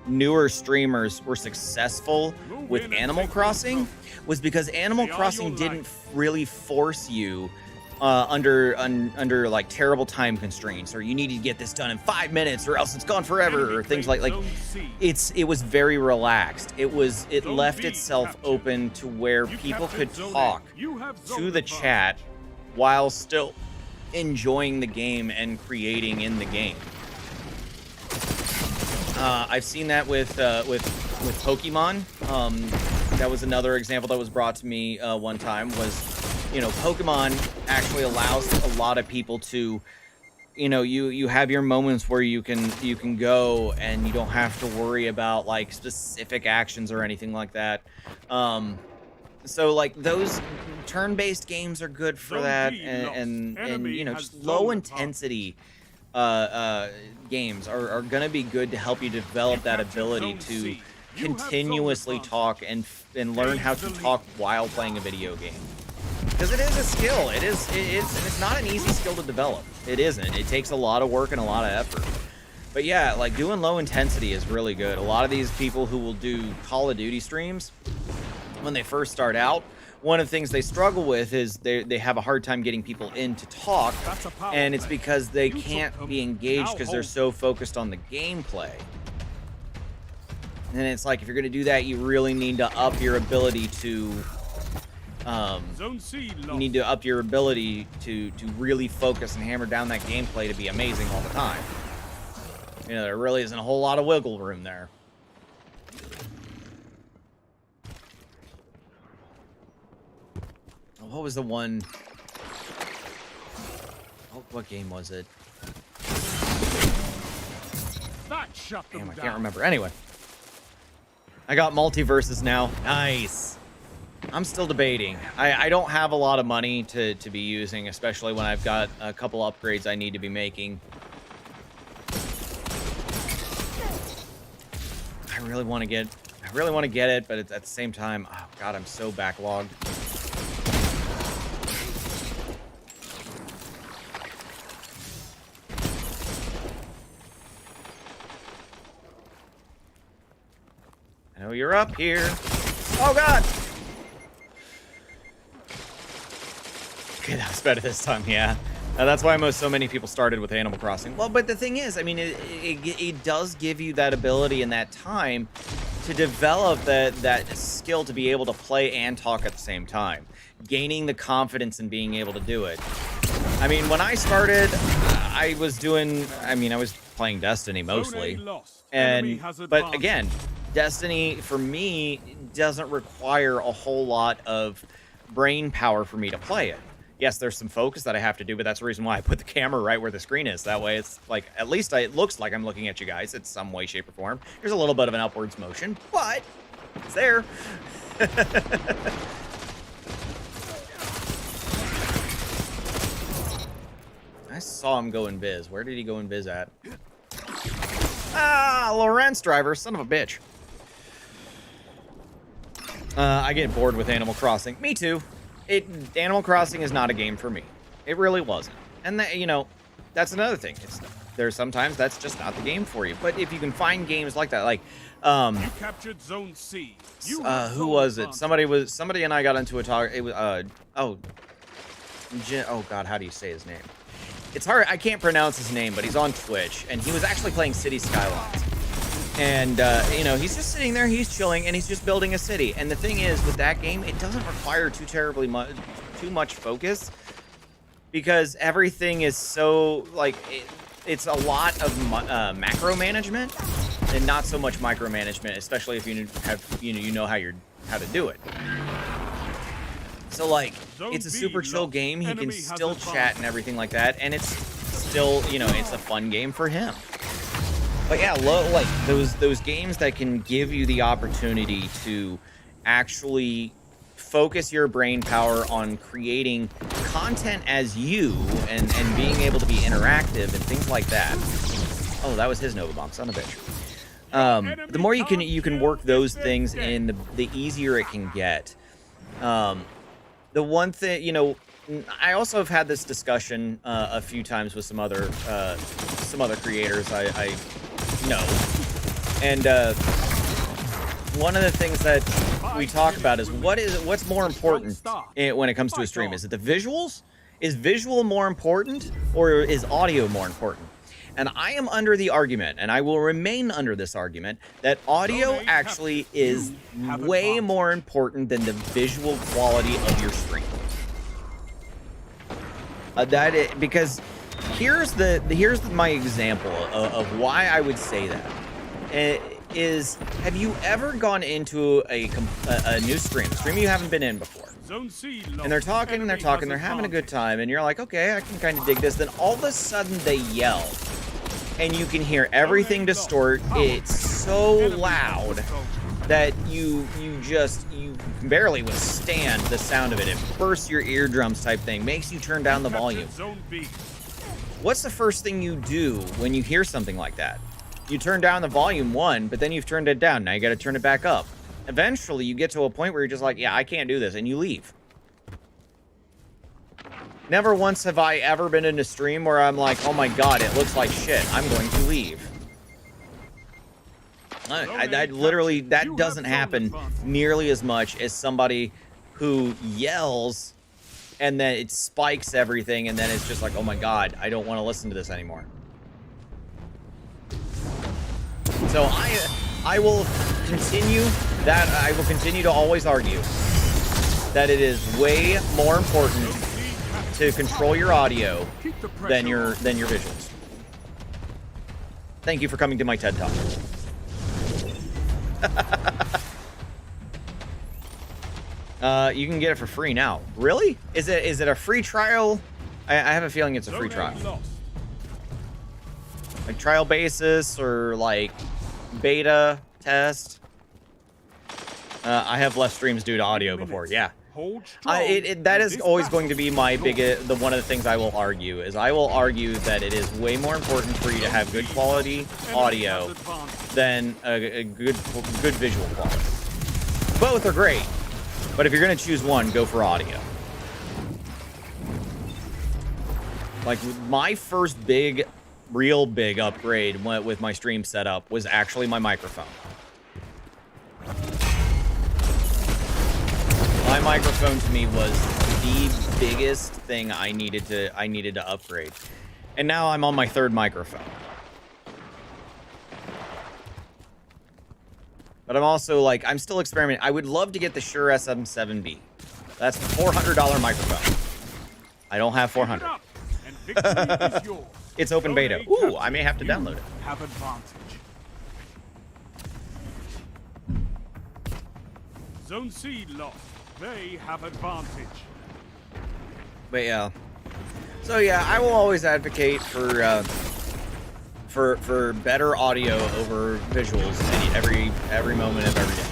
newer streamers were successful with Animal Crossing was because Animal Crossing didn't really force you under like terrible time constraints, or you need to get this done in 5 minutes or else it's gone forever, or things like it was very relaxed. It left itself open to where people could talk to the chat while still enjoying the game and creating in the game. I've seen that with Pokemon. that was another example that was brought to me one time was, you know, Pokemon actually allows a lot of people to, you know, you have your moments where you can go and you don't have to worry about like specific actions or anything like that. So like those turn-based games are good for that, and you know, just low intensity games are gonna be good to help you develop that ability to continuously talk and learn how to talk while playing a video game. Because it is a skill. It's not an easy skill to develop. It isn't. It takes a lot of work and a lot of effort. But yeah, like doing low intensity is really good. A lot of these people who will do Call of Duty streams, when they first start out, one of the things they struggle with is they have a hard time getting people in to talk, and it's because they can't be engaged because they're so focused on the gameplay. And it's like, if you're going to do that, you really need to up your ability to really focus and hammer down that gameplay to be amazing all the time. You know, there really isn't a whole lot of wiggle room there. What was the one? What game was it? Damn, I can't remember. Anyway, I got multiverses now. Nice. I'm still debating. I don't have a lot of money to be using, especially when I've got a couple upgrades I need to be making. I really want to get it, but at the same time, oh god, I'm so backlogged. I know you're up here. Oh god. Okay, that was better this time, yeah. That's why so many people started with Animal Crossing. Well, but the thing is, I mean, it does give you that ability and that time to develop that skill to be able to play and talk at the same time. Gaining the confidence in being able to do it. I mean, when I started, I was playing Destiny mostly. But again, Destiny, for me, doesn't require a whole lot of brain power for me to play it. Yes, there's some focus that I have to do, but that's the reason why I put the camera right where the screen is. That way, it's like, at least it looks like I'm looking at you guys in some way, shape, or form. There's a little bit of an upwards motion, but it's there. I saw him go invis. Where did he go invis at? Ah, Lorenz driver, son of a bitch. I get bored with Animal Crossing. Me too. Animal Crossing is not a game for me. It really wasn't. And that, you know, that's another thing. There's sometimes that's just not the game for you. But if you can find games like that, like you captured Zone C. Who was it? Somebody and I got into a talk. It was oh god, how do you say his name? It's hard. I can't pronounce his name, but he's on Twitch, and he was actually playing City Skylines. And, you know, he's just sitting there, he's chilling, and he's just building a city. And the thing is, with that game, it doesn't require too much focus, because everything is so, like, it's a lot of macro management, and not so much micromanagement, especially if you know how to do it. So, like, it's a super chill game. He can still chat and everything like that, and it's still, you know, it's a fun game for him. But yeah, like those games that can give you the opportunity to actually focus your brain power on creating content as you and being able to be interactive and things like that. Oh, that was his Nova Bomb, son of a bitch. The more you can work those things in, the easier it can get. The one thing, you know, I also have had this discussion a few times with some other creators I know, and one of the things that we talk about is what's more important when it comes to a stream. Is it the visuals? Is visual more important, or is audio more important? And I am under the argument, and I will remain under this argument, that audio actually is way more important than the visual quality of your stream. Because here's my example of why I would say that. is, have you ever gone into a new stream you haven't been in before? Zone C lost. And they're talking, they're having a good time, and you're like, okay, I can kind of dig this. Then all of a sudden they yell, and you can hear everything distort. It's so loud that you can barely withstand the sound of it. It bursts your eardrums type thing, makes you turn down the volume. Zone B. What's the first thing you do when you hear something like that? You turn down the volume one, but then you've turned it down. Now you got to turn it back up. Eventually, you get to a point where you're just like, yeah, I can't do this, and you leave. Never once have I ever been in a stream where I'm like, oh my god, it looks like shit. I'm going to leave. That doesn't happen nearly as much as somebody who yells and then it spikes everything, and then it's just like, oh my god, I don't want to listen to this anymore. So I will continue that. I will continue to always argue that it is way more important to control your audio than your visuals. Thank you for coming to my TED Talk. You can get it for free now. Really? Is it a free trial? I have a feeling it's a free trial. Like trial basis or like beta test. I have left streams due to audio before. Yeah. That is always going to be my biggest, one of the things I will argue is I will argue that it is way more important for you to have good quality audio than a good visual quality. Both are great, but if you're going to choose one, go for audio. Like my first real big upgrade with my stream setup was actually my microphone. My microphone to me was the biggest thing I needed to upgrade. And now I'm on my third microphone. But I'm also like, I'm still experimenting. I would love to get the Shure SM7B. That's a $400 microphone. I don't have 400. It's open beta. Ooh, I may have to download it. Have advantage. Zone C lost. They have advantage. But yeah. So yeah, I will always advocate for better audio over visuals every moment of every day.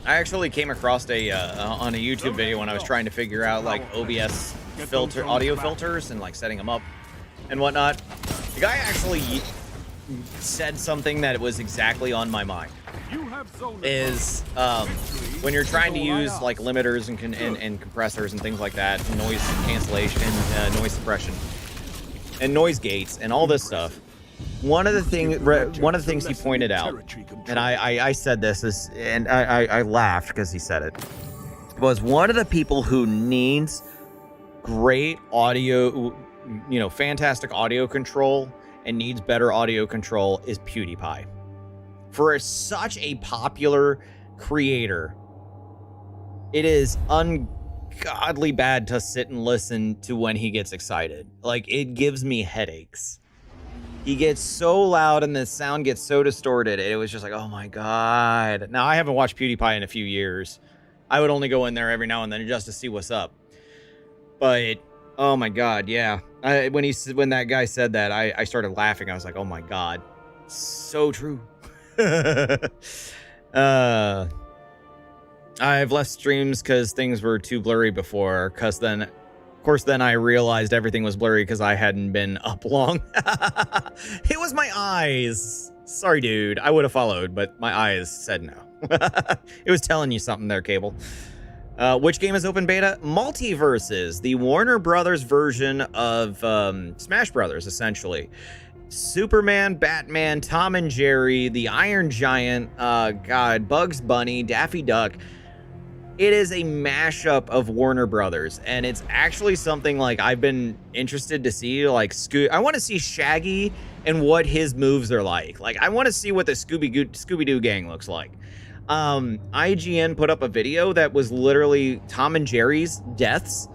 I actually came across on a YouTube video when I was trying to figure out like OBS audio filters and like setting them up and whatnot. The guy actually said something that was exactly on my mind. Is when you're trying to use like limiters and compressors and things like that, noise cancellation and noise suppression and noise gates and all this stuff. One of the things he pointed out, and I said this is, and I laughed because he said it, was one of the people who needs great audio, fantastic audio control and needs better audio control is PewDiePie. For such a popular creator, it is ungodly bad to sit and listen to when he gets excited. Like, it gives me headaches. He gets so loud and the sound gets so distorted. It was just like, oh my god. Now, I haven't watched PewDiePie in a few years. I would only go in there every now and then just to see what's up. But, oh my god, yeah. When that guy said that, I started laughing. I was like, oh my god. So true. I've left streams because things were too blurry before, because then, of course, then I realized everything was blurry because I hadn't been up long. It was my eyes. Sorry, dude. I would have followed, but my eyes said no. It was telling you something there, Cable. Which game is open beta? Multiverses, the Warner Brothers version of Smash Brothers, essentially. Superman, Batman, Tom and Jerry, the Iron Giant, Bugs Bunny, Daffy Duck. It is a mashup of Warner Brothers, and it's actually something like I've been interested to see. Like, I want to see Shaggy and what his moves are like. Like, I want to see what the Scooby-Doo gang looks like. IGN put up a video that was literally Tom and Jerry's deaths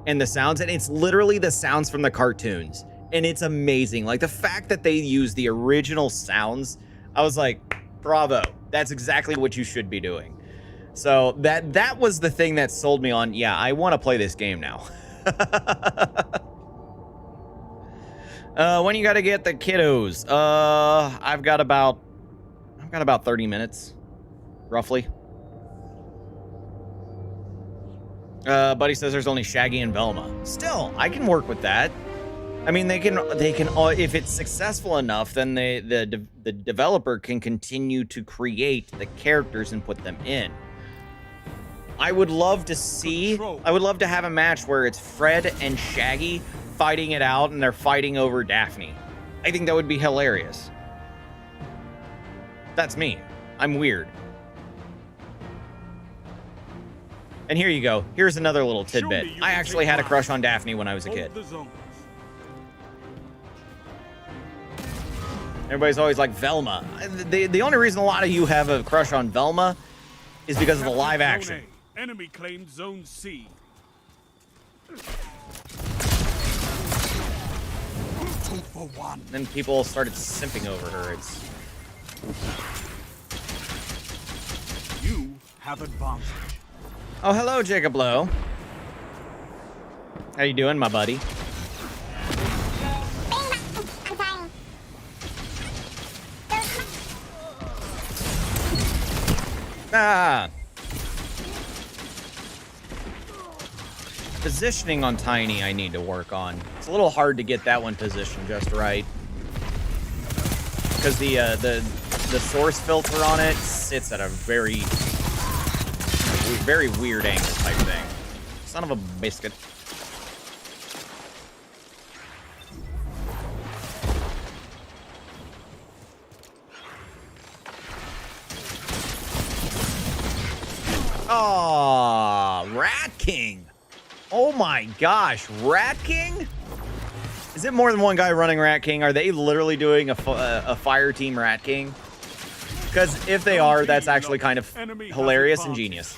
and the sounds, and it's literally the sounds from the cartoons. And it's amazing. Like, the fact that they use the original sounds, I was like, bravo. That's exactly what you should be doing. So that was the thing that sold me on, yeah, I want to play this game now. When you got to get the kiddos? I've got about 30 minutes, roughly. Buddy says there's only Shaggy and Velma. Still, I can work with that. I mean, they can. If it's successful enough, then the developer can continue to create the characters and put them in. I would love to see. I would love to have a match where it's Fred and Shaggy fighting it out, and they're fighting over Daphne. I think that would be hilarious. That's me. I'm weird. And here you go. Here's another little tidbit. I actually had a crush on Daphne when I was a kid. Everybody's always like, Velma. The only reason a lot of you have a crush on Velma is because of the live action. Enemy claimed Zone C. Then people started simping over her. It's... You have advantage. Oh, hello, Jacob Lowe. How you doing, my buddy? Ah. Positioning on Tiny I need to work on. It's a little hard to get that one positioned just right. Because the source filter on it sits at a very weird angle type thing. Son of a biscuit. Oh, Rat King. Oh my gosh, Rat King? Is it more than one guy running Rat King? Are they literally doing a fire team Rat King? Because if they are, that's actually kind of hilarious and genius.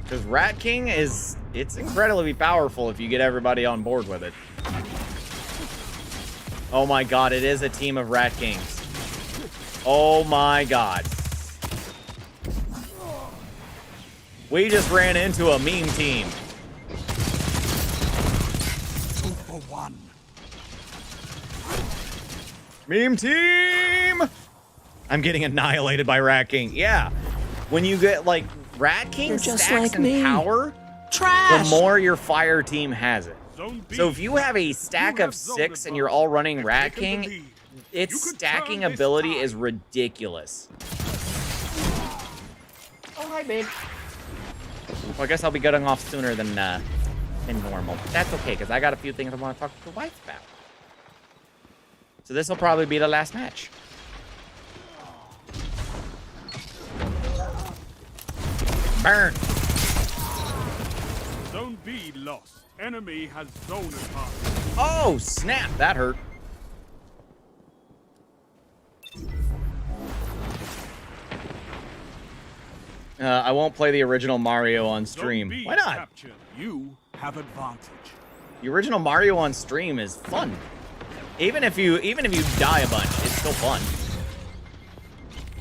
Because Rat King it's incredibly powerful if you get everybody on board with it. Oh my god, it is a team of Rat Kings. Oh my god. We just ran into a meme team. 2 for 1. Meme team! I'm getting annihilated by Rat King. Yeah. When you get, like, Rat King stacks and power, the more your fire team has it. So if you have a stack of 6 and you're all running Rat King, its stacking ability is ridiculous. Oh, hi, babe. Well, I guess I'll be getting off sooner than normal. But that's okay, because I got a few things I want to talk to the wife about. So this will probably be the last match. Burn! Zone B lost. Enemy has zone advantage. Oh, snap! That hurt. I won't play the original Mario on stream. Why not? Captured. You have advantage. The original Mario on stream is fun. Even if you die a bunch, it's still fun.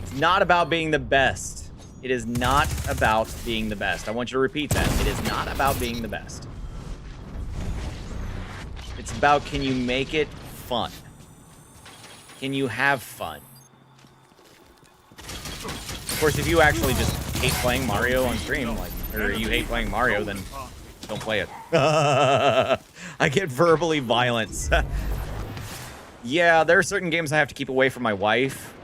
It's not about being the best. It is not about being the best. I want you to repeat that. It is not about being the best. It's about, can you make it fun? Can you have fun? Of course, if you actually just hate playing Mario on stream, like, or you hate playing Mario, then don't play it. I get verbally violent. Yeah, there are certain games I have to keep away from my wife.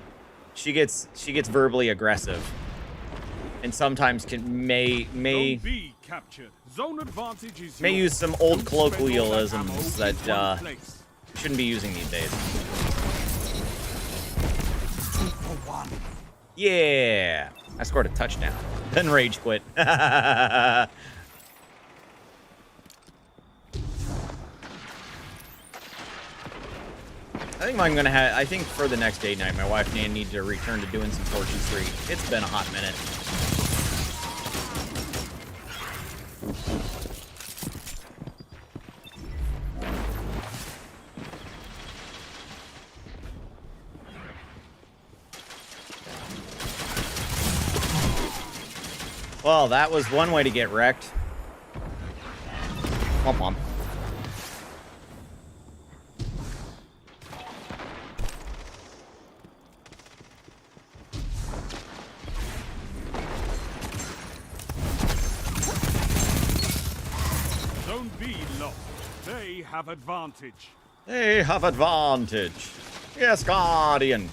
She gets verbally aggressive, and sometimes may use some old colloquialisms that shouldn't be using these days. Yeah, I scored a touchdown. Then rage quit. I think I'm gonna have. I think for the next date night, my wife and I need to return to doing some Torches 3. It's been a hot minute. Well, that was one way to get wrecked. Pom pom. Zone B lost. They have advantage. They have advantage. Yes, Guardian.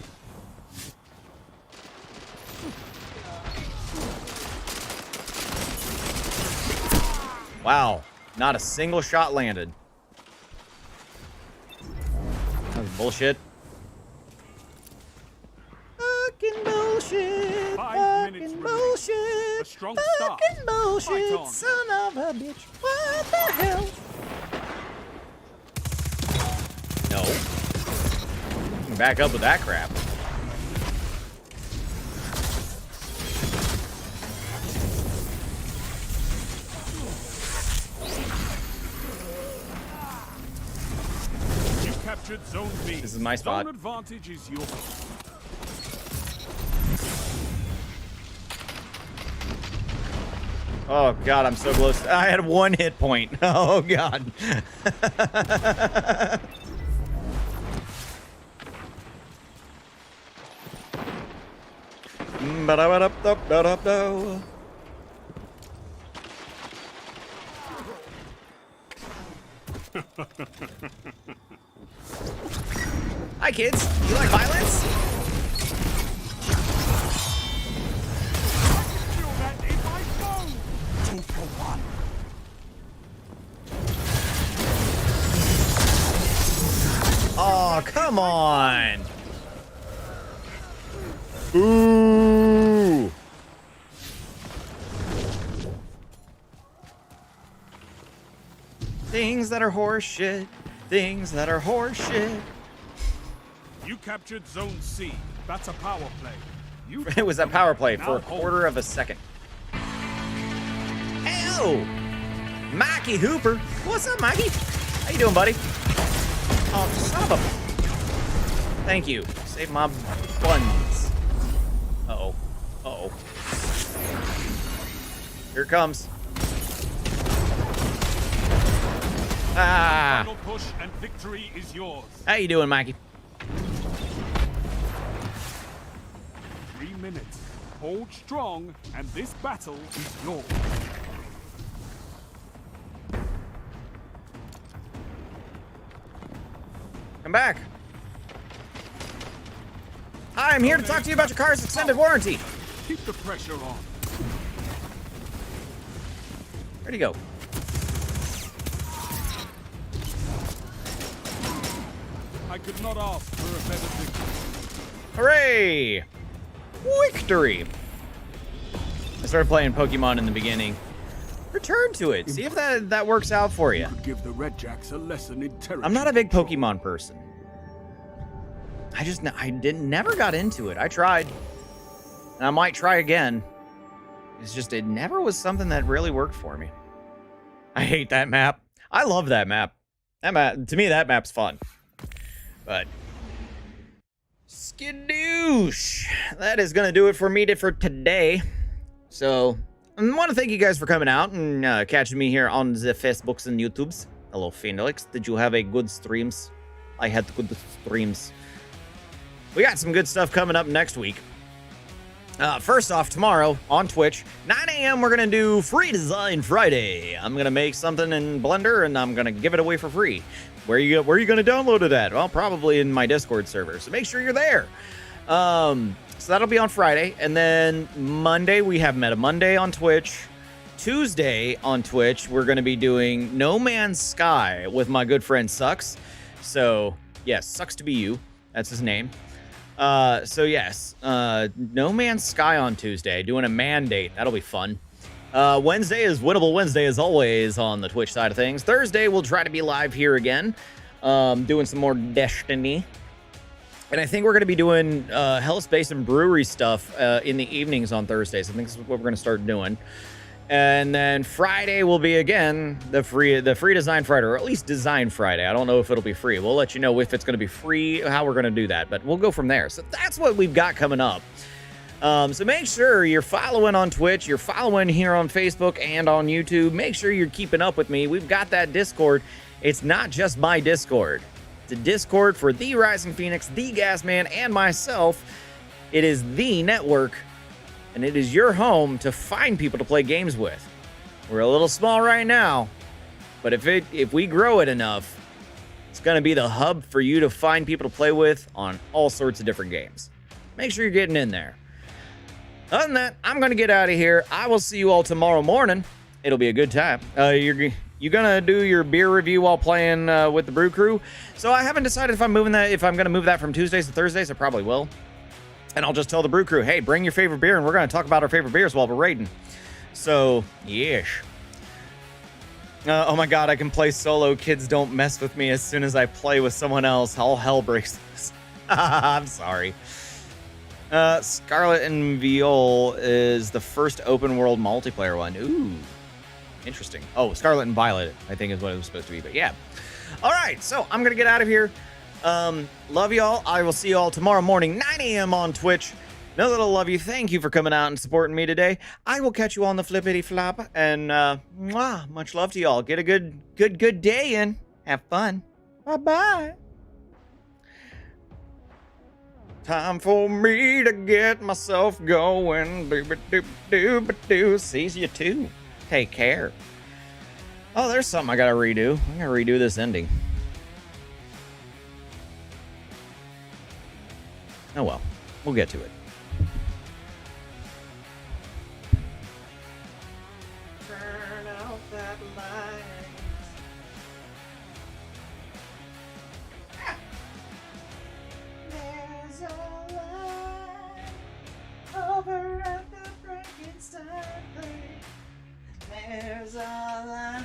Wow, not a single shot landed. That was bullshit. Fucking bullshit. 5 minutes Fucking remaining. bullshit. A strong start. Fucking bullshit. Fight on. Son of a bitch. What the hell? No. Back up with that crap. You captured Zone B. This is my spot. Zone advantage is yours. Oh god, I'm so close. I had 1 hit point. Oh god. Ba-da-ba-da-ba-da-ba-da. Hi kids, you like violence? Feel that in my bones. 2 for 1. Oh, come on. Ooh. Things that are horseshit. Things that are horseshit. You captured Zone C. That's a power play. You It was a power play for a Now hold. quarter of a second. Hey, Mikey Hooper. What's up, Mikey? How you doing, buddy? Oh, son of a... Thank you. Save my buns. Uh-oh. Uh-oh. Here it comes. Ah. Final push and victory is yours. How you doing, Mikey? 3 minutes. Hold strong, and this battle is yours. Come back. Hi, I'm here to talk to you about your car's extended warranty. Keep the pressure on. Where'd he go? I could not ask for a better victory. Hooray! Victory! I started playing Pokemon in the beginning. Return to it. See if that works out for you. Could give the Red Jacks a lesson in terror. I'm not a big Pokemon person. I never got into it. I tried. And I might try again. It's just, it never was something that really worked for me. I hate that map. I love that map. To me, that map's fun. But skidoosh. That is gonna do it for me for today. So I want to thank you guys for coming out and catching me here on the Facebooks and YouTubes. Hello, Phoenix. Did you have a good streams? I had good streams. We got some good stuff coming up next week. First off, tomorrow on Twitch, 9 a.m. we're gonna do Free Design Friday. I'm gonna make something in Blender and I'm gonna give it away for free. Where are you gonna download it at? Well, probably in my Discord server. So make sure you're there. So that'll be on Friday, and then Monday we have Meta Monday on Twitch. Tuesday on Twitch we're gonna be doing No Man's Sky with my good friend Sucks. So yes, Sucks to be you. That's his name. So yes, No Man's Sky on Tuesday, doing a mandate. That'll be fun. Wednesday is Winnable Wednesday as always on the Twitch side of things. Thursday we'll try to be live here again, doing some more Destiny. And I think we're going to be doing Hell Space and Brewery stuff in the evenings on Thursdays. I think this is what we're going to start doing. And then Friday will be again the free design Friday, or at least design Friday. I don't know if it'll be free. We'll let you know if it's going to be free, how we're going to do that, but we'll go from there. So that's what we've got coming up. So make sure you're following on Twitch, you're following here on Facebook and on YouTube. Make sure you're keeping up with me. We've got that Discord. It's not just my Discord. It's a Discord for the Rising Phoenix, the Gasman, and myself. It is the network, and it is your home to find people to play games with. We're a little small right now, but if we grow it enough, it's going to be the hub for you to find people to play with on all sorts of different games. Make sure you're getting in there. Other than that, I'm going to get out of here. I will see you all tomorrow morning. It'll be a good time. You're going to do your beer review while playing with the Brew Crew. So I haven't decided if I'm going to move that from Tuesdays to Thursdays. I probably will. And I'll just tell the Brew Crew, hey, bring your favorite beer, and we're going to talk about our favorite beers while we're raiding. So, yes. Oh my god, I can play solo. Kids don't mess with me as soon as I play with someone else. All hell breaks loose. I'm sorry. Scarlet and Viol is the first open world multiplayer one. Ooh, interesting. Oh, Scarlet and Violet, I think is what it was supposed to be, but yeah. All right, so I'm going to get out of here. Love y'all. I will see y'all tomorrow morning, 9 a.m. on Twitch. Know that I love you. Thank you for coming out and supporting me today. I will catch you on the flippity flop, and much love to y'all. Get a good day in. Have fun. Bye-bye. Time for me to get myself going. Do see you too. Take care. Oh, there's something I gotta redo. I gotta redo this ending. Oh well, we'll get to it. Turn out that light. There's a light over at the Frankenstein place. There's a light.